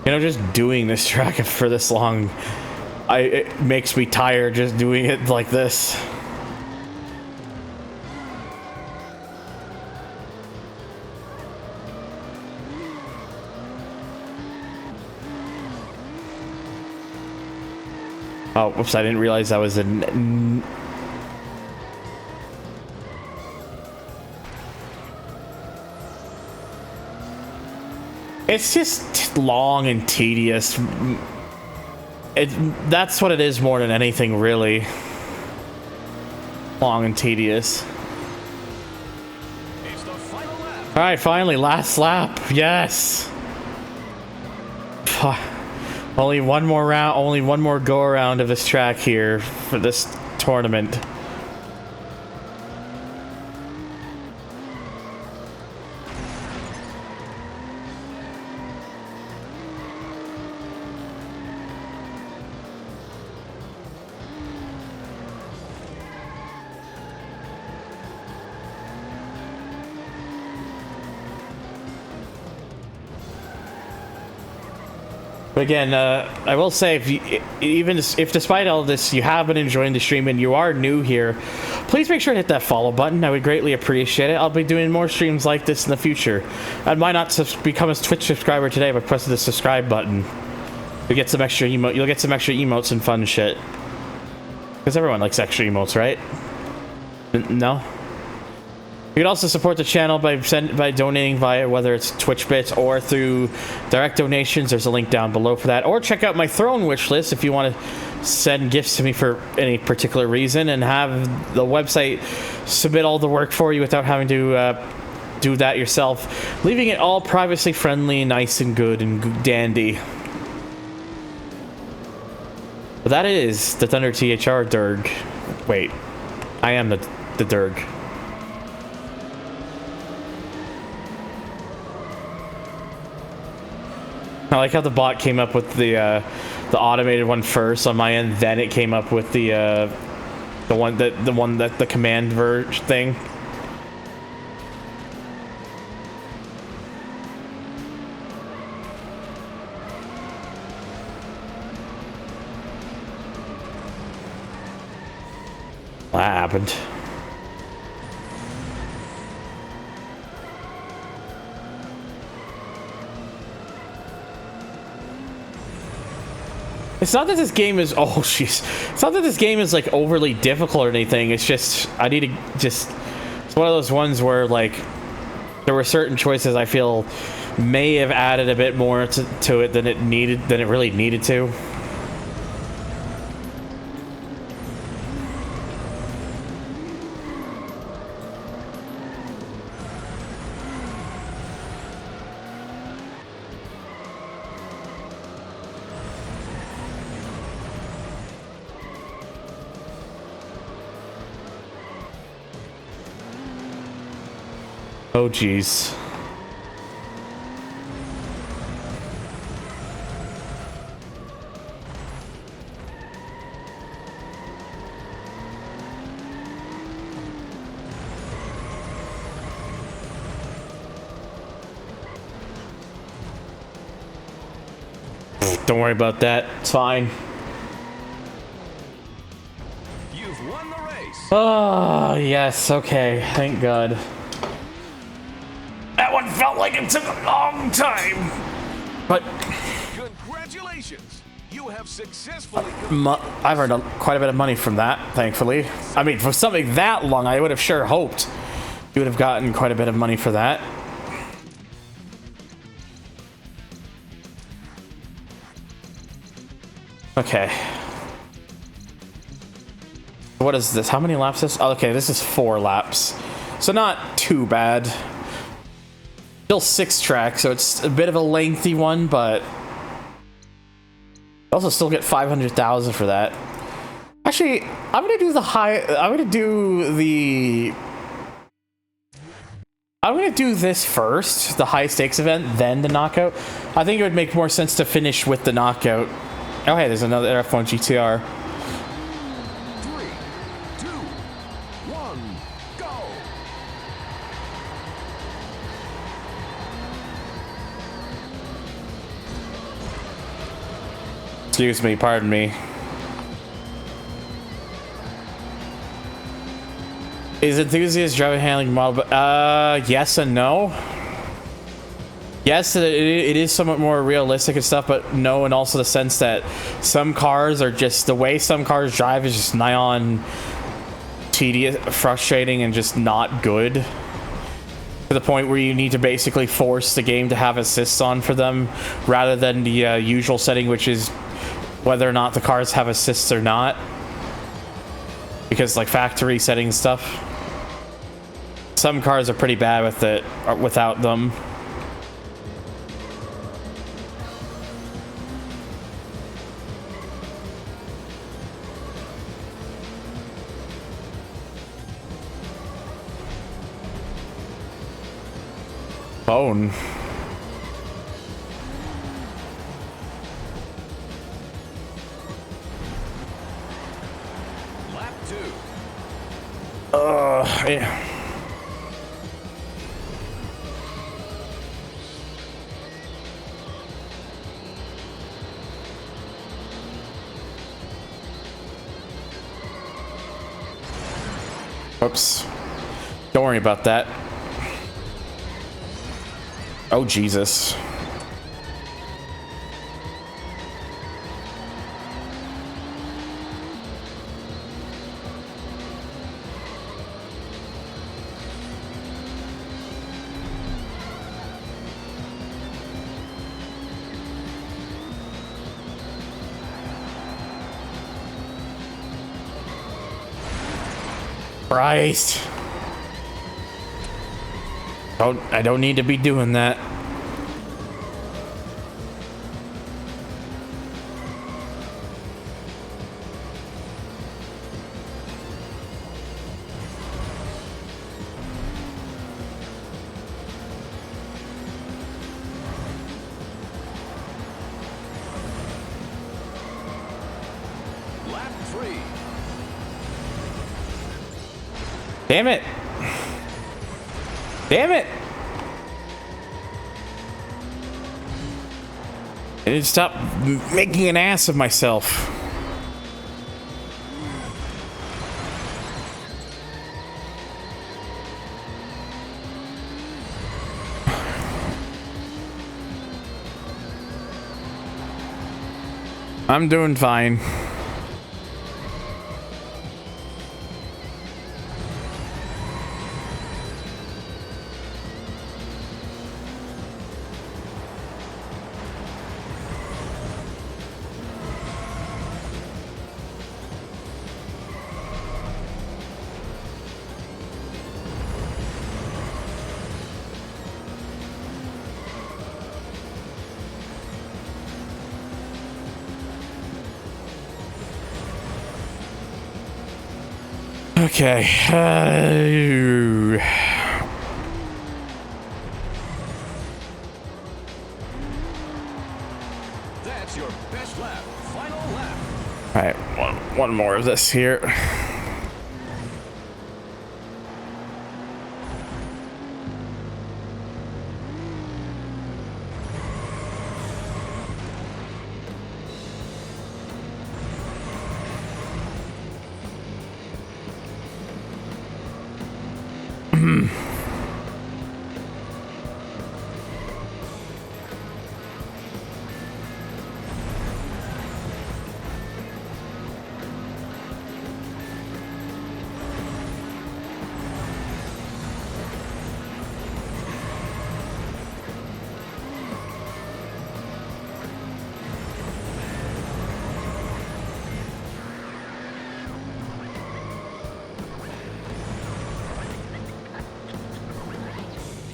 You know, just doing this track for this long, it makes me tired just doing it like this. Oh, whoops, I didn't realize that was a... It's just long and tedious. That's what it is more than anything, really. Long and tedious. It's the final lap. Alright, finally, last lap. Yes! Only one more round, only one more go around of this track here for this tournament. But again, I will say, if despite all this you have been enjoying the stream and you are new here, please make sure to hit that follow button. I would greatly appreciate it. I'll be doing more streams like this in the future. And why not become a Twitch subscriber today by pressing the subscribe button? You'll get some extra emotes and fun shit. Because everyone likes extra emotes, right? No? You can also support the channel by donating via whether it's Twitch bits or through direct donations. There's a link down below for that. Or check out my throne wish list if you want to send gifts to me for any particular reason and have the website submit all the work for you without having to do that yourself, leaving it all privacy friendly, nice and good and dandy. But that is the Thunder THR Durg. Wait, I am the Durg. I like how the bot came up with the automated one first on my end, then it came up with the command verge thing. What happened? It's not that this game is, oh jeez, it's not that this game is like overly difficult or anything. It's just, I need to just, it's one of those ones where like there were certain choices I feel may have added a bit more to it than it really needed to. Oh, jeez. Don't worry about that. It's fine. You've won the race. Oh, yes. Okay. Thank God. That one felt like it took a long time. But Congratulations. You have successfully I've earned quite a bit of money from that, thankfully. I mean, for something that long, I would have sure hoped you would have gotten quite a bit of money for that. Okay. What is this? How many laps is this? Oh, okay, this is 4 laps. So not too bad. Still 6 tracks, so it's a bit of a lengthy one, but also still get 500,000 for that. Actually, I'm gonna do the I'm gonna do this first, the high stakes event, then the knockout. I think it would make more sense to finish with the knockout. Oh hey, there's another F1 GTR. 3, 2, 1, go! Excuse me, pardon me. Is enthusiast driving handling model? Yes and no. Yes, it is somewhat more realistic and stuff, but no, and also the sense that some cars are just, the way some cars drive is just nigh on tedious, frustrating, and just not good. To the point where you need to basically force the game to have assists on for them, rather than the usual setting, which is whether or not the cars have assists or not. Because like factory setting stuff. Some cars are pretty bad with it, or without them. Phone. Lap 2. Yeah. Oops. Don't worry about that. Oh, Jesus. Christ. I don't need to be doing that. Lap 3. Damn it. Damn it. I need to stop making an ass of myself. I'm doing fine. Okay. That's your best lap. Final lap. All right, one more of this here.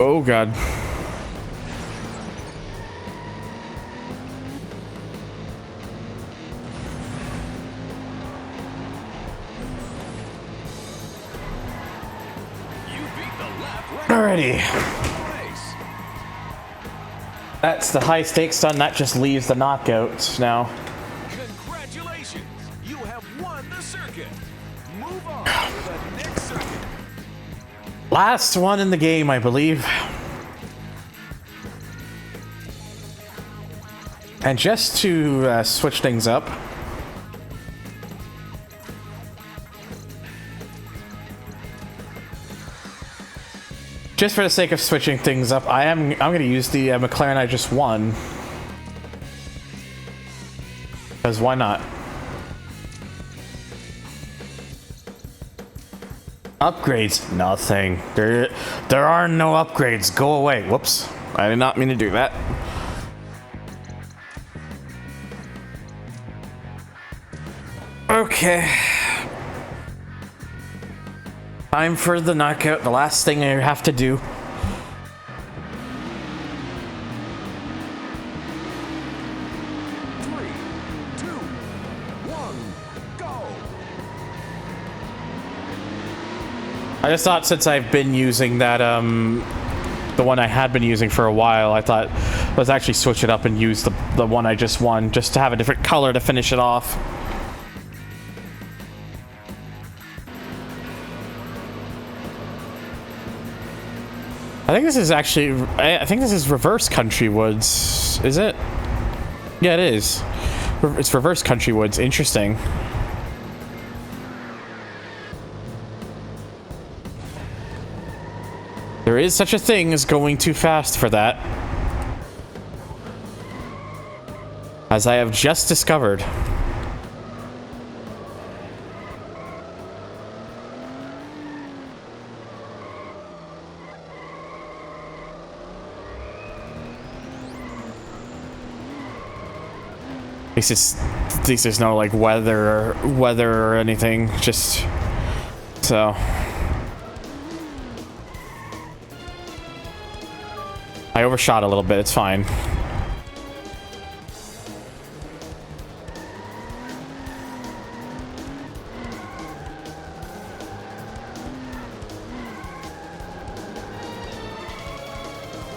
Oh God. You beat the lap record. All right. Alrighty. Race. That's the high stakes done. That just leaves the knockouts now. Congratulations! You have won the circuit. Move on to the next circuit. Last one in the game, I believe. And just to switch things up, just for the sake of switching things up, I'm going to use the McLaren I just won. Because why not? Upgrades? Nothing. There are no upgrades. Go away. Whoops. I did not mean to do that. Okay. Time for the knockout. The last thing I have to do. Three, two, one, go. I just thought since I've been using that, the one I had been using for a while, I thought let's actually switch it up and use the one I just won, just to have a different color to finish it off. I think this is actually, I think this is reverse Country Woods. Is it? Yeah, it is. It's reverse Country Woods. Interesting. There is such a thing as going too fast for that. As I have just discovered. At least there's no like weather or anything, just so. I overshot a little bit, it's fine.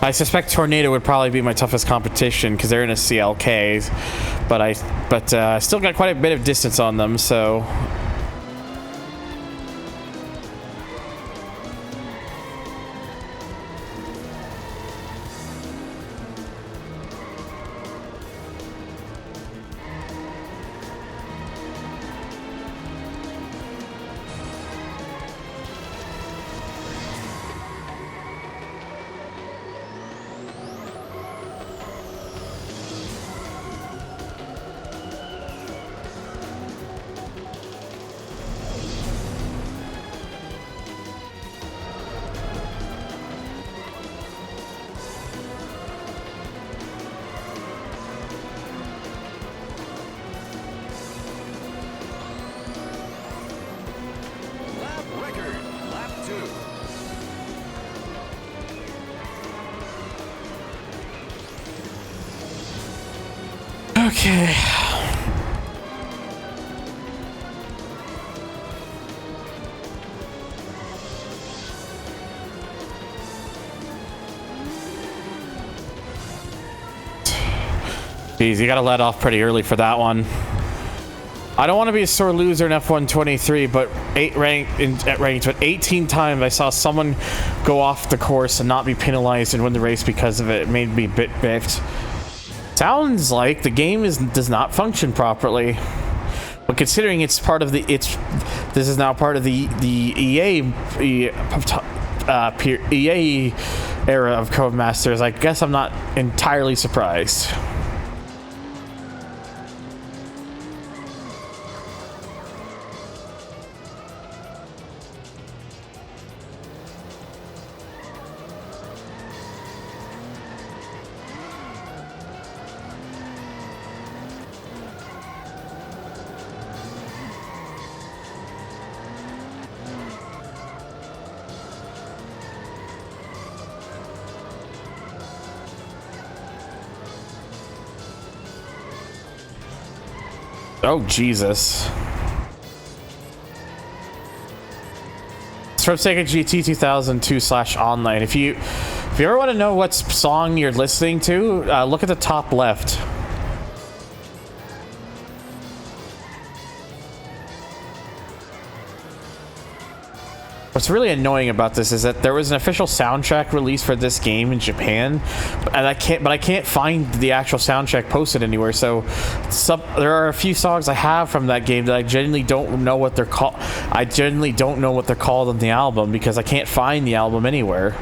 I suspect Tornado would probably be my toughest competition because they're in a CLK, but I still got quite a bit of distance on them, so. Lap record, lap 2. Okay. Jeez, you gotta let off pretty early for that one. I don't want to be a sore loser in F123, but 18 times I saw someone go off the course and not be penalized and win the race because of it. It made me a bit biffed. Sounds like the game does not function properly. But considering it's part of this is now part of the EA era of Codemasters, I guess I'm not entirely surprised. Oh, Jesus. from Sega GT 2002/online. If you ever want to know what song you're listening to, look at the top left. What's really annoying about this is that there was an official soundtrack release for this game in Japan, and I can't find the actual soundtrack posted anywhere. So, there are a few songs I have from that game that I genuinely don't know what they're called. I genuinely don't know what they're called on the album because I can't find the album anywhere.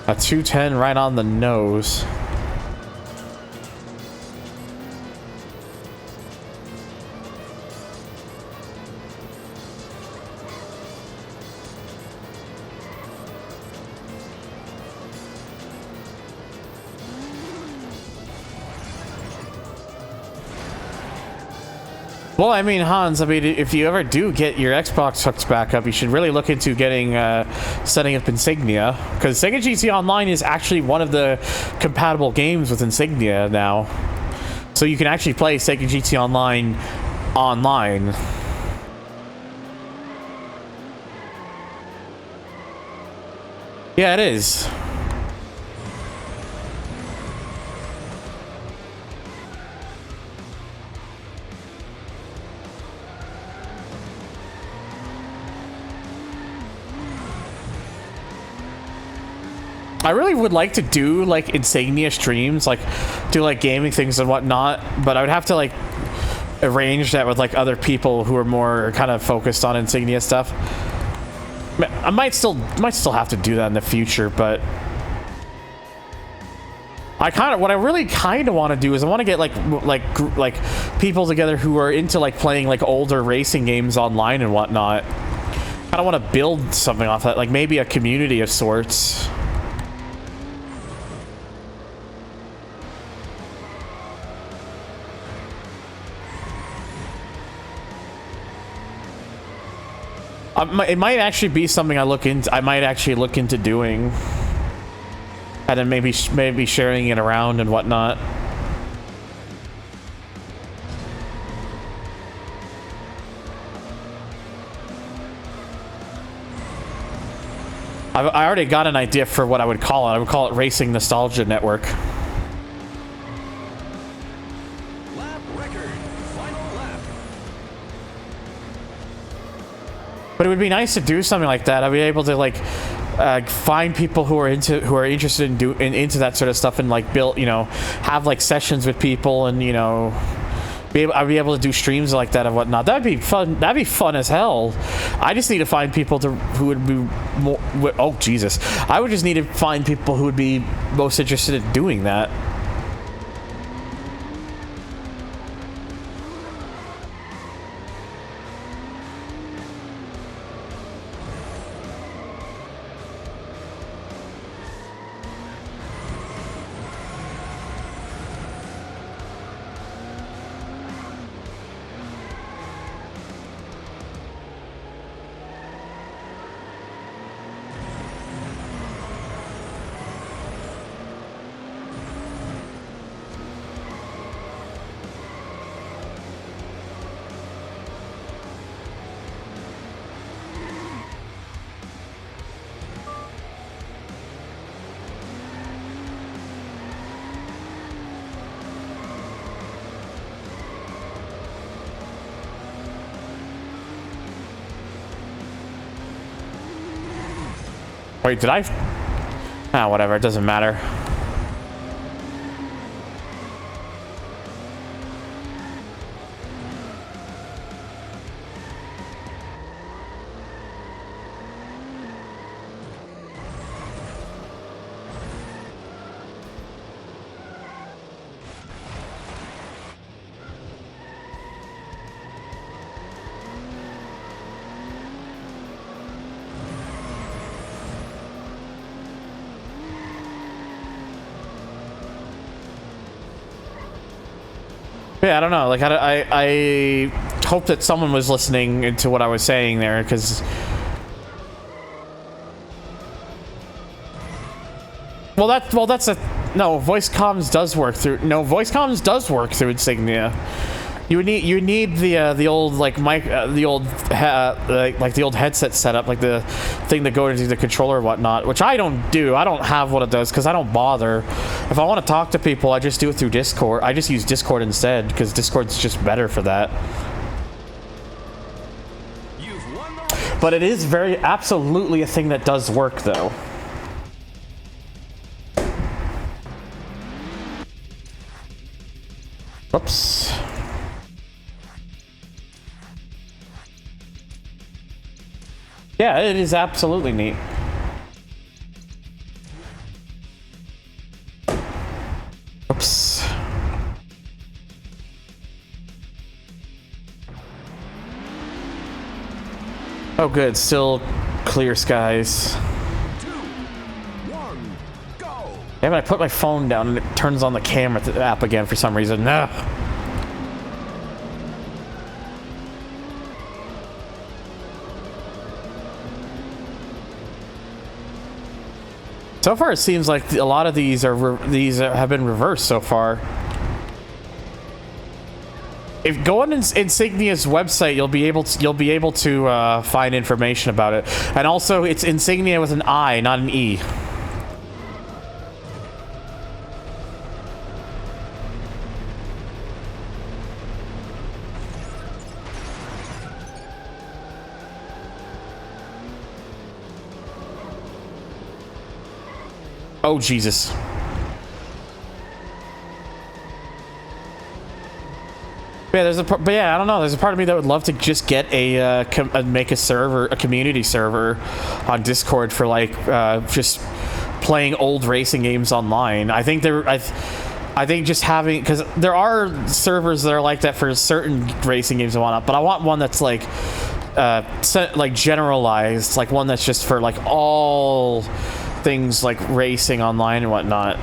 A 210 right on the nose. Well, I mean, Hans, I mean, if you ever do get your Xbox hooks back up, you should really look into getting, setting up Insignia, because Sega GT Online is actually one of the compatible games with Insignia now. So you can actually play Sega GT Online online. Yeah, it is. I really would like to do like Insignia streams, like do like gaming things and whatnot, but I would have to like arrange that with like other people who are more kind of focused on Insignia stuff. I might still have to do that in the future, but what I really kind of want to do is I want to get like people together who are into like playing like older racing games online and whatnot. I kind of want to build something off that, like maybe a community of sorts. It might actually be something I might actually look into doing, and then maybe sharing it around and whatnot. I already got an idea for what I would call it. I would call it Racing Nostalgia Network. But it would be nice to do something like that. I'd be able to like find people who are interested into that sort of stuff and like build, you know, have like sessions with people and, you know, I'd be able to do streams like that and whatnot. That'd be fun. That'd be fun as hell. I just need to find people who would be more. Oh Jesus! I would just need to find people who would be most interested in doing that. Wait, did I? Ah, whatever. It doesn't matter. Yeah, I don't know. Like, I hope that someone was listening into what I was saying there, because Well, that's a no. Voice comms does work through. No, voice comms does work through Insignia. You need the old like mic, the old like the old headset setup, like the thing that goes into the controller and whatnot, which I don't do. I don't have what it does because I don't bother. If I want to talk to people, I just do it through Discord. I just use Discord instead because Discord's just better for that. But it is very absolutely a thing that does work though. Oops. Yeah, it is absolutely neat. Oops. Oh good, still clear skies. 2, 1, go! Yeah, but I put my phone down and it turns on the camera app again for some reason. Nah. So far, it seems like a lot of these have been reversed so far. If go on Insignia's website, you'll be able to find information about it, and also it's Insignia with an I, not an E. Oh, Jesus. Yeah, but yeah, I don't know. There's a part of me that would love to just get make a server, a community server on Discord for like just playing old racing games online. I think I think just having, because there are servers that are like that for certain racing games and whatnot, but I want one that's like generalized, like one that's just for like all things like racing online and whatnot.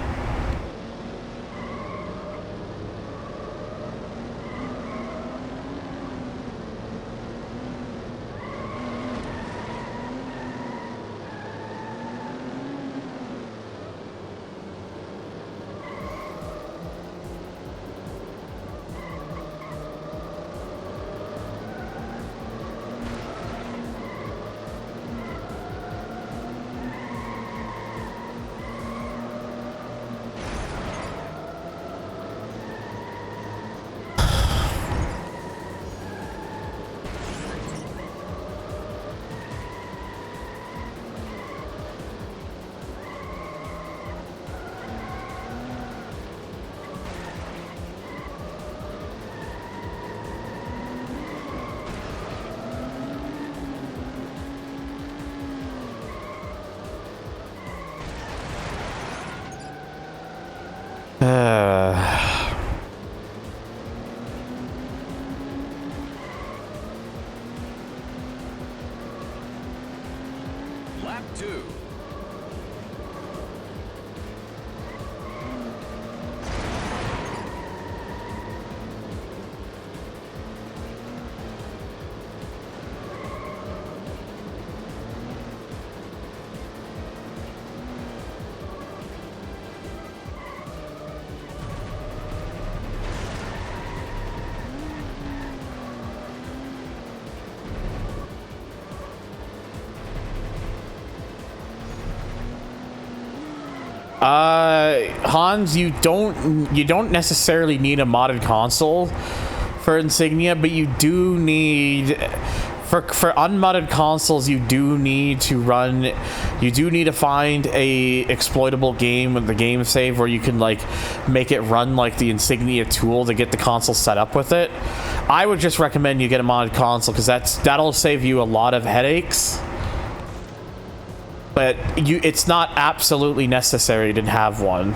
Lap 2. Hans, you don't necessarily need a modded console for Insignia, but you do need for unmodded consoles, you do need to find a exploitable game with the game save where you can like make it run like the Insignia tool to get the console set up with it. I would just recommend you get a modded console because that'll save you a lot of headaches. But it's not absolutely necessary to have one.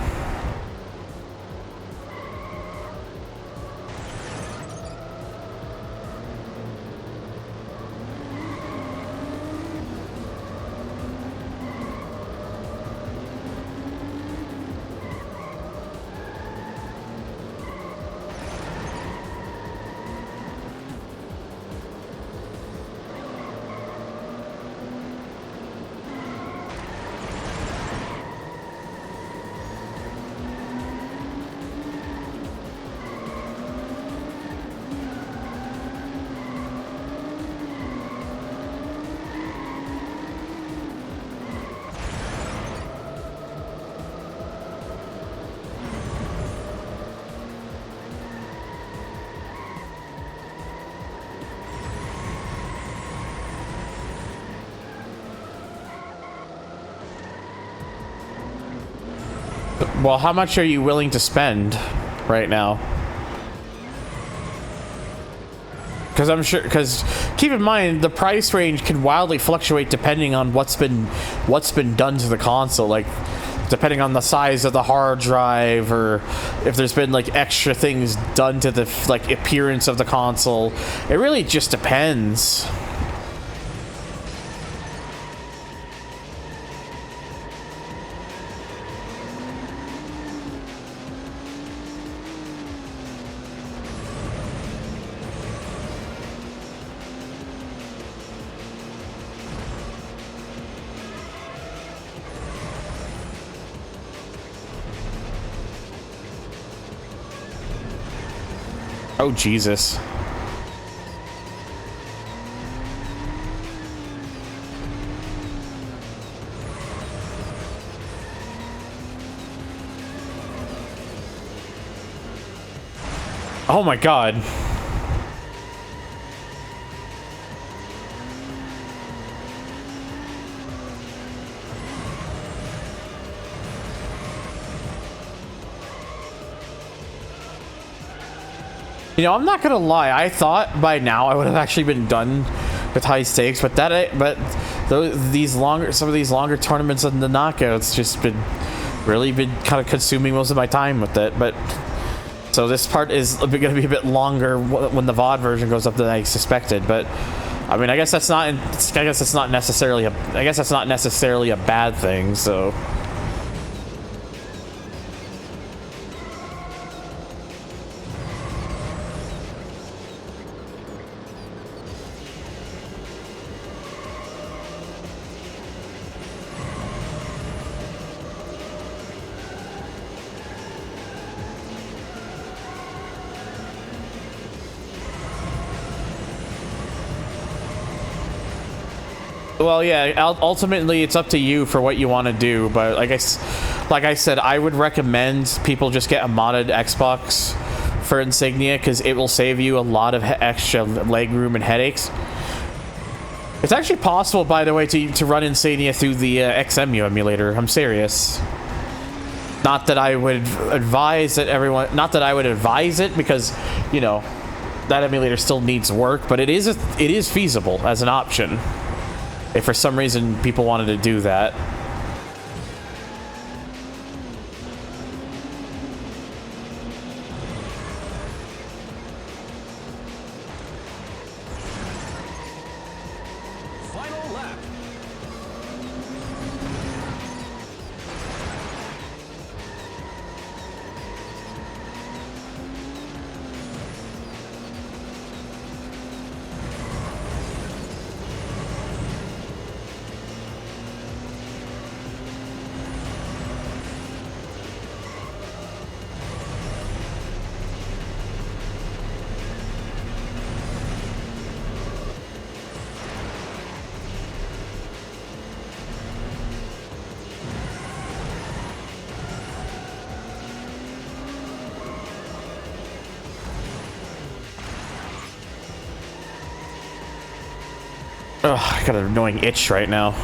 Well, how much are you willing to spend right now? Because I'm sure, because keep in mind the price range can wildly fluctuate depending on what's been done to the console, like depending on the size of the hard drive, or if there's been like extra things done to the like appearance of the console. It really just depends. Oh, Jesus. Oh my God. You know, I'm not gonna lie. I thought by now I would have actually been done with high stakes, but some of these longer tournaments and the knockouts just been kind of consuming most of my time with it. But so this part is gonna be a bit longer when the VOD version goes up than I suspected. But I mean, I guess that's not necessarily a bad thing. So. Well, yeah, ultimately it's up to you for what you want to do, but like I said, I would recommend people just get a modded Xbox for Insignia, because it will save you a lot of extra leg room and headaches. It's actually possible, by the way, to run Insignia through the XEMU emulator. I'm serious. Not that I would advise it, because, you know, that emulator still needs work, but it is feasible as an option. If for some reason people wanted to do that. Final lap. Ugh, I got an annoying itch right now.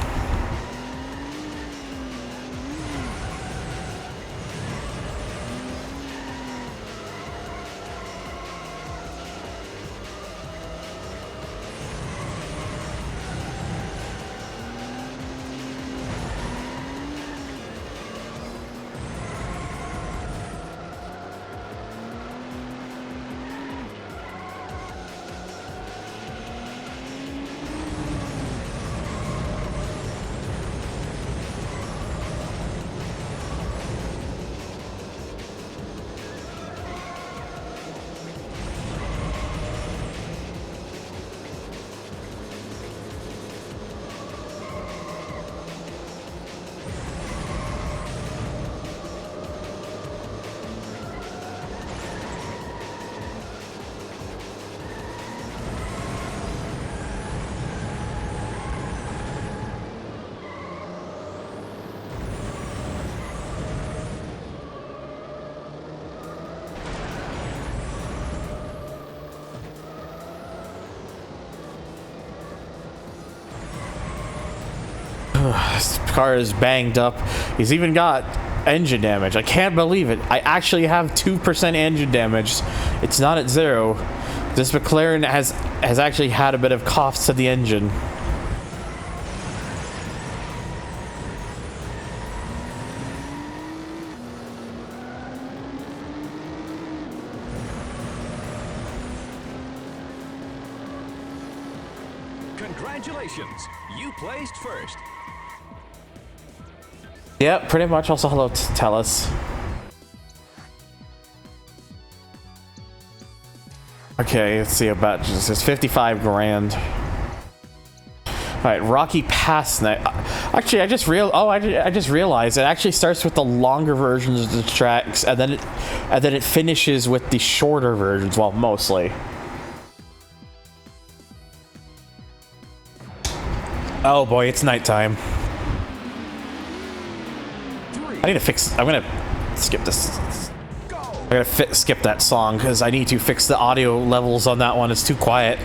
This car is banged up. He's even got engine damage. I can't believe it. I actually have 2% engine damage. It's not at 0. This McLaren has actually had a bit of coughs to the engine. Congratulations, you placed first. Yep, pretty much. Also, hello, Tellus. Okay, let's see about this. It's 55 grand. All right, Rocky Pass Night. Actually, I just realized it actually starts with the longer versions of the tracks, and then it finishes with the shorter versions. Well, mostly. Oh boy, it's nighttime. I need to fix. I'm gonna skip this. I'm gonna skip that song because I need to fix the audio levels on that one. It's too quiet.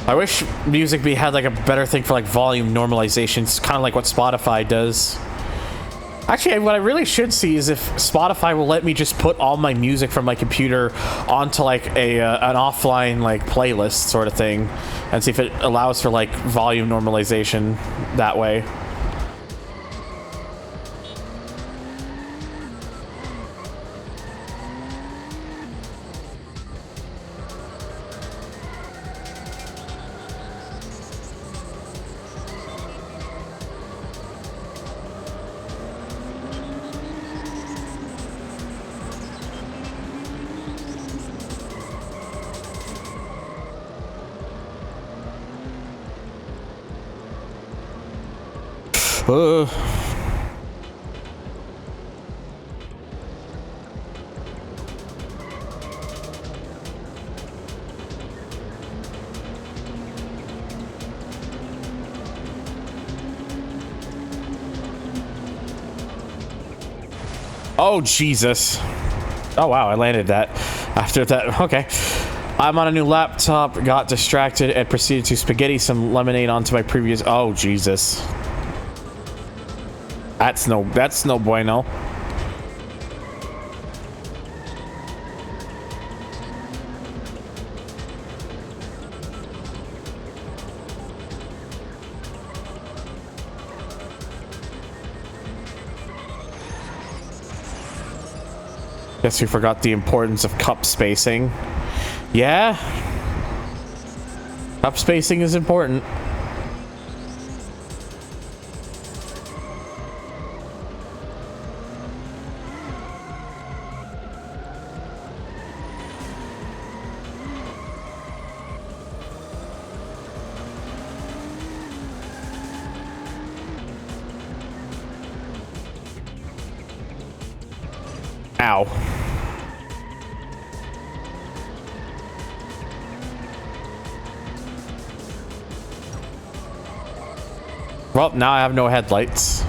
I wish music had like a better thing for like volume normalization. It's kind of like what Spotify does. Actually, what I really should see is if Spotify will let me just put all my music from my computer onto like an offline like playlist sort of thing, and see if it allows for like volume normalization that way. Oh, Jesus. Oh, wow, I landed that. After that, okay. I'm on a new laptop, got distracted, and proceeded to spaghetti some lemonade onto my previous... Oh, Jesus. That's no bueno. Guess we forgot the importance of cup spacing. Yeah. Cup spacing is important. Ow. Well, now I have no headlights.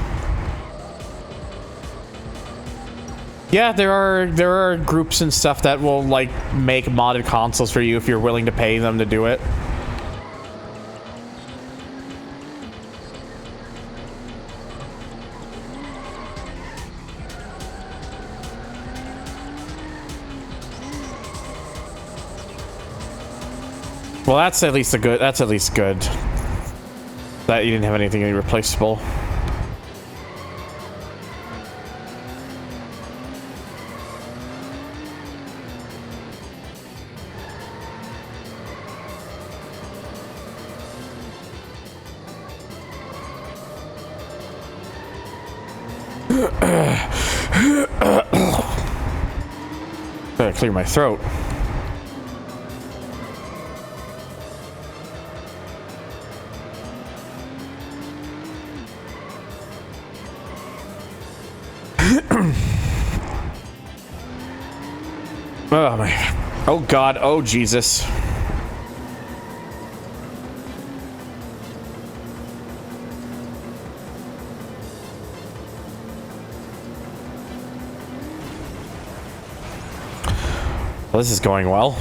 Yeah, there are groups and stuff that will like make modded consoles for you if you're willing to pay them to do it. Well, that's at least good. That's at least good. That you didn't have anything irreplaceable. Gotta clear my throat. Oh my, oh God, oh Jesus. Well, this is going well.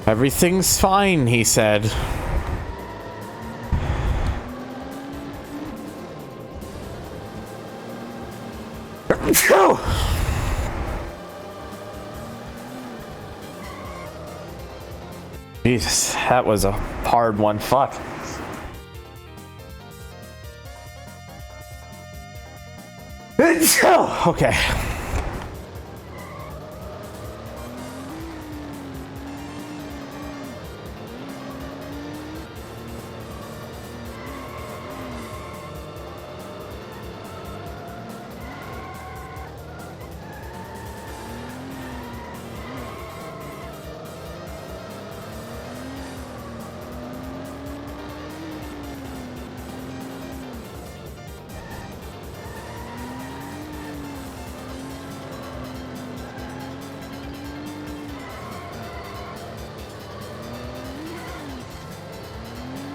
Everything's fine, he said. Jesus, that was a hard one. Fuck. Okay.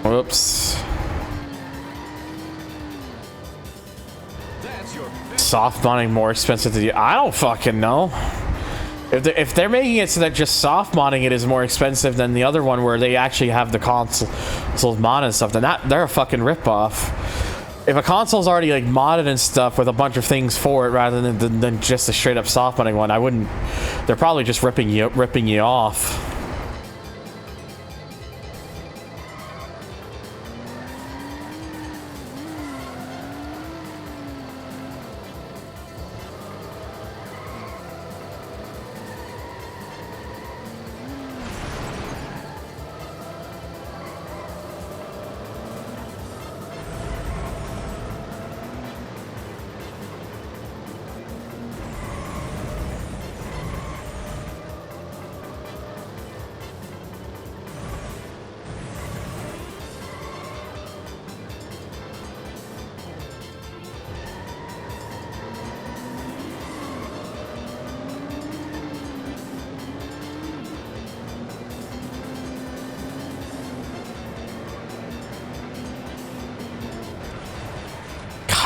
Whoops. Soft modding more expensive to do? I don't fucking know. If they're making it so that just soft modding it is more expensive than the other one where they actually have the console mod and stuff, then they're a fucking ripoff. If a console's already like modded and stuff with a bunch of things for it rather than just a straight up soft modding one, I wouldn't. They're probably just ripping you off.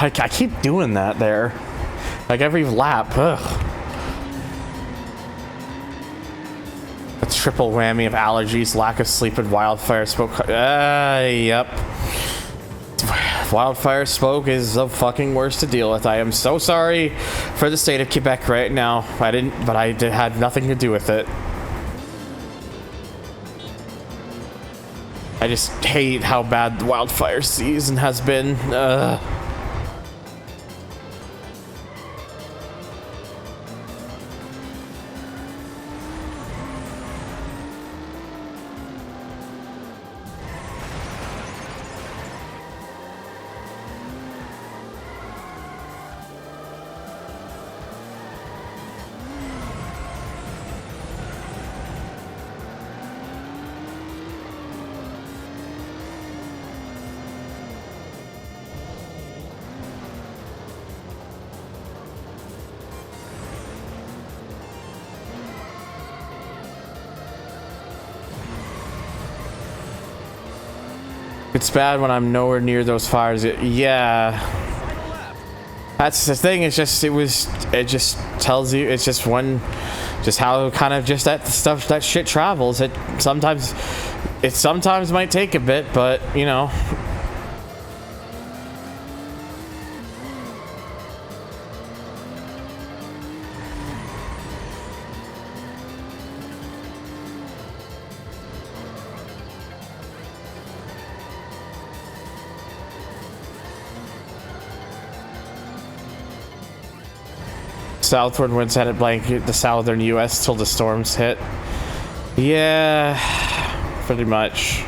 I keep doing that there. Like every lap. Ugh. A triple whammy of allergies, lack of sleep, and wildfire smoke. Yep. Wildfire smoke is the fucking worst to deal with. I am so sorry for the state of Quebec right now. I had nothing to do with it. I just hate how bad the wildfire season has been. It's bad when I'm nowhere near those fires. Yeah. That's the thing. It just tells you, it's just how kind of just that shit travels. It sometimes might take a bit, but you know. Southward winds had it blanket the southern U.S. till the storms hit. Yeah, pretty much.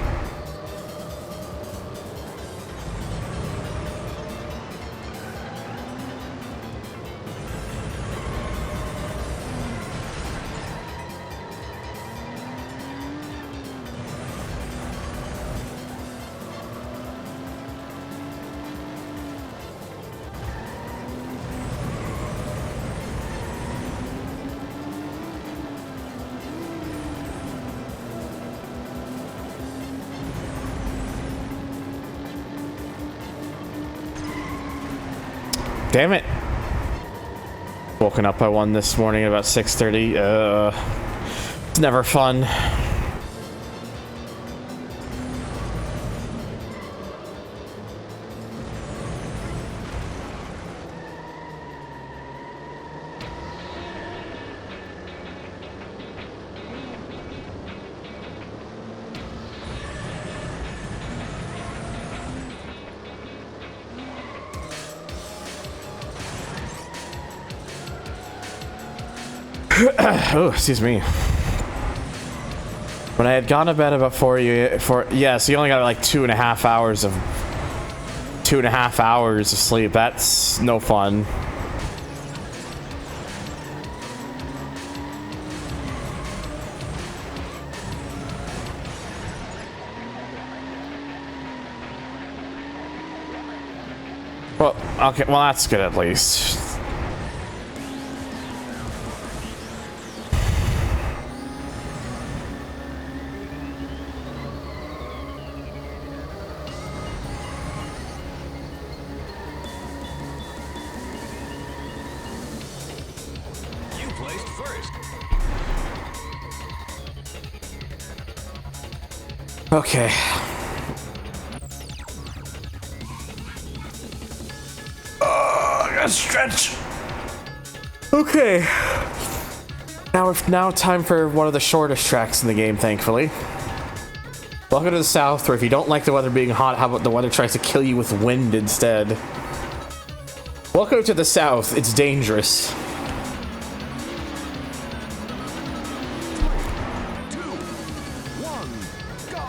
Damn it. Woken up by 1 this morning at about 6:30. It's never fun. Oh, excuse me. When I had gone to bed about 4 yeah, so you only got like 2.5 hours of sleep. That's no fun. Well, okay, well that's good at least. You placed first. Okay. I gotta stretch. Okay. Now time for one of the shortest tracks in the game, thankfully. Welcome to the South, where if you don't like the weather being hot, how about the weather tries to kill you with wind instead? Welcome to the South. It's dangerous. 2, 1, go.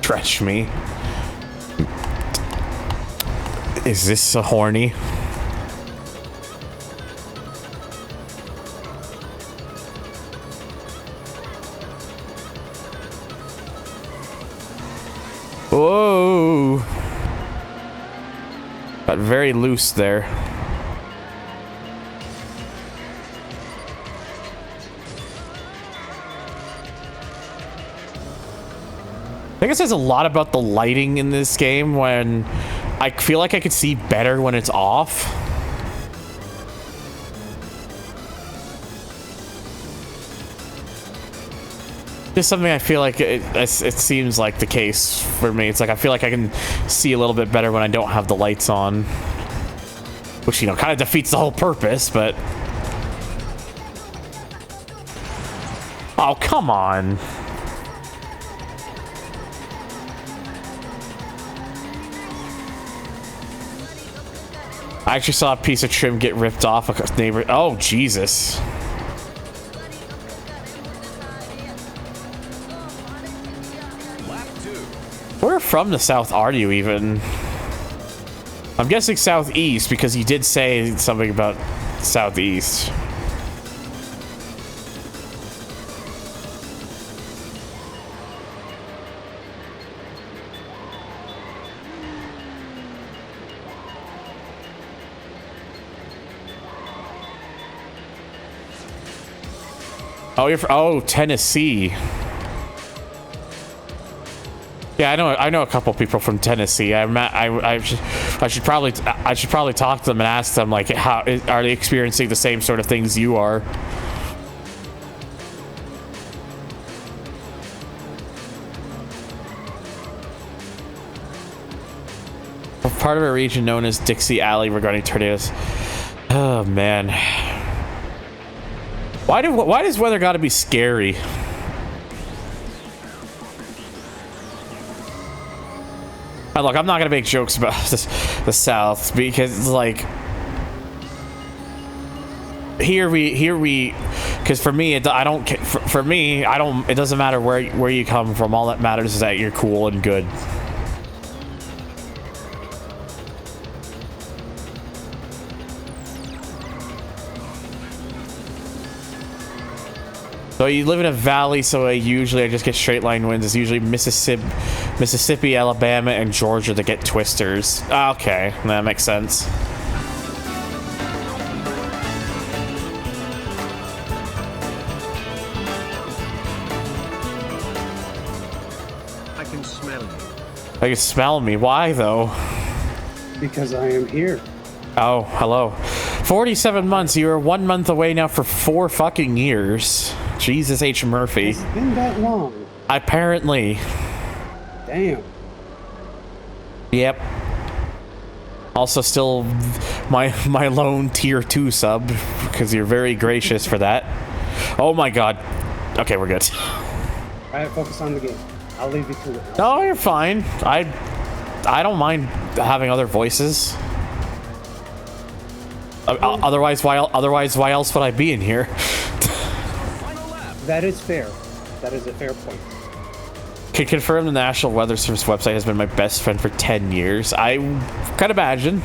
Stretch me. Is this so horny? Whoa! Got very loose there. I think it says a lot about the lighting in this game when I feel like I could see better when it's off. Just something I feel like it seems like the case for me. It's like I feel like I can see a little bit better when I don't have the lights on. Which, you know, kind of defeats the whole purpose, but... Oh, come on. I actually saw a piece of trim get ripped off a neighbor. Oh, Jesus. Lap 2. Where from the South are you even? I'm guessing Southeast because he did say something about Southeast. Oh, you're from, Tennessee. Yeah, I know a couple people from Tennessee. I should probably talk to them and ask them, like, how are they experiencing the same sort of things you are? Part of a region known as Dixie Alley regarding tornadoes. Oh man. Why does weather gotta be scary? Look, I'm not gonna make jokes about the South because, like, here we, because for me, it doesn't matter where you come from. All that matters is that you're cool and good. So you live in a valley, so I just get straight line winds. It's usually Mississippi, Alabama, and Georgia that get twisters. Okay, that makes sense. I can smell you. I can smell me. Why though? Because I am here. Oh, hello. 47 months. You are 1 month away now for 4 fucking years. Jesus H. Murphy. It's been that long. Apparently. Damn. Yep. Also still my lone tier 2 sub, because you're very gracious for that. Oh my god. Okay, we're good. Alright, focus on the game. I'll leave you to it. No, you're fine. I don't mind having other voices. Otherwise, why else would I be in here? Final lap. That is fair. That is a fair point. Can confirm the National Weather Service website has been my best friend for 10 years. I can imagine.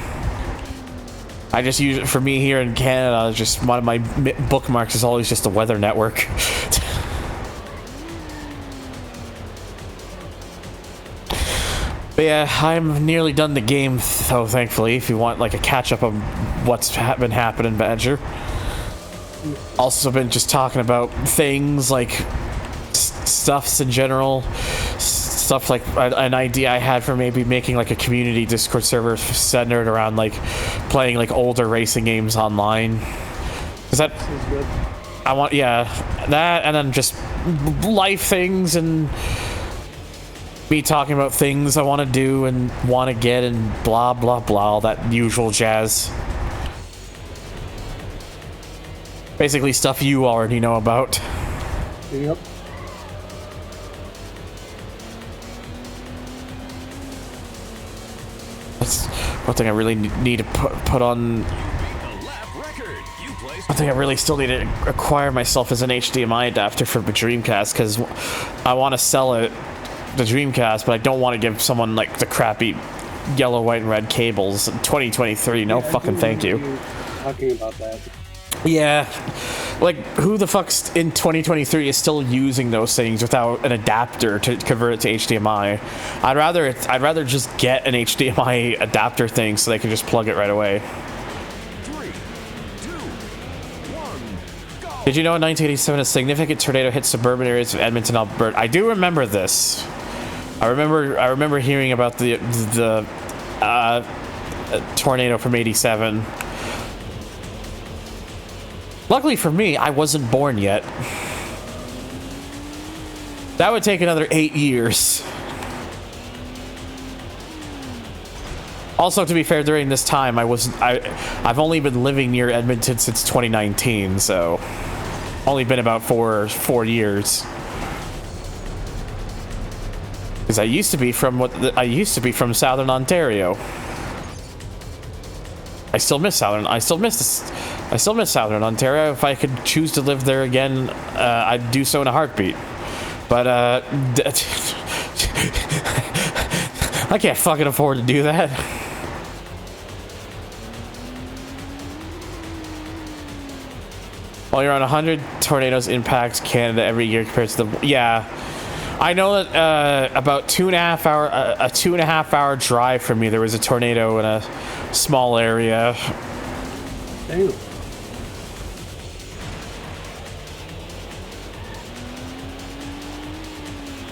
I just use it for me here in Canada. Just one of my bookmarks is always just the Weather Network. But yeah, I'm nearly done the game, though, thankfully, if you want like a catch-up of what's been happening, Badger. Also been just talking about things like stuffs in general. Stuff like an idea I had for maybe making like a community Discord server centered around like playing like older racing games online. Is that... Sounds good. I want, yeah, that, and then just life things and me talking about things I want to do and want to get and blah blah blah, all that usual jazz. Basically stuff you already know about. Yep. That's one thing I really need to put on. I think I really still need to acquire myself as an HDMI adapter for the Dreamcast, because I want to sell it, the Dreamcast, but I don't want to give someone like the crappy yellow, white, and red cables. 2023, no fucking thank you. Talking about that. Yeah, like who the fuck's in 2023 is still using those things without an adapter to convert it to HDMI? I'd rather just get an HDMI adapter thing so they can just plug it right away. 3, 2, 1, go. Did you know in 1987 a significant tornado hit suburban areas of Edmonton, Alberta? I do remember this. I remember hearing about the tornado from '87. Luckily for me, I wasn't born yet. That would take another 8 years. Also, to be fair, during this time, I've only been living near Edmonton since 2019, so only been about four years. Because I used to be from Southern Ontario. I still miss Southern Ontario. If I could choose to live there again, I'd do so in a heartbeat. But I can't fucking afford to do that. While you're on 100, tornadoes impact Canada every year compared to the... Yeah. I know that about a 2.5 hour drive from me, there was a tornado in a small area. Damn.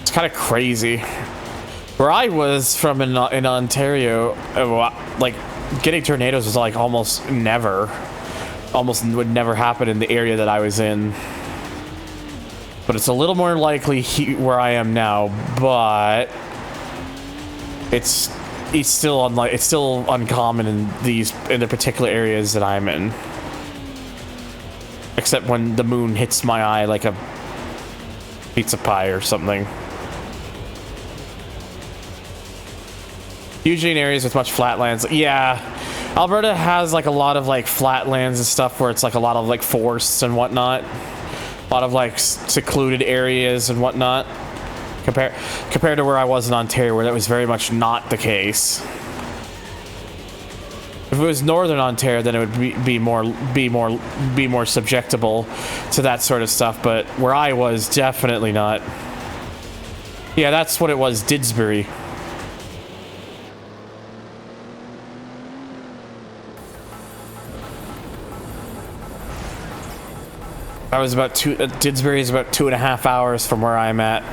It's kind of crazy. Where I was from in Ontario, like getting tornadoes was like almost would never happen in the area that I was in. But it's a little more likely where I am now, but it's still uncommon in the particular areas that I'm in. Except when the moon hits my eye like a pizza pie or something. Usually in areas with much flatlands. Yeah, Alberta has like a lot of like flatlands and stuff where it's like a lot of like forests and whatnot. A lot of like secluded areas and whatnot. Compared to where I was in Ontario, where that was very much not the case. If it was Northern Ontario, then it would be more subjectable to that sort of stuff. But where I was, definitely not. Yeah, that's what it was, Didsbury. Didsbury is about 2.5 hours from where I'm at.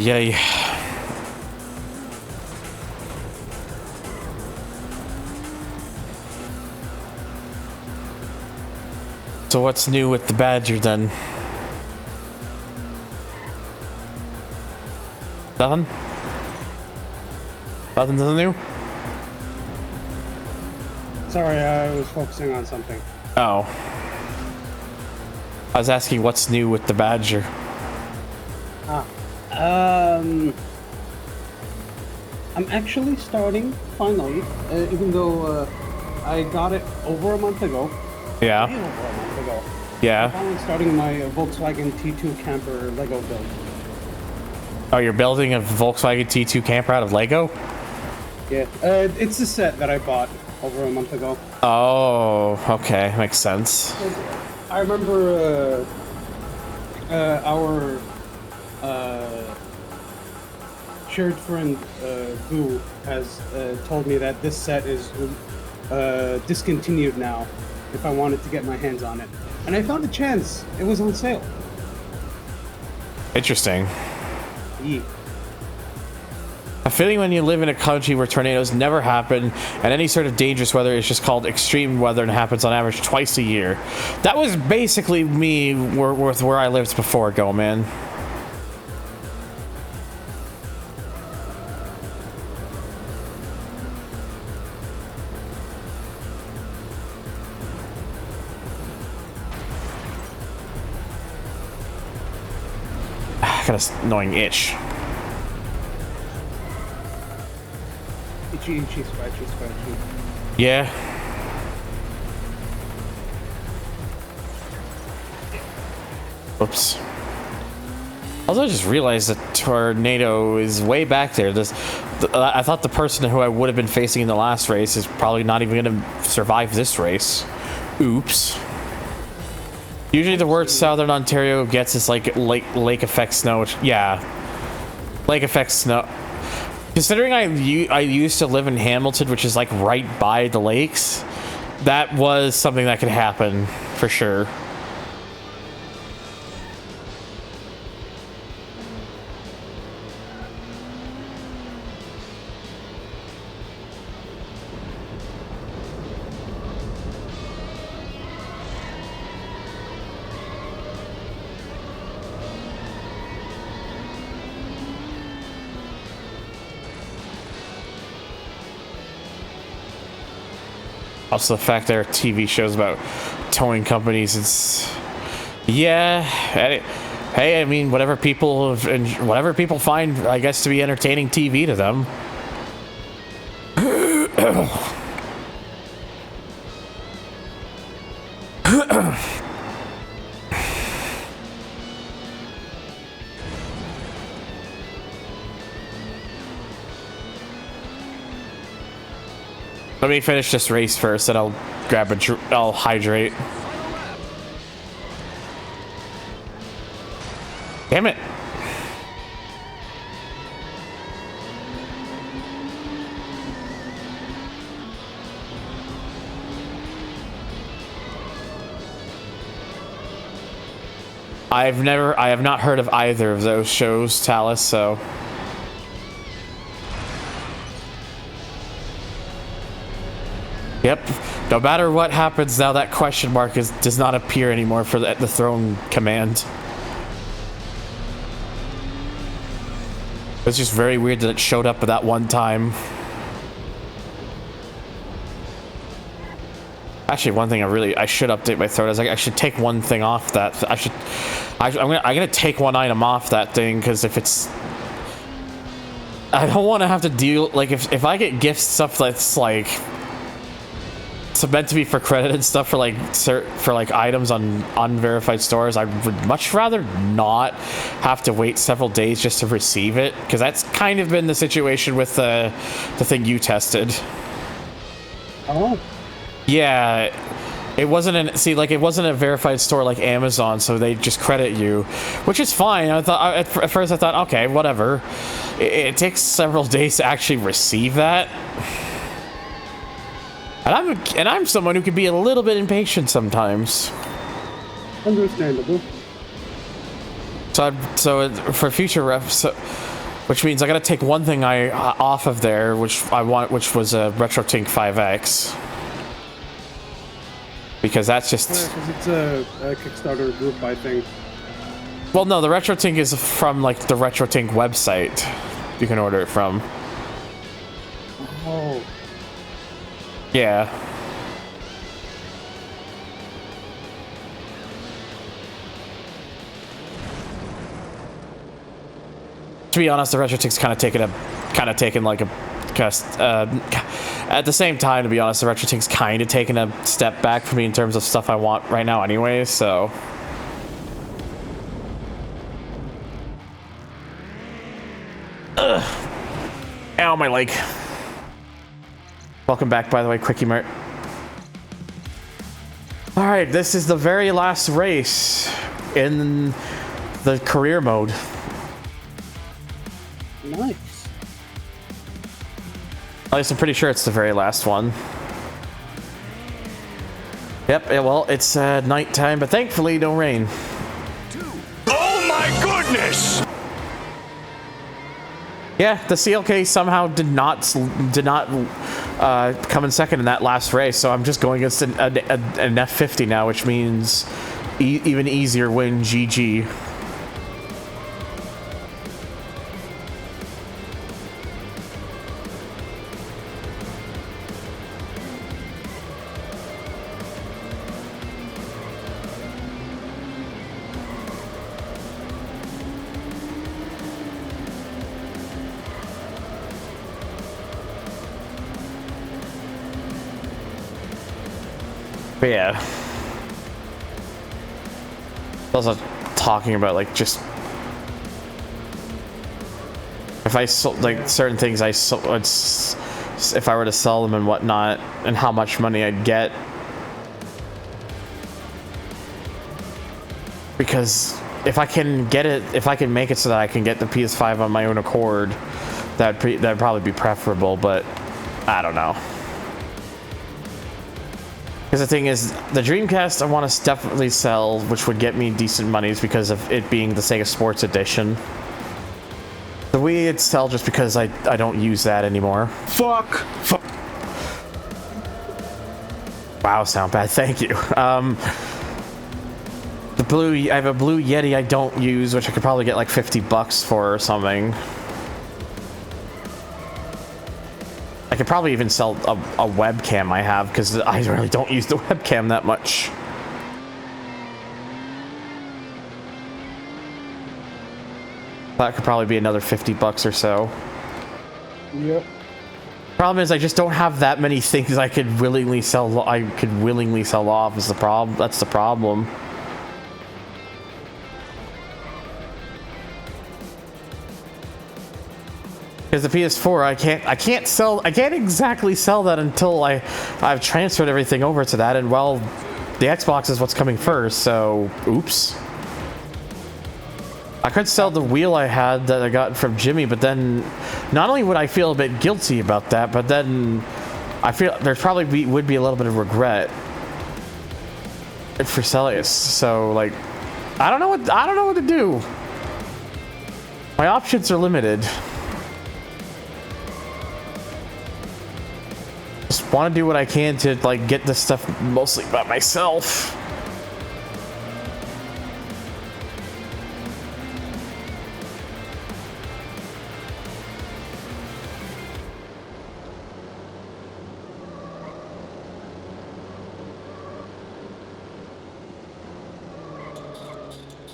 Yay. So what's new with the Badger then? Nothing? Nothing's new? Sorry, I was focusing on something. Oh. I was asking what's new with the Badger. I'm actually starting, finally, even though I got it over a month ago. Way Yeah. over a month ago. I'm Yeah. finally starting my Volkswagen T2 camper Lego build. Oh, you're building a Volkswagen T2 camper out of Lego? Yeah, it's a set that I bought over a month ago. Oh, okay. Makes sense. I remember our shared friend Boo has told me that this set is discontinued now if I wanted to get my hands on it. And I found a chance. It was on sale. Interesting. Yeah. A feeling when you live in a country where tornadoes never happen and any sort of dangerous weather is just called extreme weather and happens on average twice a year. That was basically me where I lived before Go, man. I got an annoying itch. Itchy, itchy, scratchy, scratchy. Yeah. Oops. Also, I just realized that tornado is way back there. I thought the person who I would have been facing in the last race is probably not even going to survive this race. Oops. Usually the worst Southern Ontario gets is like lake effect snow. Yeah. Lake effect snow. Considering I used to live in Hamilton, which is like right by the lakes, that was something that could happen for sure. Also, the fact there are TV shows about towing companies, it's... Yeah, hey, I mean, whatever people find, I guess, to be entertaining TV to them. Let me finish this race first, and I'll grab I'll hydrate. Damn it. I have not heard of either of those shows, Talus, so... Yep. No matter what happens now, that question mark does not appear anymore for the throne command. It's just very weird that it showed up at that one time. Actually, one thing I should update my throne is I should take one thing off that. I'm gonna take one item off that thing, because if it's... I don't want to have to deal... Like, if I get gift stuff that's like... It's meant to be for credit and stuff for like items on unverified stores, I would much rather not have to wait several days just to receive it, because that's kind of been the situation with the thing you tested. Oh. Yeah, it wasn't it wasn't a verified store like Amazon, so they just credit you, which is fine. I thought at first I thought, okay, whatever. It takes several days to actually receive that. And I'm someone who can be a little bit impatient sometimes. Understandable. So for future refs, which means I gotta take one thing off of there, which was a RetroTink 5X, because that's just... Yeah, because it's a Kickstarter group, I think. Well, no, the RetroTink is from like the RetroTink website. You can order it from. Oh. Yeah. to be honest, the RetroTIC's kind of taken like a at the same time, to be honest, the RetroTIC's kind of taken a step back for me in terms of stuff I want right now anyway, so. Ugh. Ow, my leg. Welcome back, by the way, Quickie Mart. Alright, this is the very last race in the career mode. Nice. At least I'm pretty sure it's the very last one. Yep, well, it's nighttime, but thankfully no rain. Oh my goodness! Yeah, the CLK somehow did not come in second in that last race, so I'm just going against an F50 now, which means even easier win, GG. But yeah, also talking about like just if I sold like certain things if I were to sell them and whatnot, and how much money I'd get, because if I can make it so that I can get the PS5 on my own accord, that'd probably be preferable, but I don't know. Because the thing is, the Dreamcast I want to definitely sell, which would get me decent monies because of it being the Sega Sports Edition. The Wii it'd sell just because I don't use that anymore. Fuck. Wow, sound bad. Thank you. I have a Blue Yeti I don't use, which I could probably get like $50 for or something. I could probably even sell a webcam I have, because I really don't use the webcam that much. That could probably be another $50 or so. Yep. Problem is, I just don't have that many things I could willingly sell. I could willingly sell off. Is the problem? That's the problem. Because the PS4, I can't exactly sell that until I've transferred everything over to that, and well, the Xbox is what's coming first, so oops. I could sell the wheel I had that I got from Jimmy, but then not only would I feel a bit guilty about that, but then I feel there probably would be a little bit of regret for selling it. So like, I don't know what to do. My options are limited. Just want to do what I can to like get this stuff mostly by myself.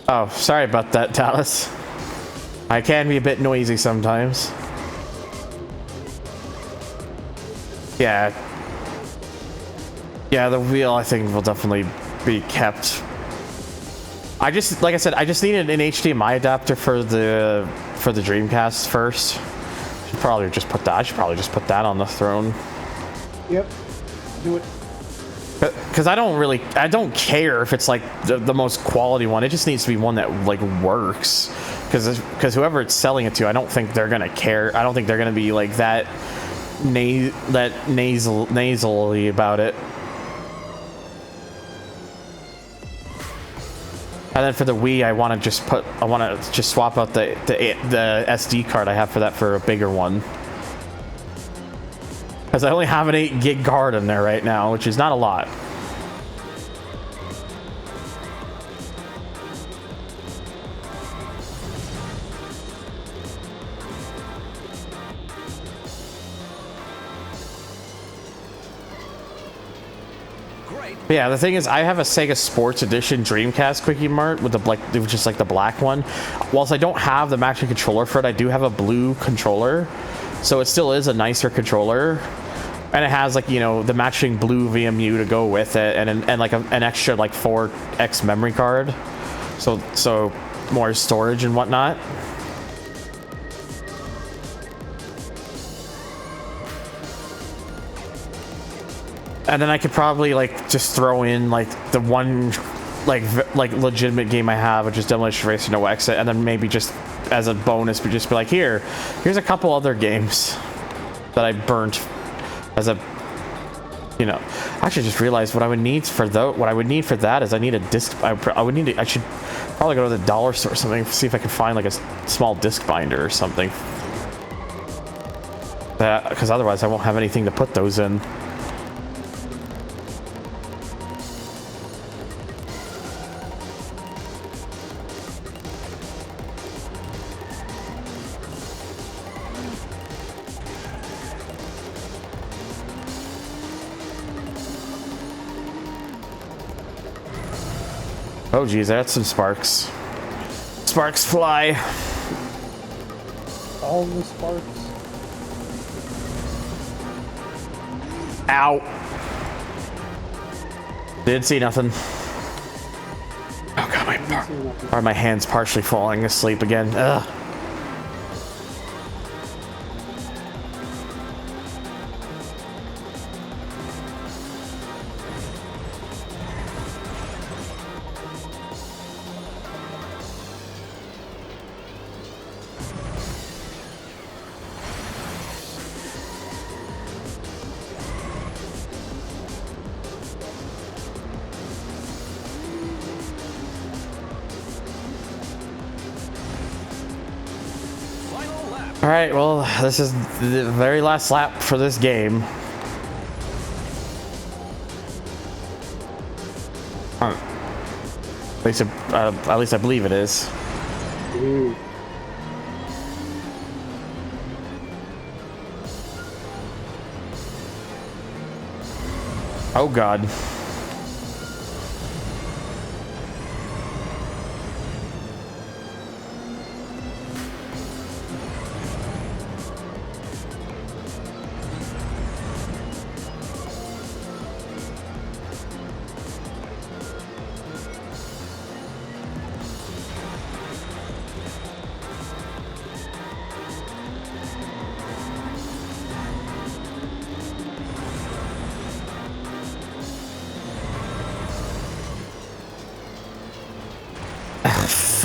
Oh, sorry about that, Dallas. I can be a bit noisy sometimes. Yeah. Yeah, the wheel I think will definitely be kept. Like I said, I just needed an HDMI adapter for the Dreamcast first. I should probably just put that on the throne. Yep. Do it. Because I don't care if it's like the most quality one. It just needs to be one that like works. Because whoever it's selling it to, I don't think they're gonna care. I don't think they're gonna be like that nasally about it. And then for the Wii, I want to just swap out the SD card I have for that for a bigger one. Because I only have an 8 gig card in there right now, which is not a lot. Great. Yeah, the thing is, I have a Sega Sports Edition Dreamcast Quickie Mart with just like the black one. Whilst I don't have the matching controller for it, I do have a blue controller, so it still is a nicer controller, and it has like, you know, the matching blue VMU to go with it, and like an extra like 4x memory card, so more storage and whatnot. And then I could probably like just throw in like the one like legitimate game I have, which is Demolition Racer No Exit, and then maybe just as a bonus, but just be like, here's a couple other games that I burnt as a, you know. I actually just realized what I would need for that is I need a disc. I should probably go to the dollar store or something, see if I can find like a small disc binder or something. Because otherwise I won't have anything to put those in. Oh geez, that's some sparks. Sparks fly. All the sparks. Ow. Didn't see nothing. Oh god, my hand's partially falling asleep again. Ugh. Alright, well, this is the very last lap for this game. At least I believe it is. Ooh. Oh god.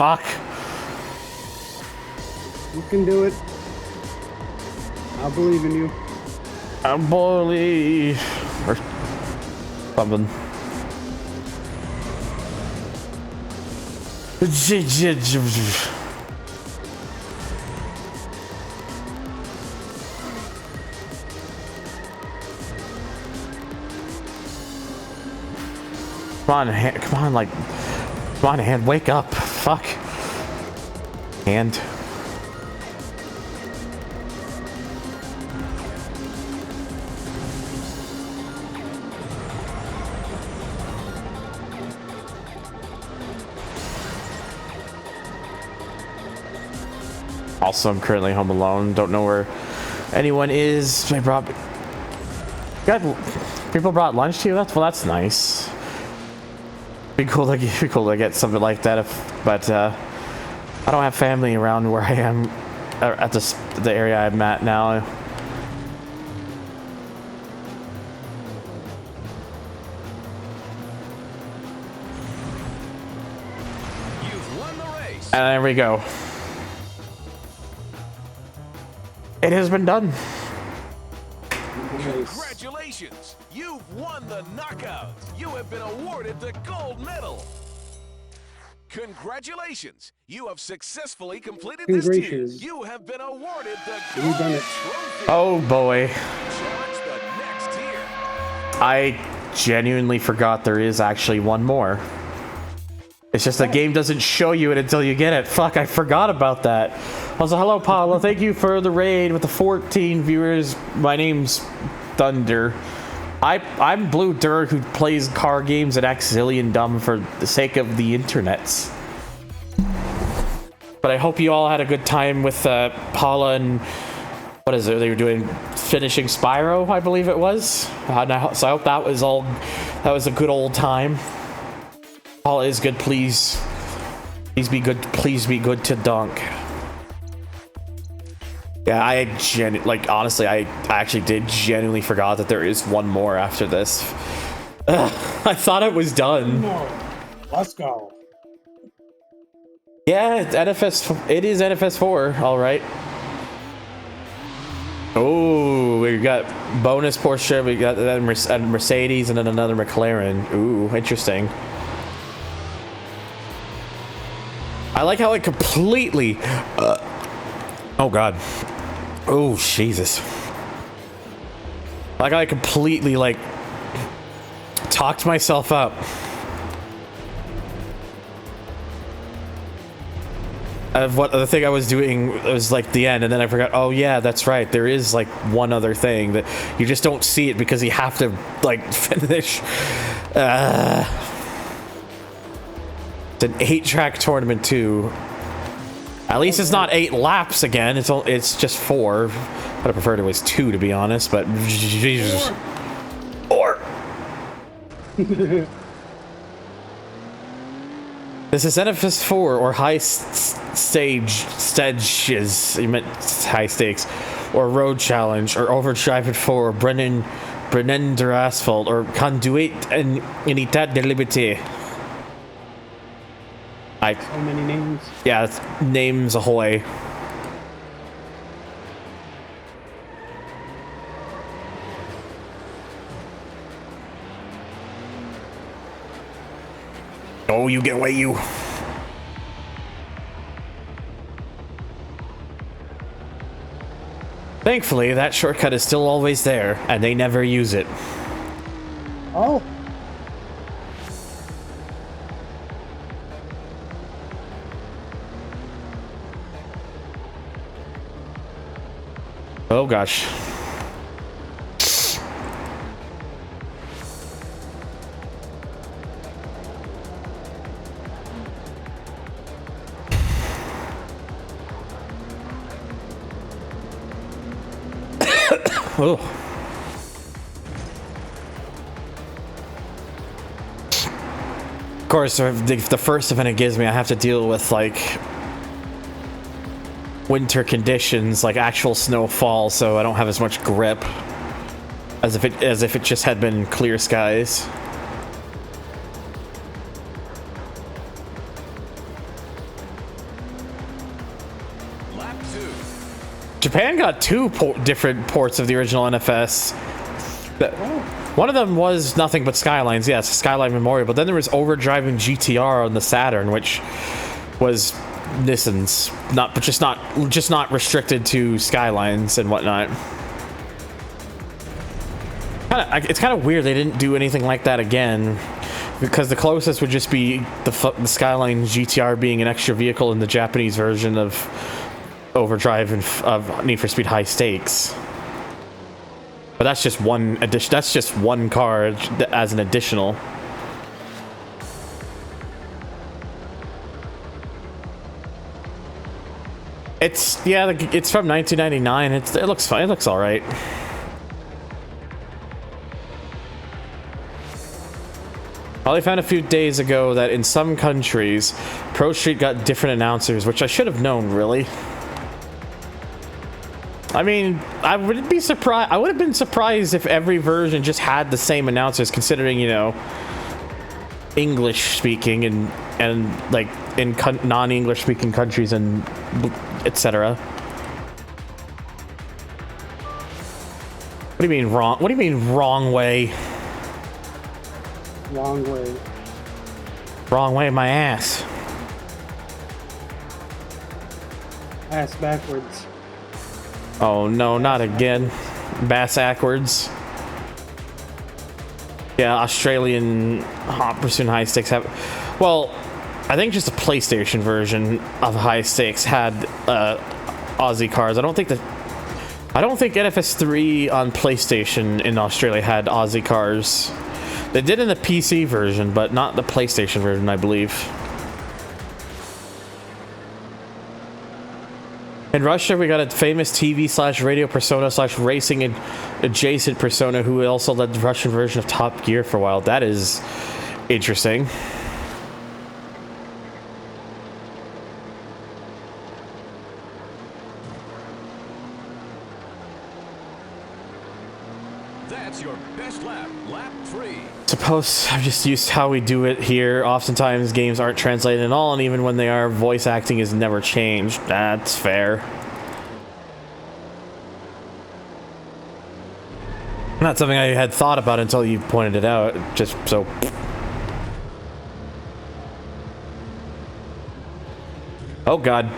Fuck. You can do it. I believe in you. I believe. Or something. Come on, hand, wake up. Fuck. Hand. Also, I'm currently home alone. Don't know where anyone is. People brought lunch to you? That's nice. Be cool to get something like that, but I don't have family around where I am at the area I'm at now. You've won the race. And there we go. It has been done. Congratulations! You've won the knockout. You have been awarded the gold medal. Congratulations! You have successfully completed this tier. You have been awarded the gold trophy. Oh boy. Challenge the next tier. I genuinely forgot there is actually one more. It's just the game doesn't show you it until you get it. Fuck, I forgot about that. Also, hello, Paula. Thank you for the raid with the 14 viewers. My name's Thunder. I'm Blue Dirt who plays car games at Xillion Dumb for the sake of the internets. But I hope you all had a good time with Paula and what is it? They were doing finishing Spyro, I believe it was. So I hope that was a good old time. Paula is good. Please be good. Please be good to Dunk. Yeah, honestly, I actually did genuinely forgot that there is one more after this. I thought it was done. Let's go. Yeah, it is NFS 4, all right. Oh, we got bonus Porsche, we got a Mercedes, and then another McLaren. Ooh, interesting. I like how it completely... oh, God. Oh, Jesus. I like how I completely, like, talked myself up. Of what the thing I was doing was like the end, and then I forgot. Oh yeah, that's right. There is like one other thing that you just don't see it because you have to like finish. It's an 8-track tournament too. At least it's not 8 laps again. It's just 4. I'd have preferred it was 2 to be honest, but Jesus. Or. This is NFS 4 or high stages. You meant high stakes, or road challenge, or overdrive at 4, or Brennen der Asphalt, or Conduit and Unitat de Liberté. So many names. Yeah, it's names ahoy. Oh, you get away, you. Thankfully, that shortcut is still always there, and they never use it. Oh. Oh, gosh. Oh. Of course, if the first event it gives me, I have to deal with like winter conditions, like actual snowfall, so I don't have as much grip as if it just had been clear skies. Japan got 2 different ports of the original NFS. One of them was nothing but Skylines, yes, Skyline Memorial, but then there was Overdrive and GTR on the Saturn, which was Nissan's, just not restricted to Skylines and whatnot. It's kind of weird they didn't do anything like that again, because the closest would just be the Skyline GTR being an extra vehicle in the Japanese version of Overdrive and of Need for Speed High Stakes. But that's just one addition. That's just one car as an additional. It's from 1999. It looks fine. It looks all right. I found a few days ago that in some countries, Pro Street got different announcers, which I should have known, really. I mean, I wouldn't be surprised. I would have been surprised if every version just had the same announcers, considering, you know, English speaking and like in non-English speaking countries and etc. What do you mean wrong? What do you mean wrong way? Wrong way. Wrong way, my ass. Ass backwards. Oh no, not again. Bass backwards. Yeah, Australian Hot Pursuit High Stakes have... Well, I think just the PlayStation version of High Stakes had Aussie cars. I don't think that... I don't think NFS 3 on PlayStation in Australia had Aussie cars. They did in the PC version, but not the PlayStation version, I believe. In Russia, we got a famous TV/radio persona/racing and adjacent persona who also led the Russian version of Top Gear for a while. That is interesting. That's your best lap, lap 3. Suppose I'm just used to how we do it here. Oftentimes games aren't translated at all, and even when they are, voice acting is never changed. That's fair. Not something I had thought about until you pointed it out, just so... Oh god.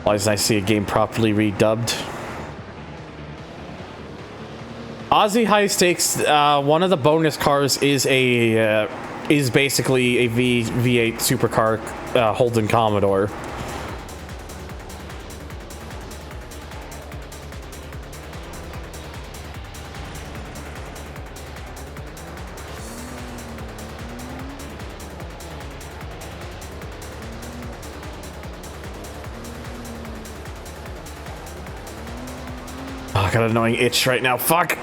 Why did I see a game properly redubbed? Aussie High Stakes, one of the bonus cars is a is basically a V8 supercar Holden Commodore. Oh, I got an annoying itch right now. Fuck.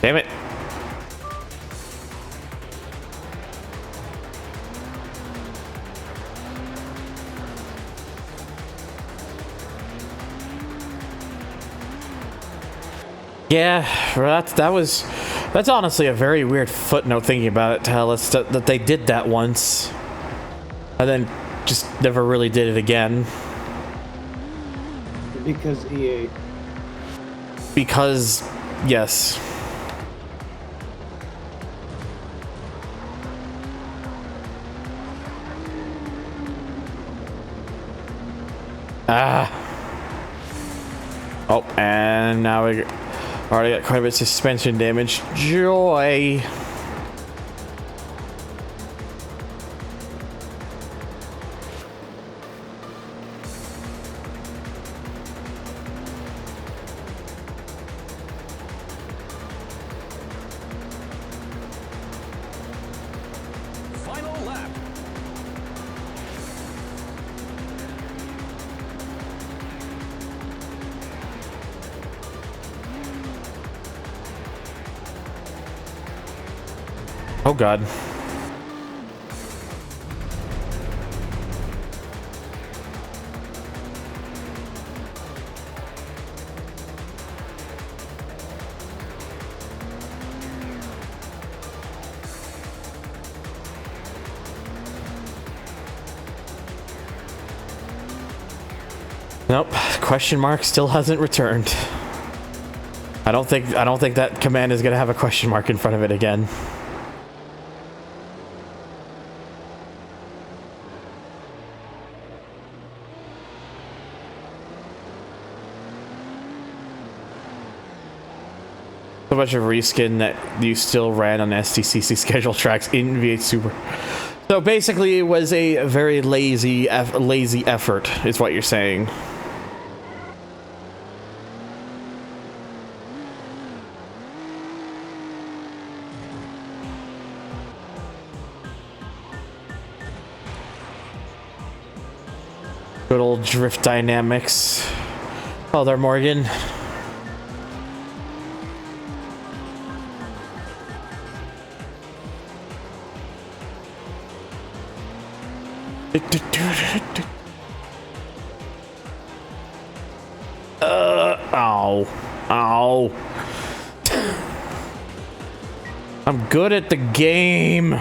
Damn it. Yeah, that's honestly a very weird footnote thinking about it, to tell us that they did that once and then just never really did it again. Because EA. Because, yes. Ah. Oh, and now we already got quite a bit of suspension damage. Joy. Final lap. Oh god. Nope, question mark still hasn't returned. I don't think that command is gonna have a question mark in front of it again. So much of reskin that you still ran on STCC schedule tracks in V8 Super. So basically, it was a very lazy effort, is what you're saying. Good old drift dynamics. Oh, there, Morgan. Ow. Ow. I'm good at the game.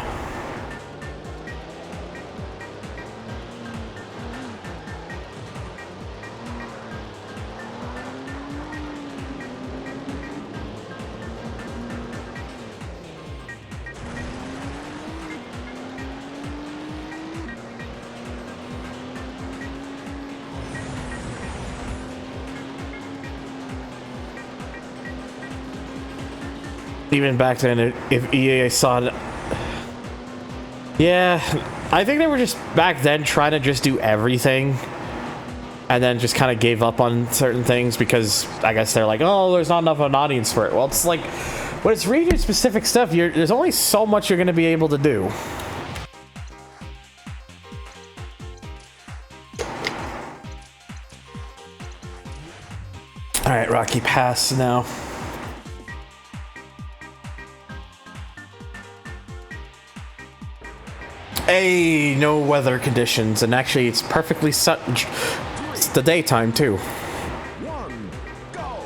even back then, if EA saw it. Yeah, I think they were just back then trying to just do everything. And then just kind of gave up on certain things because I guess they're like, oh, there's not enough of an audience for it. Well, it's like, when it's region-specific stuff, there's only so much you're going to be able to do. All right, Rocky Pass now. Hey, no weather conditions, and actually it's perfectly set. It's the daytime too. One, go.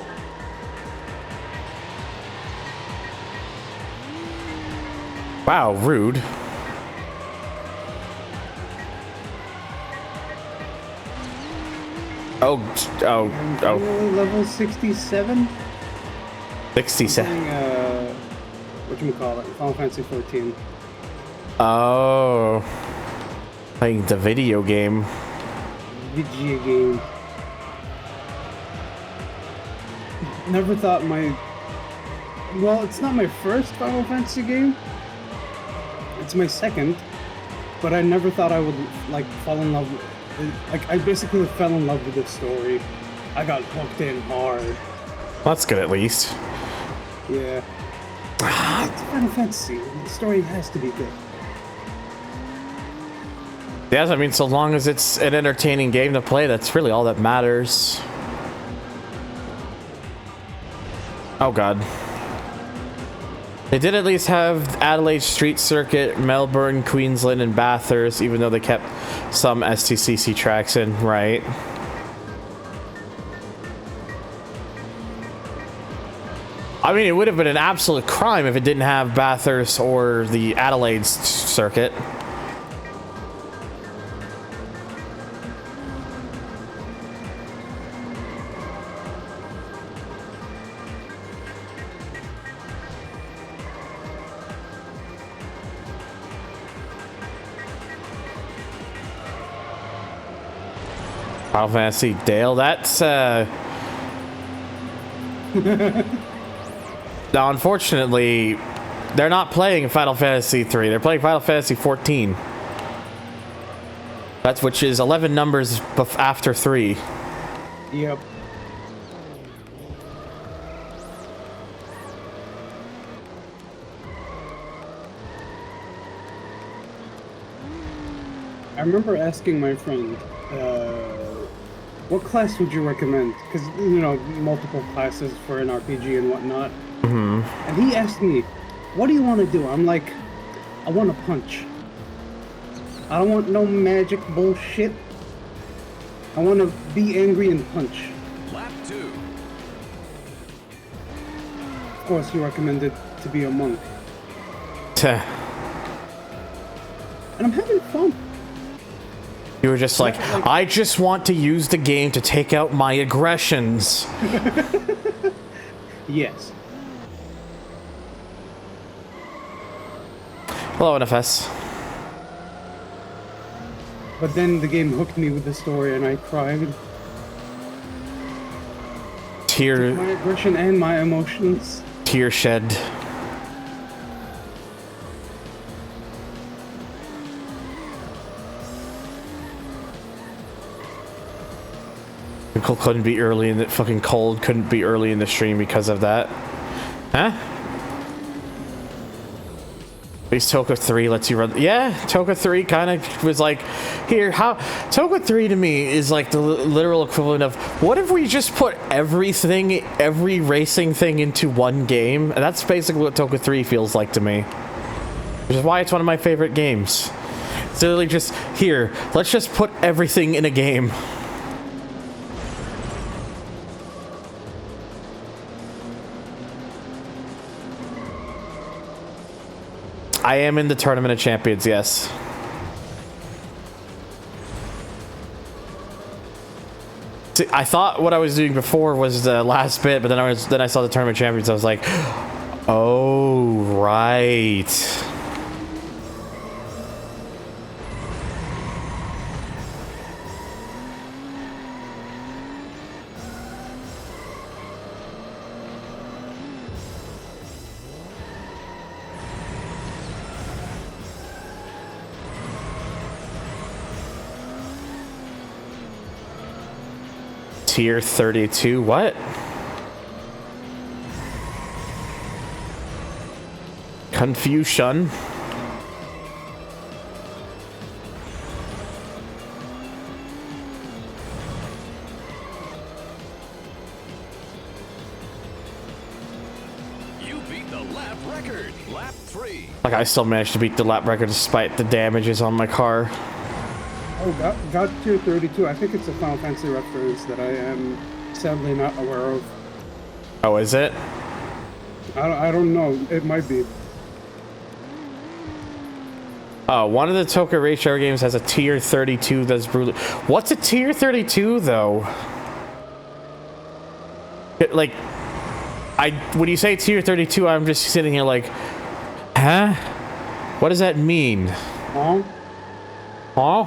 Wow, rude. Oh. Level 67? 67. Whatchamacallit? Final Fantasy 14. Oh. Playing the video game. Video game. Never thought my... Well, it's not my first Final Fantasy game. It's my second. But I never thought I would, like, fall in love with... Like, I basically fell in love with the story. I got hooked in hard. That's good at least. Yeah. It's Final Fantasy. The story has to be good. Yes, I mean, so long as it's an entertaining game to play, that's really all that matters. Oh god. They did at least have Adelaide Street Circuit, Melbourne, Queensland, and Bathurst, even though they kept some STCC tracks in, right? I mean, it would have been an absolute crime if it didn't have Bathurst or the Adelaide Circuit. Final Fantasy Dale, that's now unfortunately they're not playing Final Fantasy 3, they're playing Final Fantasy 14. That's which is 11 numbers after 3. Yep. I remember asking my friend, what class would you recommend? Because, you know, multiple classes for an RPG and whatnot. Mm-hmm. And he asked me, what do you want to do? I'm like, I want to punch. I don't want no magic bullshit. I want to be angry and punch. Lap 2. Of course, you recommended to be a monk. Tuh. And I'm having fun. You were just like, I just want to use the game to take out my aggressions. Yes. Hello, NFS. But then the game hooked me with the story and I cried. Tear. My aggression and my emotions. Tear shed. Couldn't be early in the fucking cold. Couldn't be early in the stream because of that. Huh? At least Toka 3 lets you run. Yeah, Toka 3 kind of was like, here, how. Toka 3 to me is like the literal equivalent of, what if we just put everything, every racing thing into one game? And that's basically what Toka 3 feels like to me. Which is why it's one of my favorite games. It's literally just, here, let's just put everything in a game. I am in the Tournament of Champions, yes. See, I thought what I was doing before was the last bit, but then I saw the Tournament of Champions. I was like, oh right. tier 32. What? Confusion. You beat the lap record. Lap 3. Like, I still managed to beat the lap record despite the damages on my car. Oh, got tier 32. I think it's a Final Fantasy reference that I am sadly not aware of. Oh, is it? I don't know. It might be. Oh, one of the Toka Race Shower games has a tier 32 that's brutal. What's a tier 32 though? Like, when you say tier 32, I'm just sitting here like, huh? What does that mean? Huh? Huh?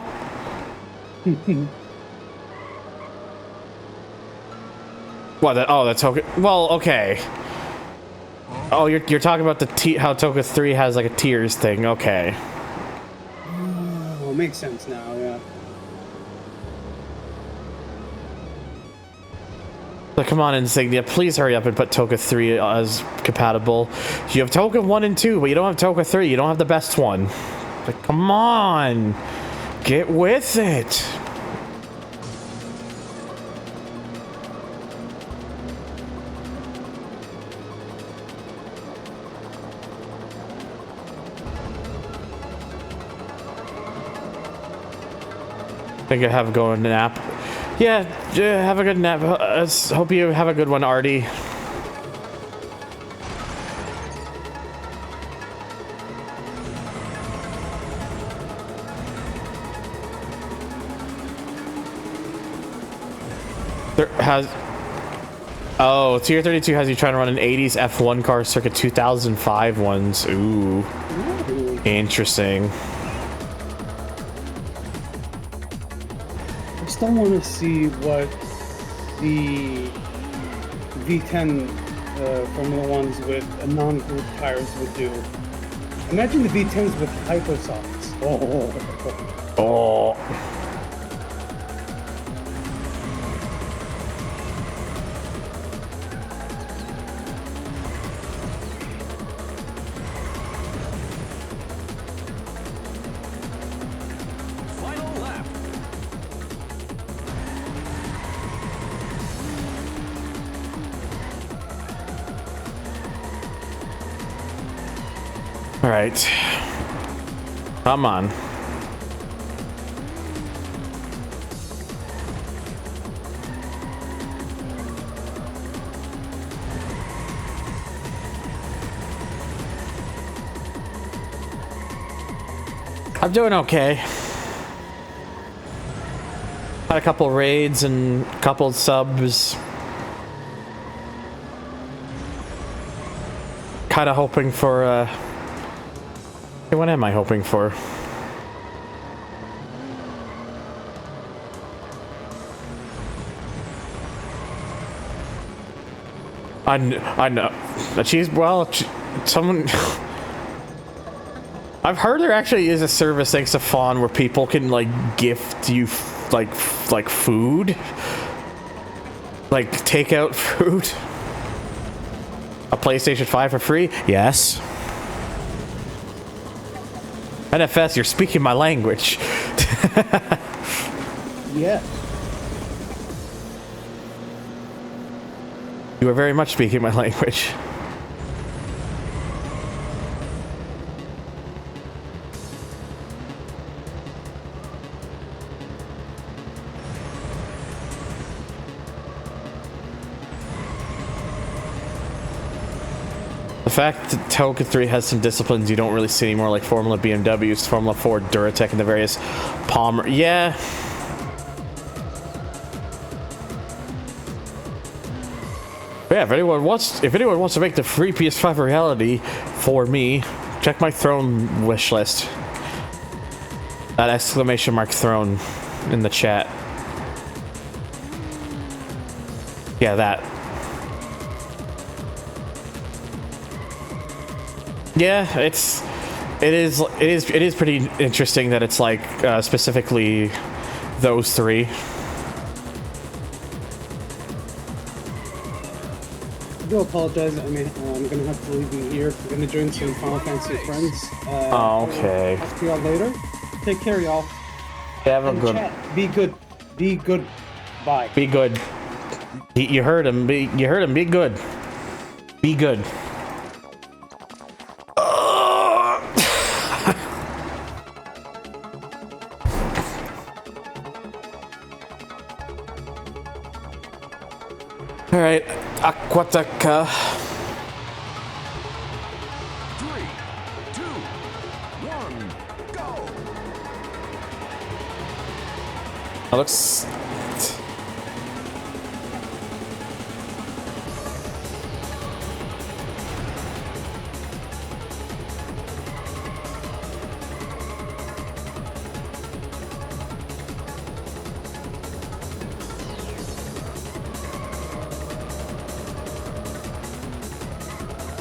What? Oh, that's Toka. Well, okay. Oh, you're talking about the how Toka 3 has like a tiers thing. Okay. Oh, makes sense now. Yeah. So come on, Insignia, please hurry up and put Toka 3 as compatible. You have Toka 1 and 2, but you don't have Toka 3. You don't have the best one. Like, come on. Get with it. I think I have a go nap. Yeah, have a good nap. Hope you have a good one, Artie. There has... Oh, tier 32 has you trying to run an 80s F1 car circa 2005 ones. Ooh. Interesting. I still want to see what the V10 Formula Ones with non-group tires would do. Imagine the V10s with hypersofts. Oh. Oh. Final lap. All right. Come on. I'm doing okay. Had a couple raids and a couple subs. Kind of hoping for what am I hoping for? I know. She's, well, someone... I've heard there actually is a service thanks to Fawn where people can, like, gift you, like food. Like, takeout food. A PlayStation 5 for free? Yes. NFS, you're speaking my language. Yeah. You are very much speaking my language. The fact that Toka 3 has some disciplines you don't really see anymore, like Formula BMWs, Formula 4, Duratec, and the various Palmer. Yeah. But yeah, if anyone wants to make the free PS5 a reality for me, check my Throne wish list. That exclamation mark Throne in the chat. Yeah, that. Yeah, it is pretty interesting that it's like specifically those three. do apologize. I mean, I'm gonna have to leave you here. I'm gonna join some Final Fantasy friends. Okay. Talk to y'all later. Take care, y'all. Have a And good. chat, be good. Be good. Bye. Be good. You heard him. You heard him. Be good. Be good. All right, Aquataka. 3, 2, 1, go! That looks.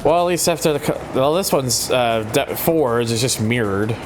Well, at least after the well, this one's 4 is just mirrored.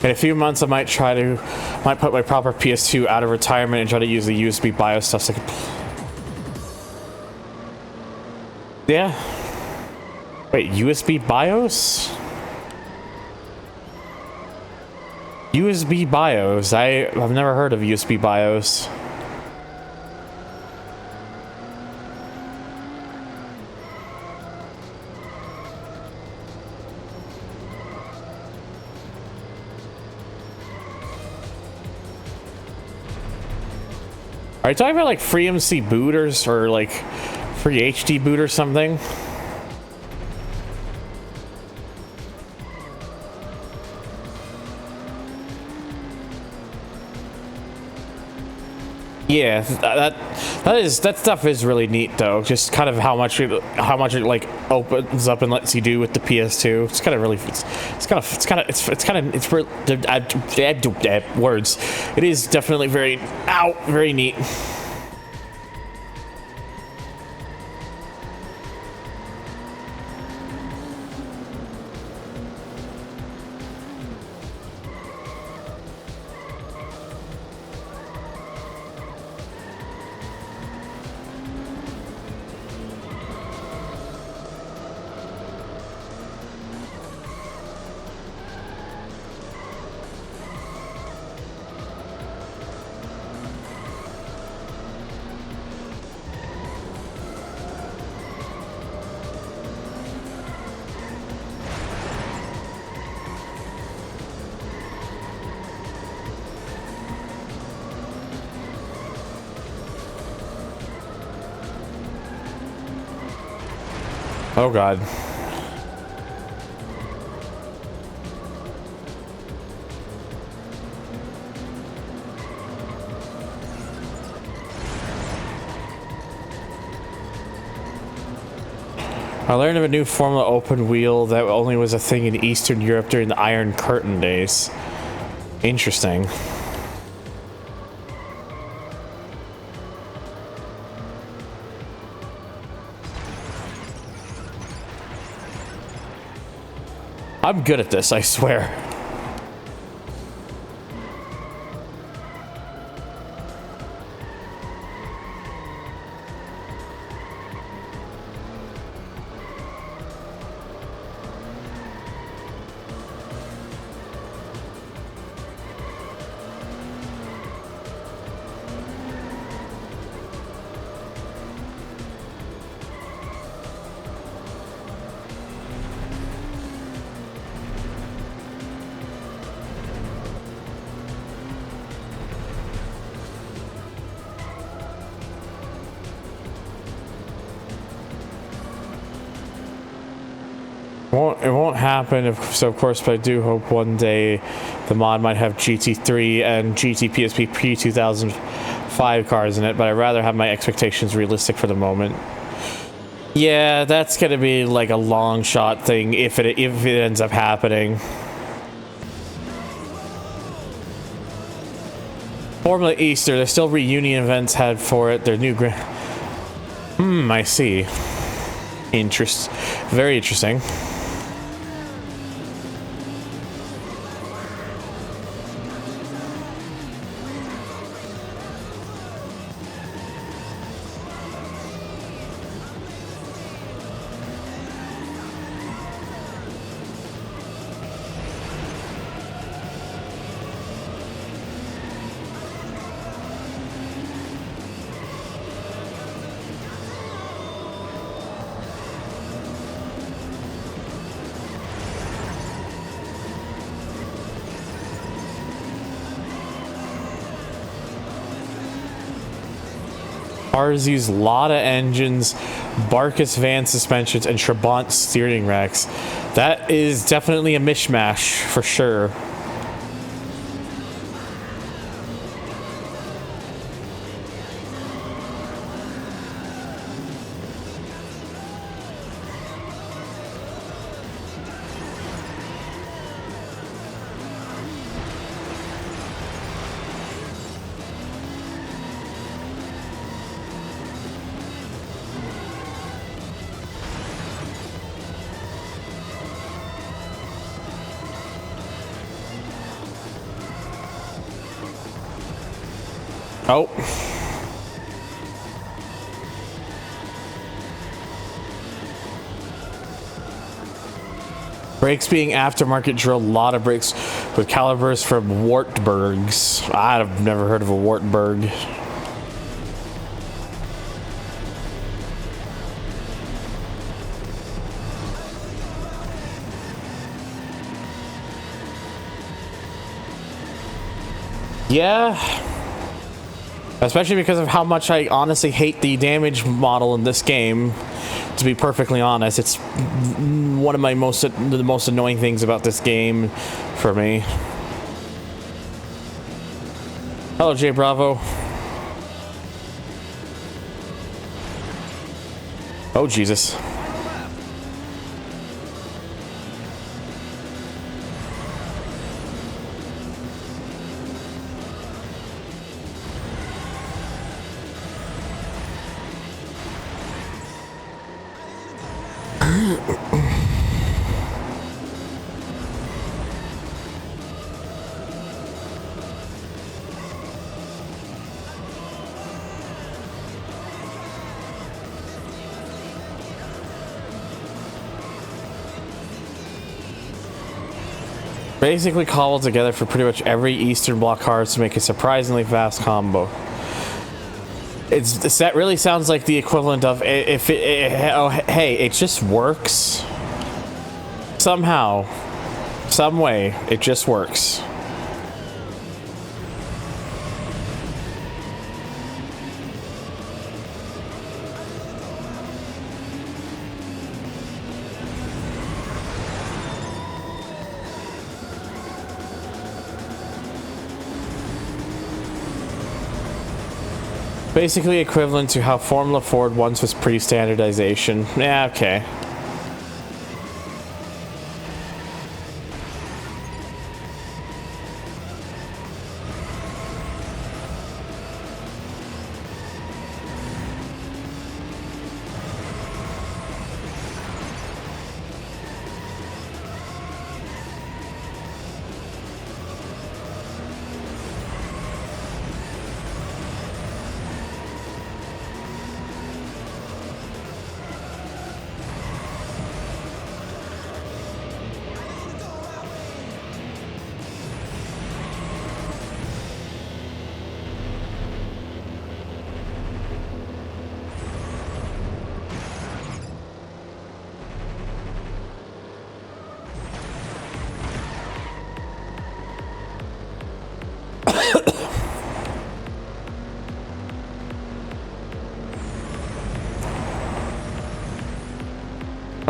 In a few months, I might put my proper PS2 out of retirement and try to use the USB BIOS stuff. So yeah. Wait, USB BIOS? USB BIOS. I've never heard of USB BIOS. Are you talking about like free MC booters or like free HD boot or something? Yeah, that stuff is really neat though. Just kind of how much it like opens up and lets you do with the PS2. It's kind of really words. It is definitely very neat. Oh god. I learned of a new Formula open wheel that only was a thing in Eastern Europe during the Iron Curtain days. Interesting. I'm good at this, I swear. It won't happen, so of course, but I do hope one day the mod might have GT3 and GT PSP P2005 cars in it, but I'd rather have my expectations realistic for the moment. Yeah, that's gonna be like a long shot thing if it ends up happening. Formula Easter, there's still reunion events had for it. Their new I see. Very interesting. Cars use Lada engines, Barkus van suspensions, and Trabant steering racks. That is definitely a mishmash for sure. Oh. Brakes being aftermarket drilled Lada brakes with calipers from Wartburgs. I've never heard of a Wartburg. Yeah. Especially because of how much I honestly hate the damage model in this game. To be perfectly honest, it's one of the most annoying things about this game for me. Hello, Jay Bravo. Oh, Jesus. Basically cobbled together for pretty much every Eastern Bloc car to make a surprisingly fast combo. That really sounds like the equivalent of hey, it just works. Somehow, some way, it just works. Basically equivalent to how Formula Ford once was pre-standardization. Yeah, okay.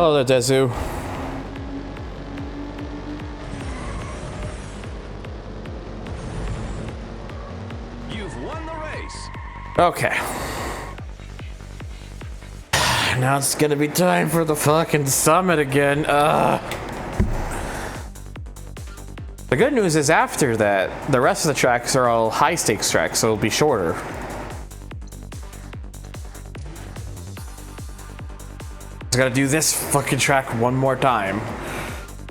Hello there, Dezu. Okay. Now it's gonna be time for the fucking summit again. The good news is after that, the rest of the tracks are all high stakes tracks, so it'll be shorter. Just gotta do this fucking track one more time.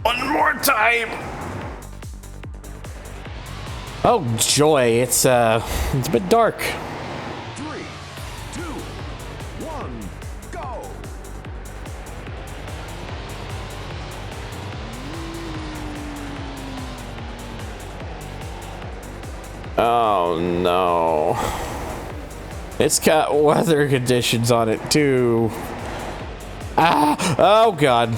One more time! Oh joy, it's a bit dark. 3, 2, 1, go! Oh no. It's got weather conditions on it too. Ah! Oh god.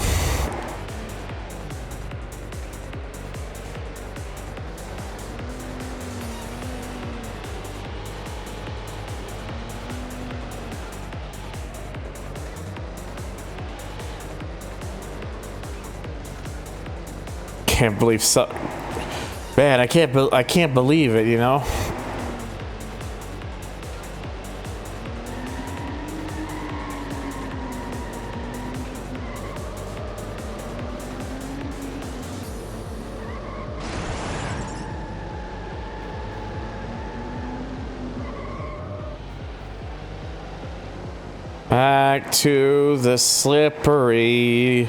Can't believe so. Man, I can't believe it, you know. Back to the slippery.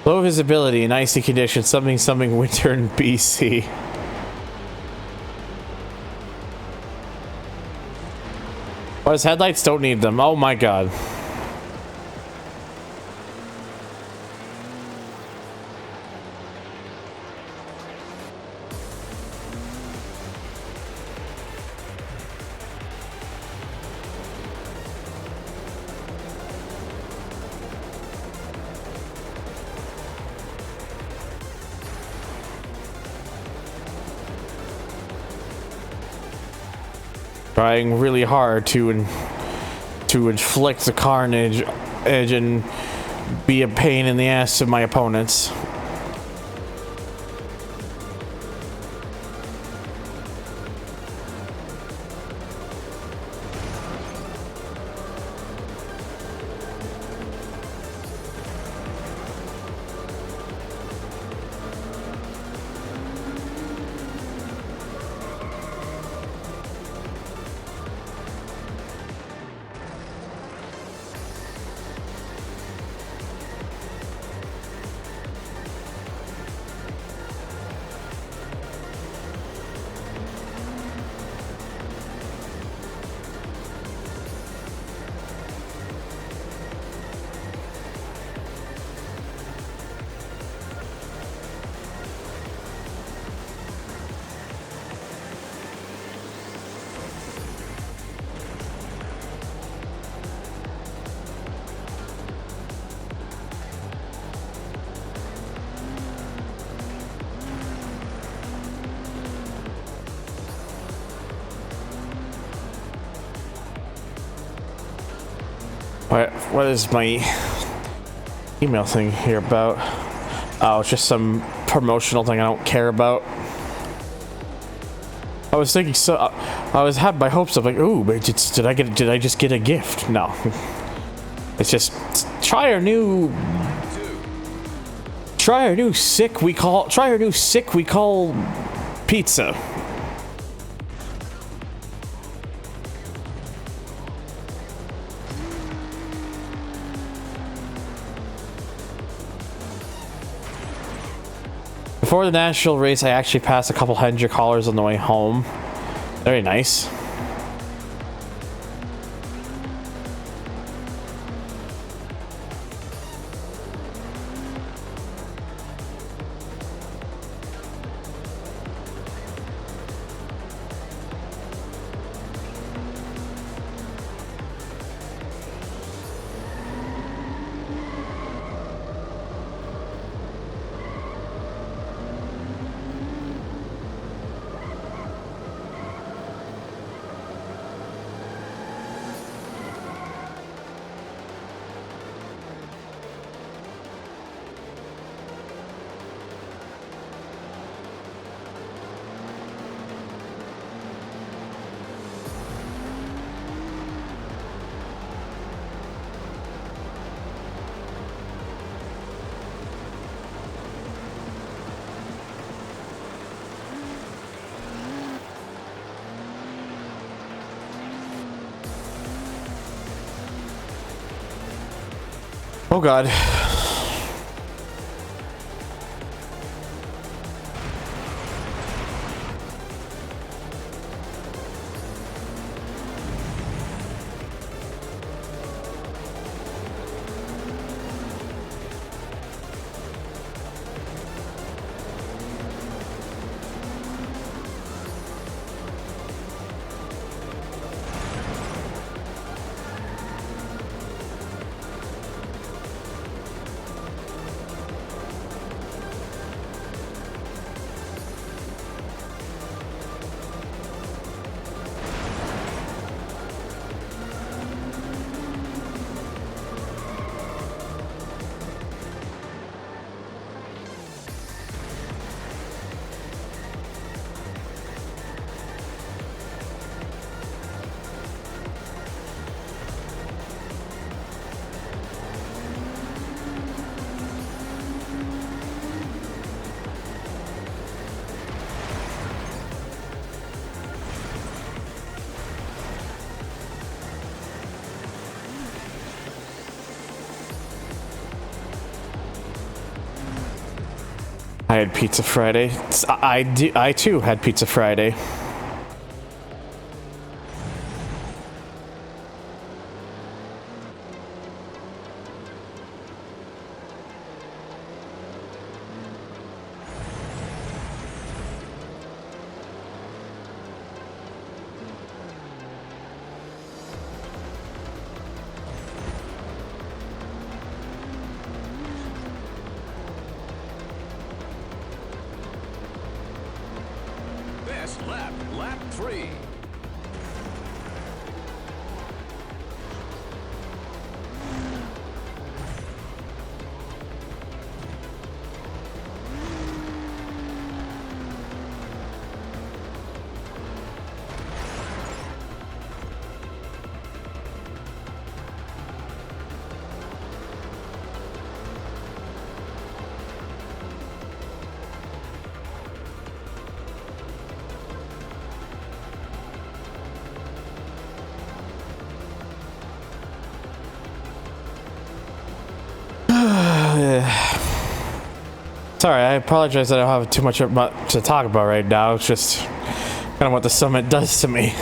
Low visibility and icy conditions, something winter in BC. Well, his headlights don't need them. Oh my god. Trying really hard to inflict the carnage and be a pain in the ass to my opponents. What is my email thing here about? Oh, it's just some promotional thing I don't care about. I was thinking, so I was had my hopes of like, ooh, did I just get a gift? No, it's just try our new sick we call pizza. Before the national race, I actually passed a couple $100 on the way home. Very nice. Oh god. I had Pizza Friday. I too had Pizza Friday. Best lap, lap 3. Sorry, I apologize that I don't have too much to talk about right now. It's just kind of what the summit does to me.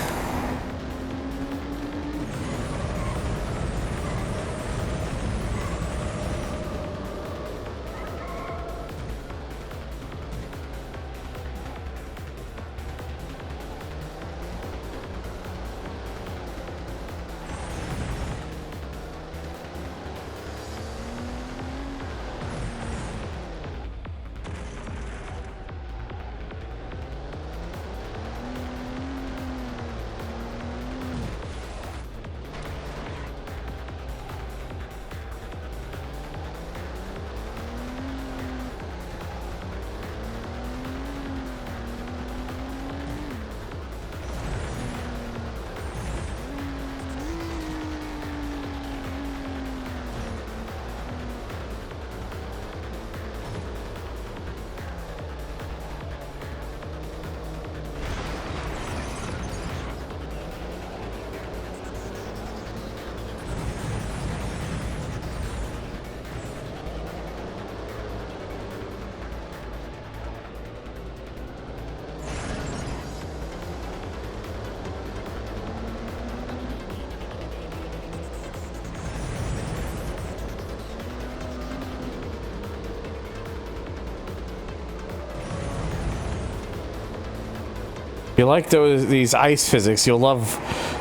If you like these ice physics, you'll love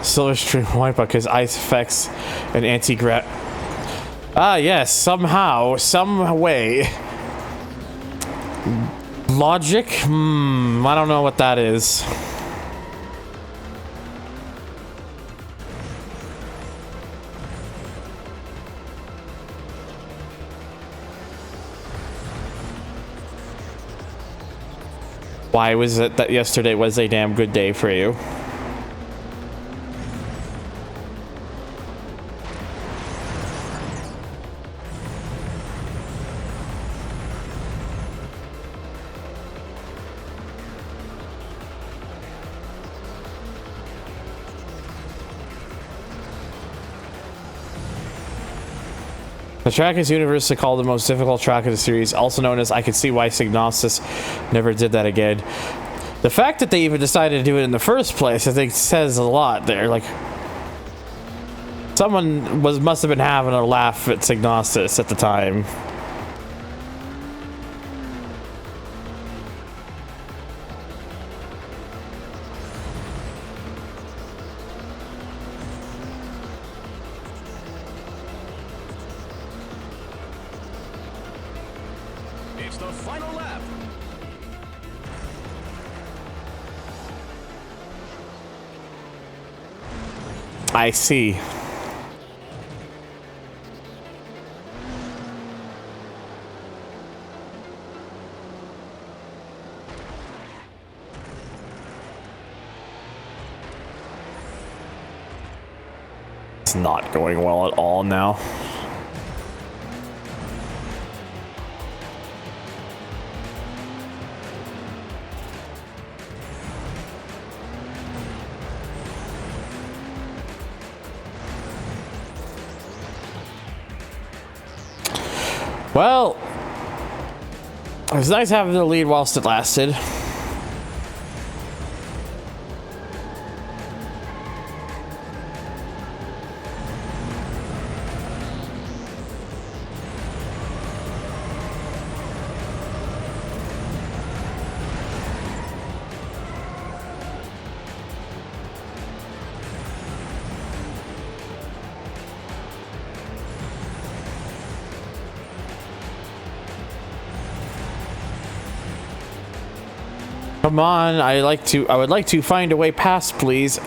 Silverstream Wipeout because ice affects an anti-grav. Ah, yes, somehow, some way. Logic? I don't know what that is. Why was it that yesterday was a damn good day for you? The track is universally called the most difficult track of the series, also known as I Can See Why Psygnosis never did that again. The fact that they even decided to do it in the first place, I think, says a lot there. Like, someone must have been having a laugh at Psygnosis at the time. It's the final lap. I see. It's not going well at all now. Well, it was nice having the lead whilst it lasted. Come on, I would like to find a way past, please.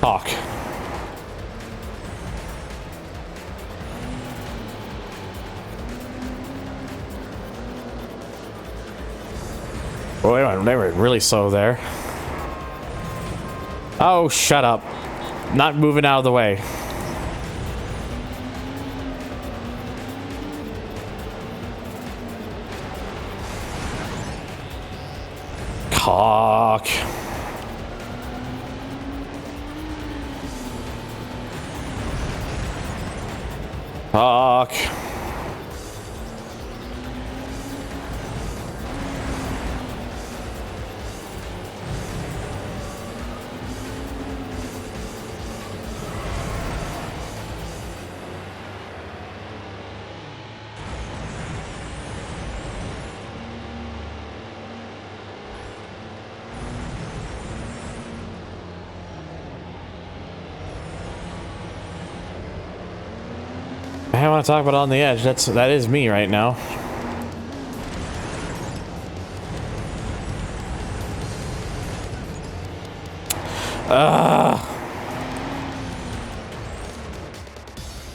Talk. Wait a minute, they were really slow there. Oh, shut up. Not moving out of the way. Cock. Cock. I want to talk about on the edge. That is me right now.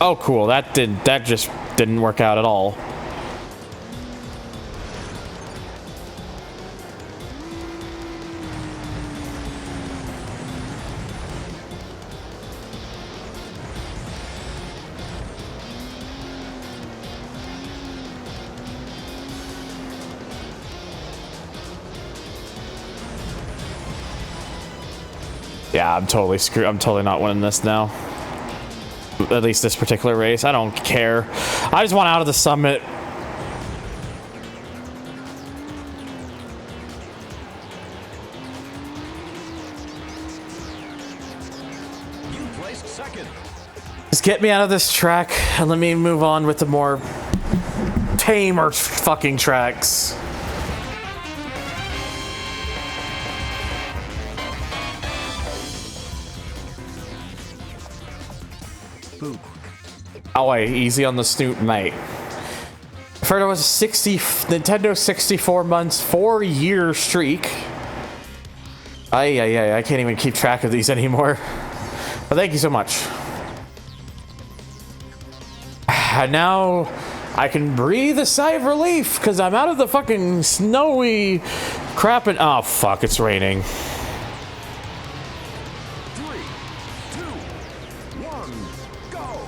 Oh, cool. That just didn't work out at all. Yeah, I'm totally screwed. I'm totally not winning this now. At least this particular race. I don't care. I just want out of the summit. You placed second. Just get me out of this track and let me move on with the more tamer fucking tracks. Oh, wait, easy on the snoot, mate. I heard it was a Nintendo 64 months, 4-year streak. I can't even keep track of these anymore. But thank you so much. And now I can breathe a sigh of relief because I'm out of the fucking snowy crap and oh fuck, it's raining. 3, 2, 1, go.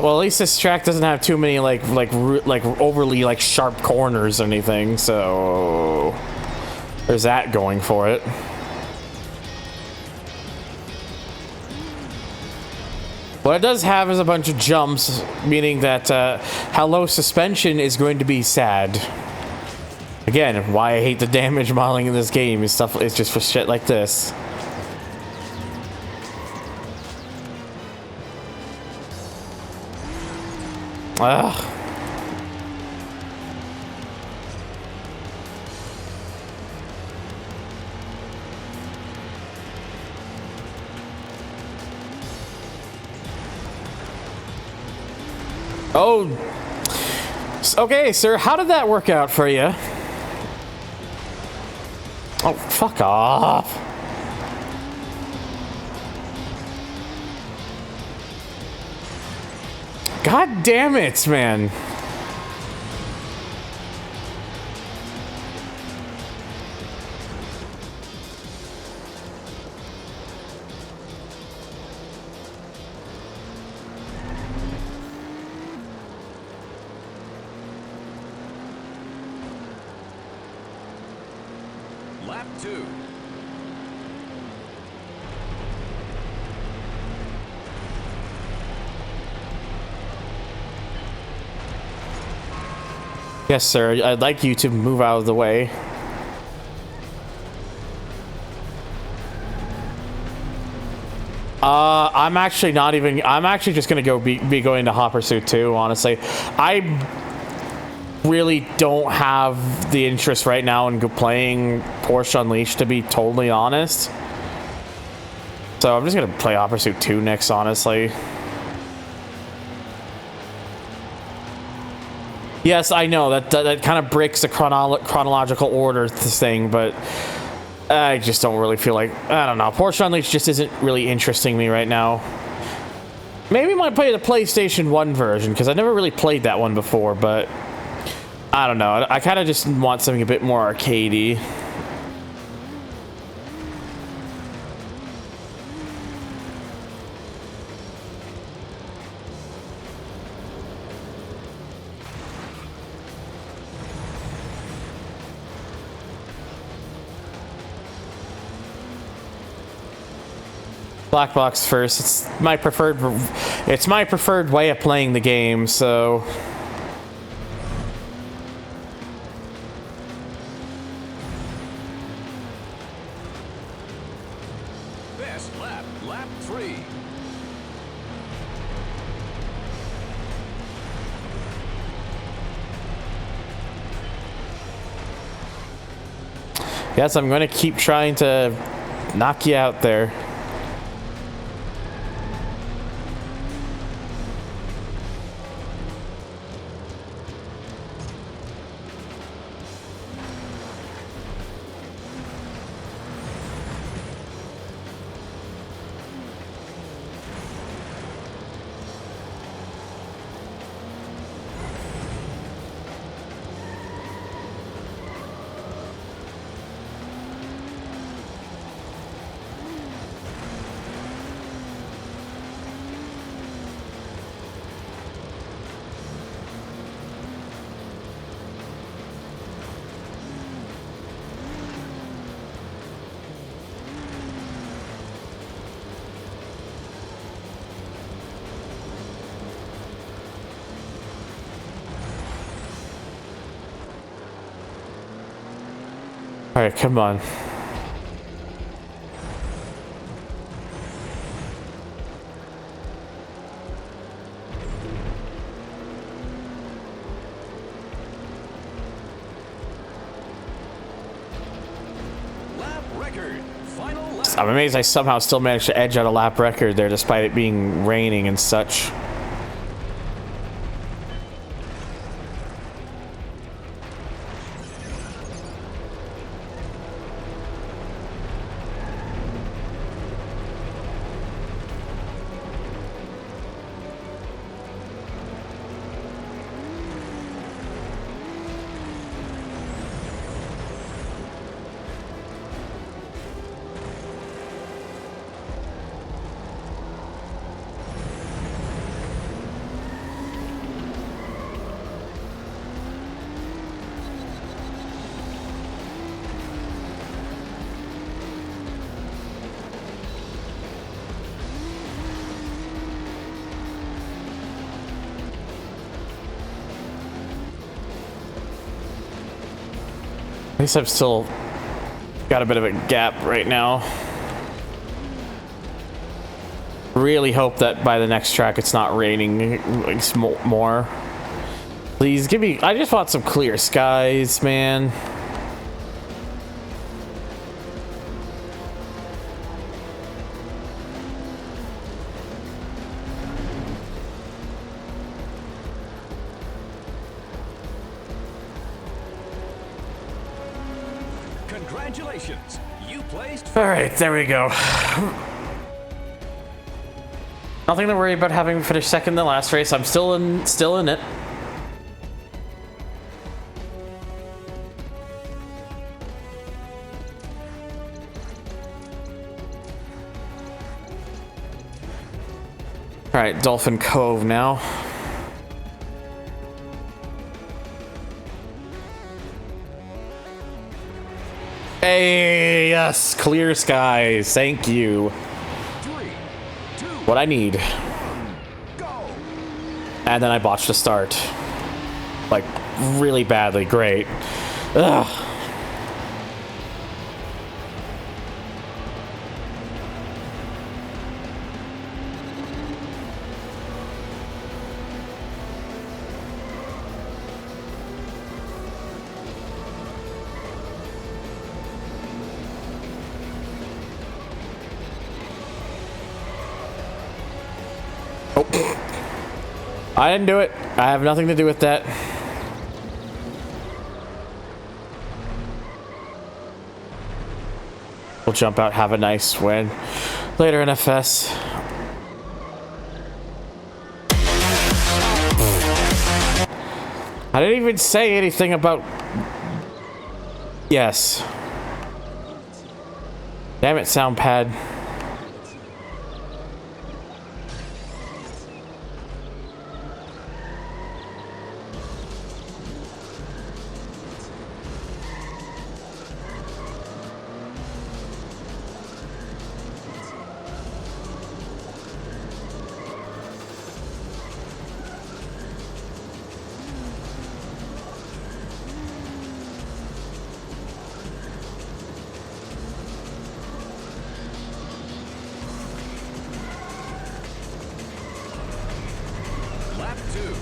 Well, at least this track doesn't have too many like overly like sharp corners or anything, so there's that going for it. What it does have is a bunch of jumps, meaning that how low suspension is going to be sad. Again, why I hate the damage modeling in this game is stuff. It's just for shit like this. Ugh. Oh. Okay, sir, how did that work out for you? Oh, fuck off. God damn it, man. Lap 2. Yes, sir. I'd like you to move out of the way. I'm actually not even. I'm actually just gonna go be going to Hot Pursuit 2. Honestly, I really don't have the interest right now in playing Porsche Unleashed, to be totally honest. So I'm just gonna play Hot Pursuit 2 next. Honestly. Yes, I know that kind of breaks the chronological order thing, but I just don't really feel like, I don't know. Porsche Unleashed just isn't really interesting me right now. Maybe I might play the PlayStation 1 version, because I never really played that one before, but I don't know. I kind of just want something a bit more arcadey. Black box first. It's my preferred way of playing the game, so Best lap, lap 3. yes, I'm going to keep trying to knock you out there. All right, come on. Lap record. Final lap. I'm amazed I somehow still managed to edge out a lap record there despite it being raining and such. least I've still got a bit of a gap right now. Really hope that by the next track it's not raining more. Please give me, I just want some clear skies, man. Congratulations, you placed. All right, there we go. Nothing to worry about having finished second in the last race. I'm still in it. All right, Dolphin Cove now. Hey, yes, clear skies. Thank you. 3, 2, What I need. go. And then I botched the start. Like, really badly. Great. Ugh. I didn't do it. I have nothing to do with that. We'll jump out, have a nice win. Later in FS. I didn't even say anything about... Yes. Damn it, sound pad. Lap 2.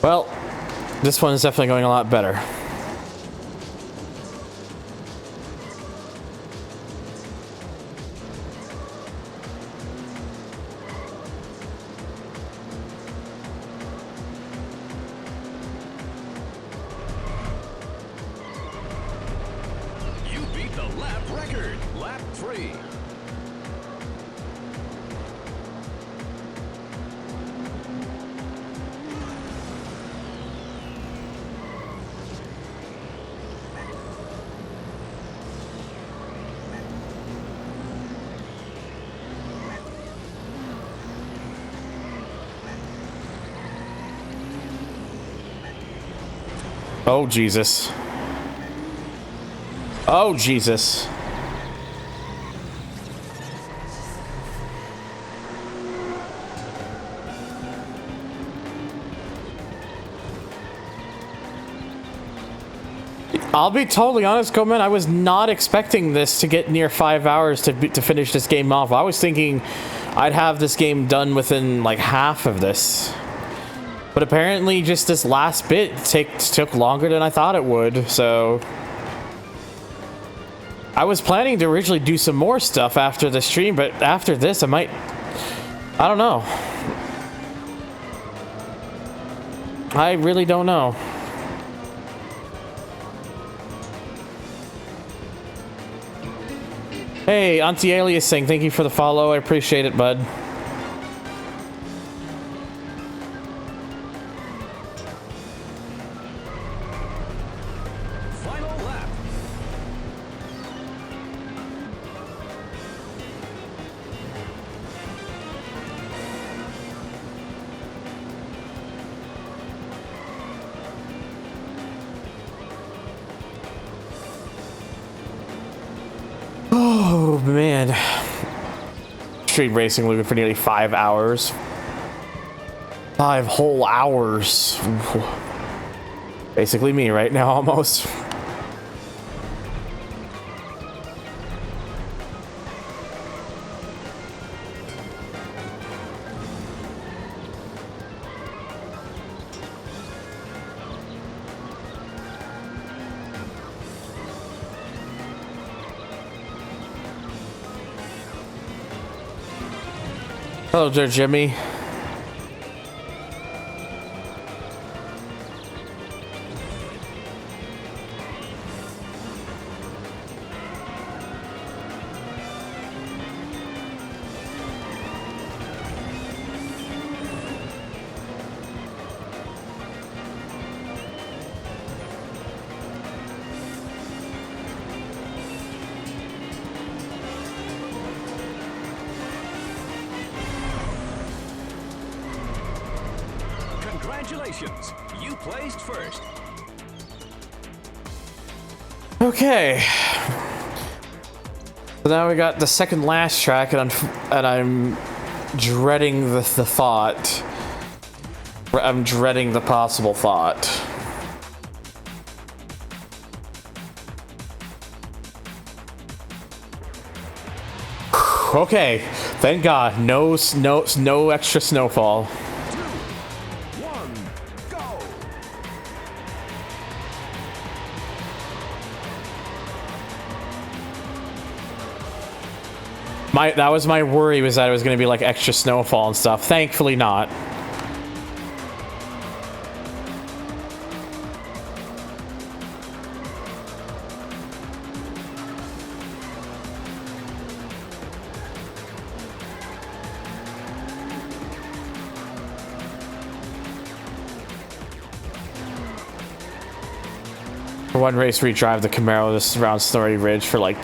Well, this one is definitely going a lot better. You beat the lap record. Lap 3. Oh, Jesus. Oh, Jesus. I'll be totally honest, Coleman. I was not expecting this to get near 5 hours to finish this game off. I was thinking I'd have this game done within like half of this. But apparently just this last bit took longer than I thought it would, so... I was planning to originally do some more stuff after the stream, but after this, I don't know. I really don't know. Hey, Anti-Alias saying thank you for the follow. I appreciate it, bud. Final lap. Oh, man. Street racing looking for nearly 5 hours. 5 whole hours. Basically me right now, almost. Hello there, Jimmy. Congratulations, you placed first. Okay. So now we got the second last track, and I'm dreading the thought. I'm dreading the possible thought. Okay, thank God, no extra snowfall. That was my worry, was that it was going to be like extra snowfall and stuff. Thankfully not. For one race, we drive the Camaro this around Snorri Ridge for like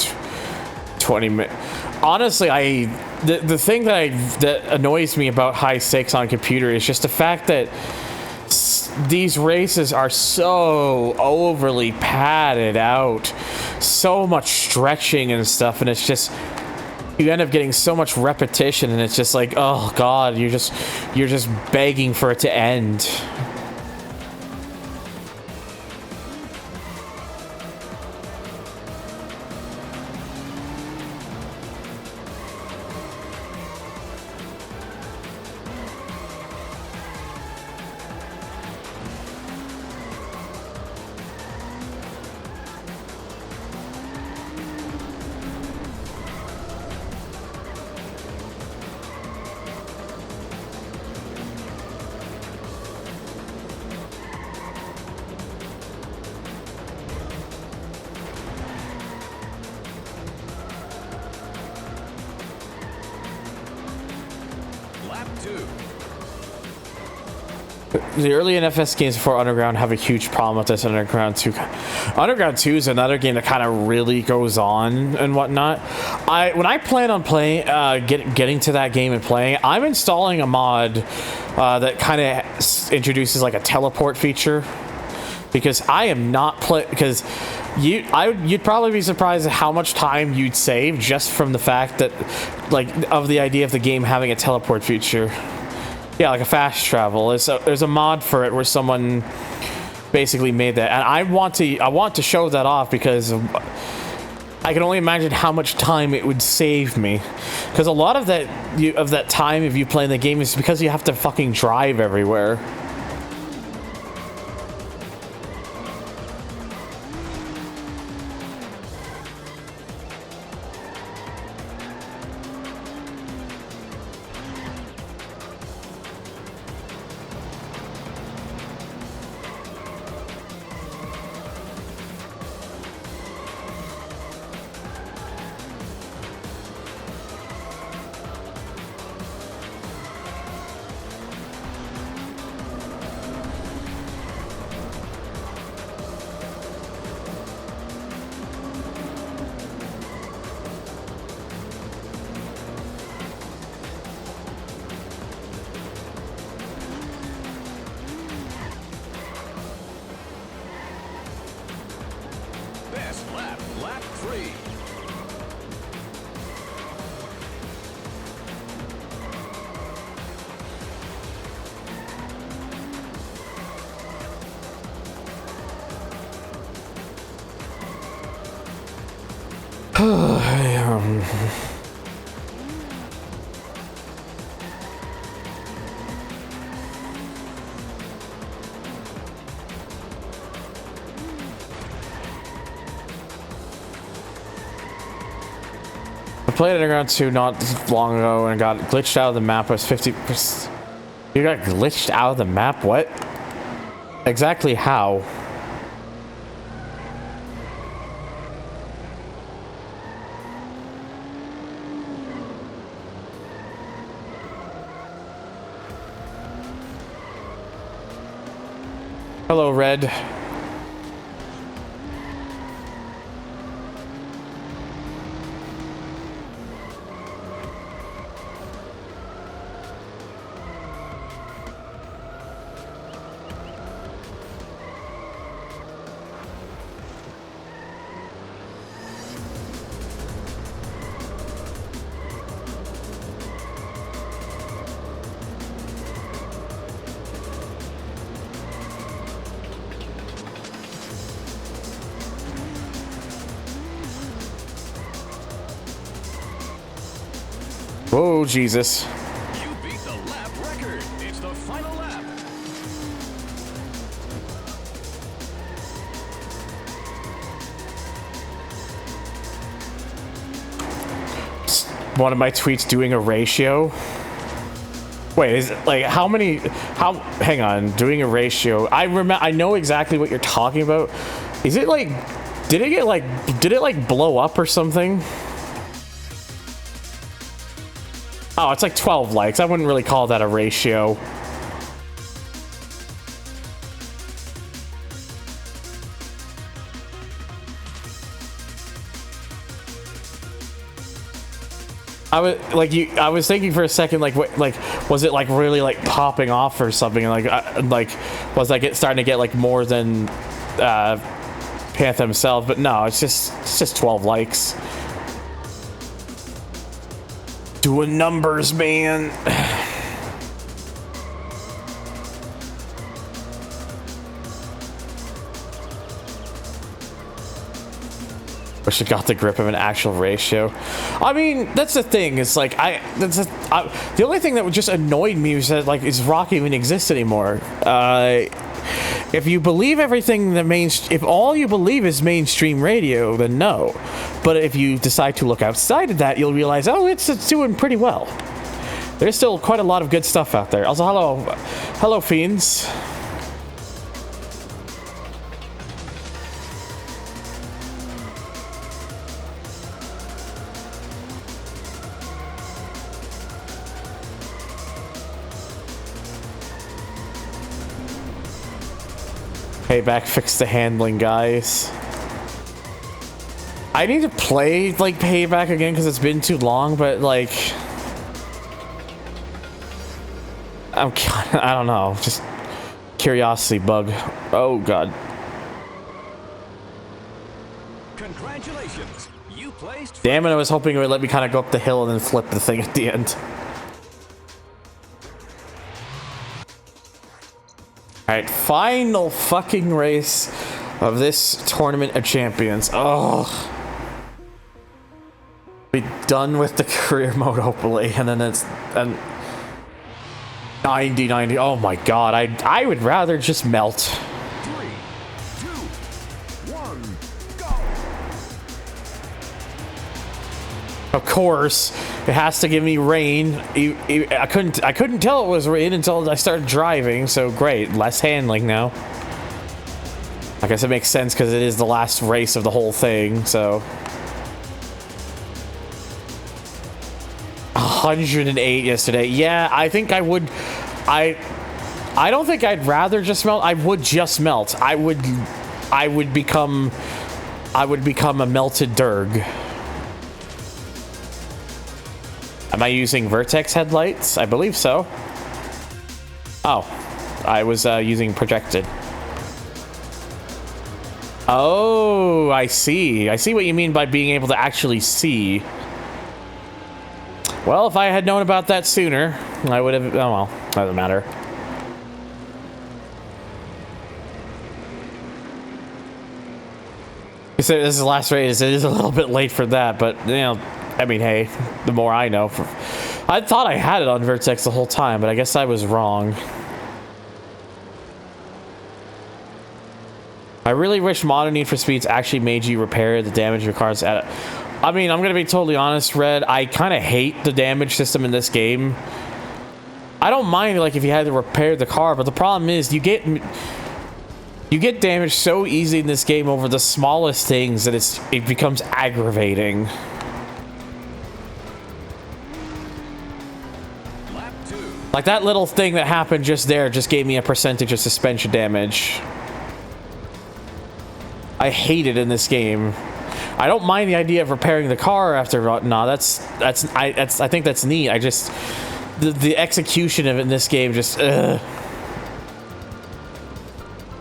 20 minutes. Honestly, the thing that annoys me about high stakes on computer is just the fact that these races are so overly padded out, so much stretching and stuff, and it's just, you end up getting so much repetition, and it's just like, oh God, you're just begging for it to end. The early NFS games before Underground have a huge problem with this. Underground 2 is another game that kind of really goes on and whatnot. When I plan on playing, getting to that game and playing, I'm installing a mod that kind of introduces like a teleport feature, because I am not because you'd probably be surprised at how much time you'd save just from the fact that, like, of the idea of the game having a teleport feature. Yeah, like a fast travel. There's a mod for it where someone basically made that, and I want to show that off, because I can only imagine how much time it would save me. Because a lot of that time of you playing the game is because you have to fucking drive everywhere. 3. I played Underground 2 not long ago and got glitched out of the map. I was 50%. You got glitched out of the map? What? Exactly how? Hello, Red. Whoa, Jesus. You beat the lap record. It's the final lap. One of my tweets doing a ratio. Wait, is it like how many? Hang on, doing a ratio. I know exactly what you're talking about. Is it like? Did it like blow up or something? Oh, it's like 12 likes. I wouldn't really call that a ratio. I was thinking for a second, like, what, like, was it like really like popping off or something? Like, was I starting to get like more than Panther himself? But no, it's just 12 likes. Doing numbers, man. Wish I got the grip of an actual ratio. I mean, that's the thing. It's like the only thing that would just annoyed me was that like, is rock even exist anymore? If you believe everything that if all you believe is mainstream radio, then no. But if you decide to look outside of that, you'll realize, oh, it's doing pretty well. There's still quite a lot of good stuff out there. Also, hello, fiends. Payback fixed the handling, guys. I need to play like Payback again because it's been too long, but like I don't know, just curiosity bug. Oh god. Congratulations. You placed. Damn it, I was hoping it would let me kind of go up the hill and then flip the thing at the end. Alright, final fucking race of this Tournament of Champions. Oh. Be done with the career mode, hopefully, and then it's 90. Oh my god, I would rather just melt. 3, 2, 1, go. Of course, it has to give me rain. I couldn't tell it was rain until I started driving, so great, less handling now. I guess it makes sense because it is the last race of the whole thing, so. 108 yesterday. Yeah, I think I would. I don't think I'd rather just melt. I would just melt. I would become a melted Derg. Am I using Vertex headlights? I believe so. Oh, I was using projected. Oh, I see. I see what you mean by being able to actually see. Well, if I had known about that sooner, I would have... Oh, well, doesn't matter. This is the last race. It is a little bit late for that, but, you know, I mean, hey, the more I know. I thought I had it on Vertex the whole time, but I guess I was wrong. I really wish Modern Need for Speeds actually made you repair the damage your cars at. I mean, I'm gonna be totally honest, Red. I kind of hate the damage system in this game. I don't mind like if you had to repair the car, but the problem is you get damaged so easy in this game over the smallest things that it becomes aggravating. Lap 2. Like that little thing that happened just there just gave me a percentage of suspension damage. I hate it in this game. I don't mind the idea of repairing the car after. No, I think that's neat. I just the execution of it in this game just. You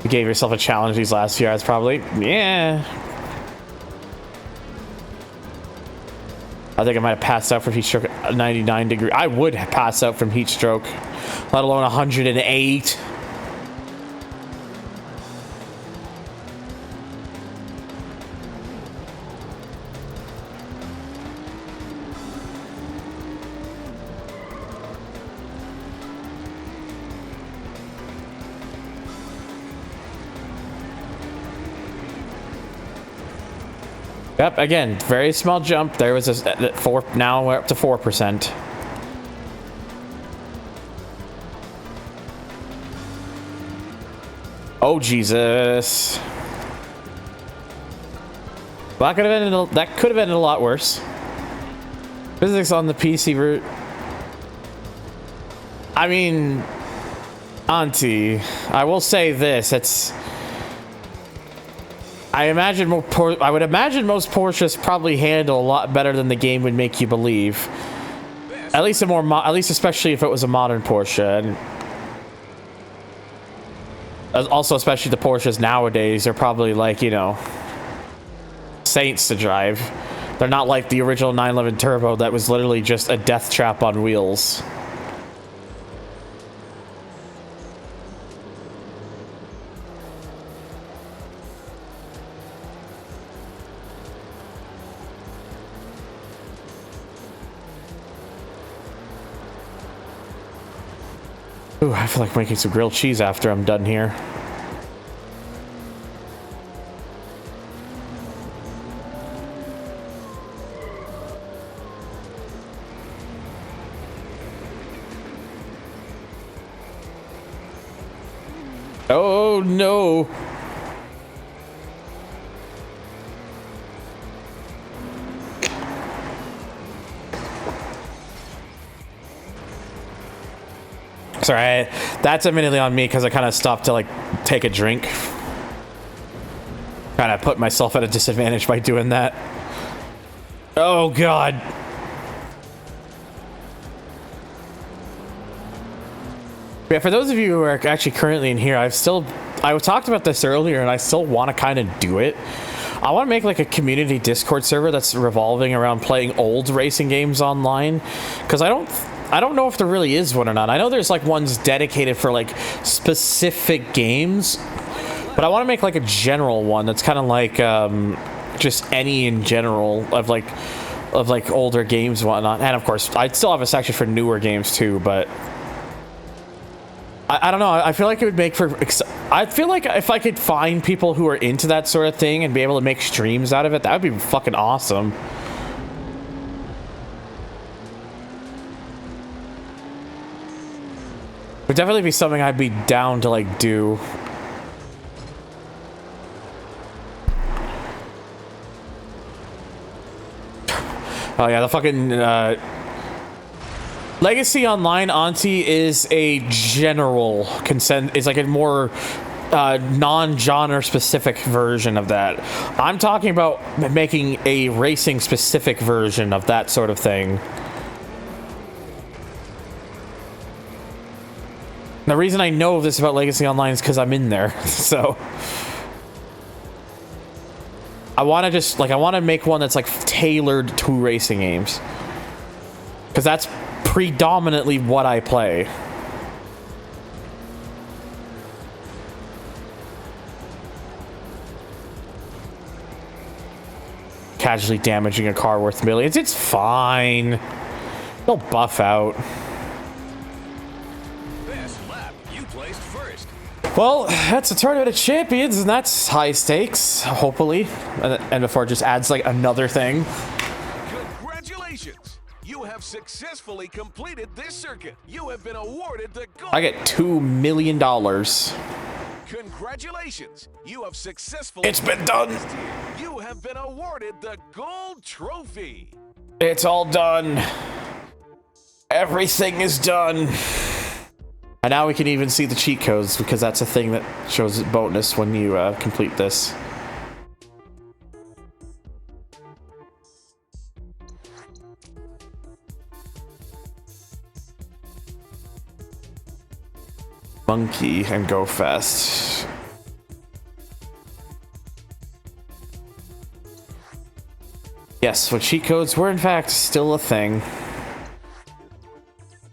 gave yourself a challenge these last few hours, probably. Yeah. I think I might have passed out from heat stroke at 99 degree. I would have passed out from heat stroke, let alone 108. Yep, again, very small jump. There was a 4, now we're up to 4%. Oh, Jesus. Well, that could have ended a lot worse. Physics on the PC route. I mean, Auntie, I will say this, I would imagine most Porsches probably handle a lot better than the game would make you believe. At least especially if it was a modern Porsche. And also, especially the Porsches nowadays are probably like, you know, saints to drive. They're not like the original 911 Turbo that was literally just a death trap on wheels. Ooh, I feel like making some grilled cheese after I'm done here. Oh no. Sorry, that's admittedly on me because I kind of stopped to like take a drink. Kind of put myself at a disadvantage by doing that. Oh God. Yeah, for those of you who are actually currently in here, I talked about this earlier and I still want to kind of do it. I want to make like a community Discord server that's revolving around playing old racing games online, because I don't know if there really is one or not. I know there's like ones dedicated for like specific games, but I want to make like a general one that's kind of like just any in general of like older games and whatnot. And of course, I'd still have a section for newer games too, but I don't know. I feel like it would make for... I feel like if I could find people who are into that sort of thing and be able to make streams out of it, that would be fucking awesome. Would definitely be something I'd be down to like do. Oh yeah, the fucking Legacy Online, Auntie, is a general consent. It's like a more non-genre specific version of that. I'm talking about making a racing specific version of that sort of thing. The reason I know this about Legacy Online is because I'm in there, so... I want to just like I want to make one that's like tailored to racing games, because that's predominantly what I play. Casually damaging a car worth millions. It's fine. They'll buff out. Best lap, you placed first. Well, that's a tournament of champions, and that's high stakes, hopefully. And before it just adds like another thing. Congratulations! You have successfully completed this circuit. You have been awarded the gold. I get $2 million. Congratulations! You have successfully. It's been done. You have been awarded the gold trophy. It's all done. Everything is done. And now we can even see the cheat codes, because that's a thing that shows a bonus when you complete this. Monkey and go fast. Yes, so cheat codes were in fact still a thing.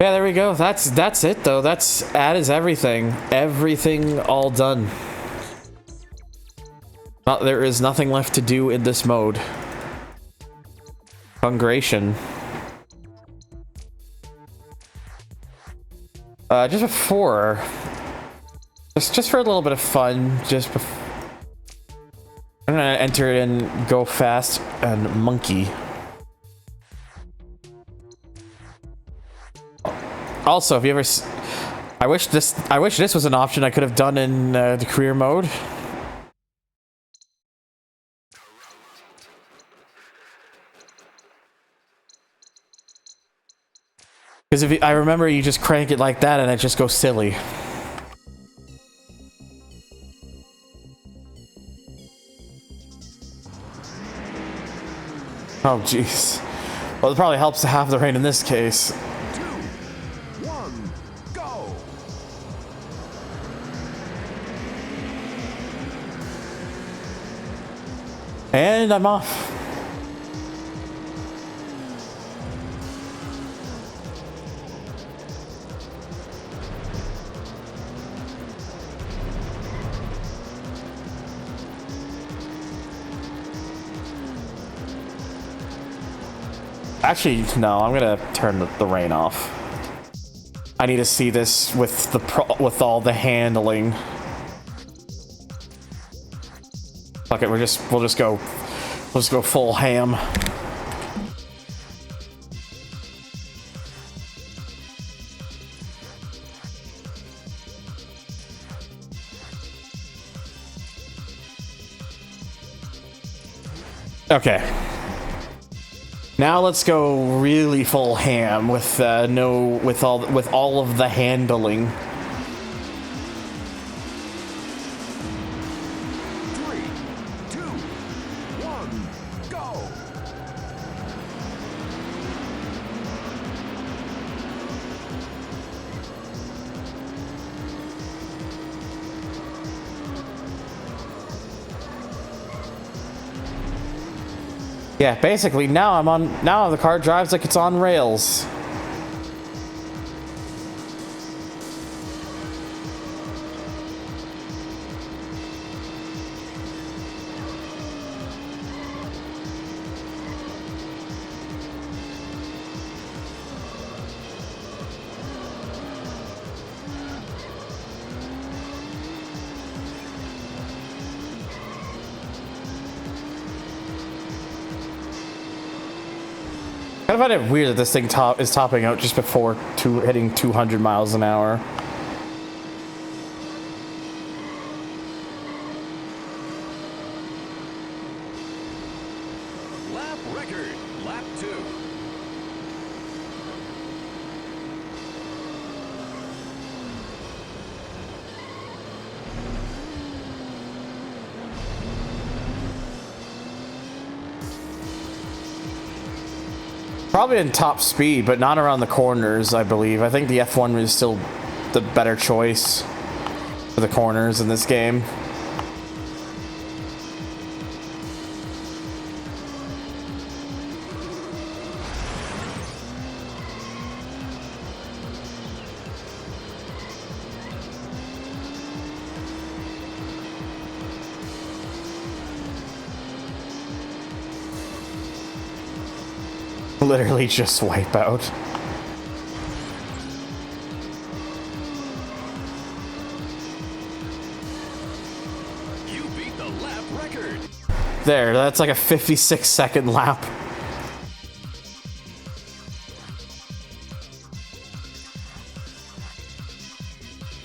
Yeah, there we go. That's it though. That is everything. Everything all done. There is nothing left to do in this mode. Congregation. Just before, just for a little bit of fun, I'm gonna enter in go fast and monkey. Also, if you ever, I wish this was an option I could have done in the career mode. Because I remember you just crank it like that and it just goes silly. Oh jeez. Well, it probably helps to have the rain in this case. 2, 1, go! And I'm off. Actually, no, I'm gonna turn the rain off. I need to see this with with all the handling. Fuck it, we'll just go full ham. Okay. Now let's go really full ham with with all of the handling. 3, 2, 1, go! Yeah, basically now now the car drives like it's on rails. I find it weird that this thing is topping out just before hitting 200 miles an hour. Lap record, lap 2. Probably in top speed, but not around the corners, I believe. I think the F1 is still the better choice for the corners in this game. Literally just wipe out. You beat the lap record. There, that's like a 56-second lap.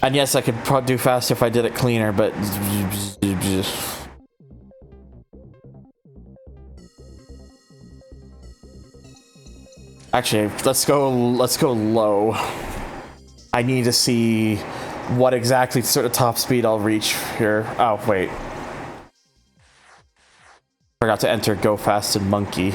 And yes, I could probably do faster if I did it cleaner, but... Actually, let's go low. I need to see what exactly sort of top speed I'll reach here. Oh, wait. Forgot to enter Go Fast and Monkey.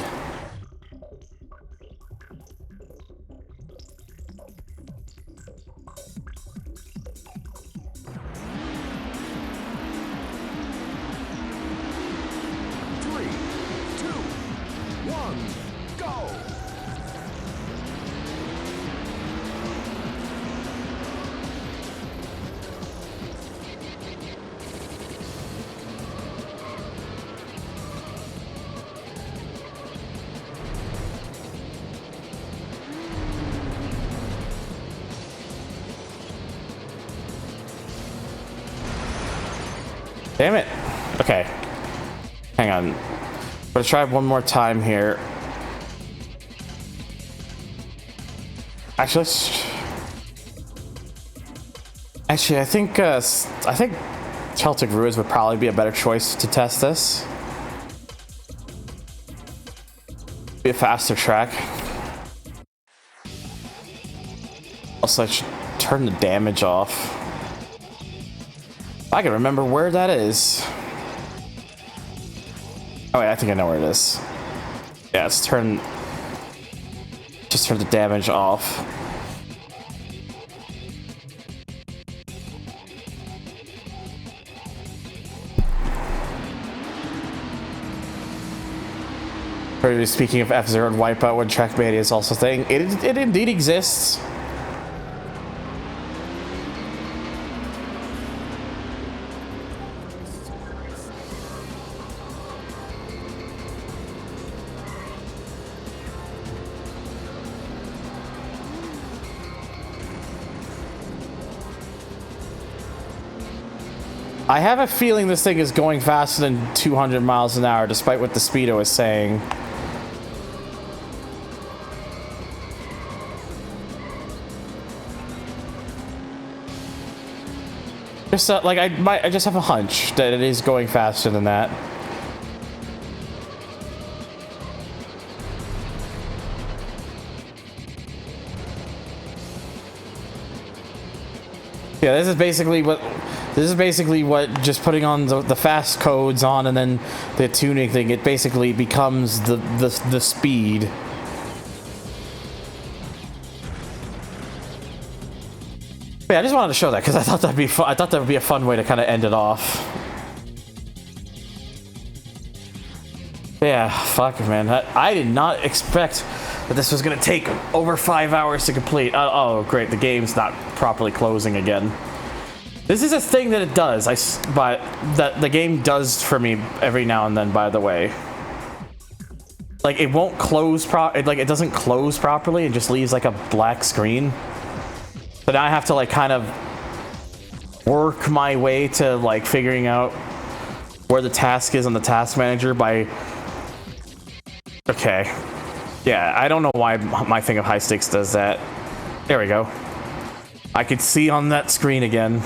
Damn it. Okay. Hang on. I'm gonna try one more time here. Actually, I think Celtic Ruins would probably be a better choice to test this. Be a faster track. Also, I should turn the damage off. I can remember where that is. Oh wait, I think I know where it is. Yeah, just turn the damage off. Speaking of F-Zero and Wipeout, when Trackmania is also a thing, it indeed exists. I have a feeling this thing is going faster than 200 miles an hour, despite what the Speedo is saying. Just like I just have a hunch that it is going faster than that. Yeah, this is basically what just putting on the fast codes on and then the tuning thing, it basically becomes the speed. But yeah, I just wanted to show that because I thought that'd be fun. I thought that would be a fun way to kind of end it off. Yeah, fuck man. I did not expect that this was gonna take over 5 hours to complete. Oh, great, the game's not properly closing again. This is a thing that it does, but that the game does for me every now and then, by the way. Like, it won't close it doesn't close properly, it just leaves like a black screen. So now I have to like kind of work my way to like figuring out where the task is on the task manager by... Okay. Yeah, I don't know why my thing of high stakes does that. There we go. I could see on that screen again.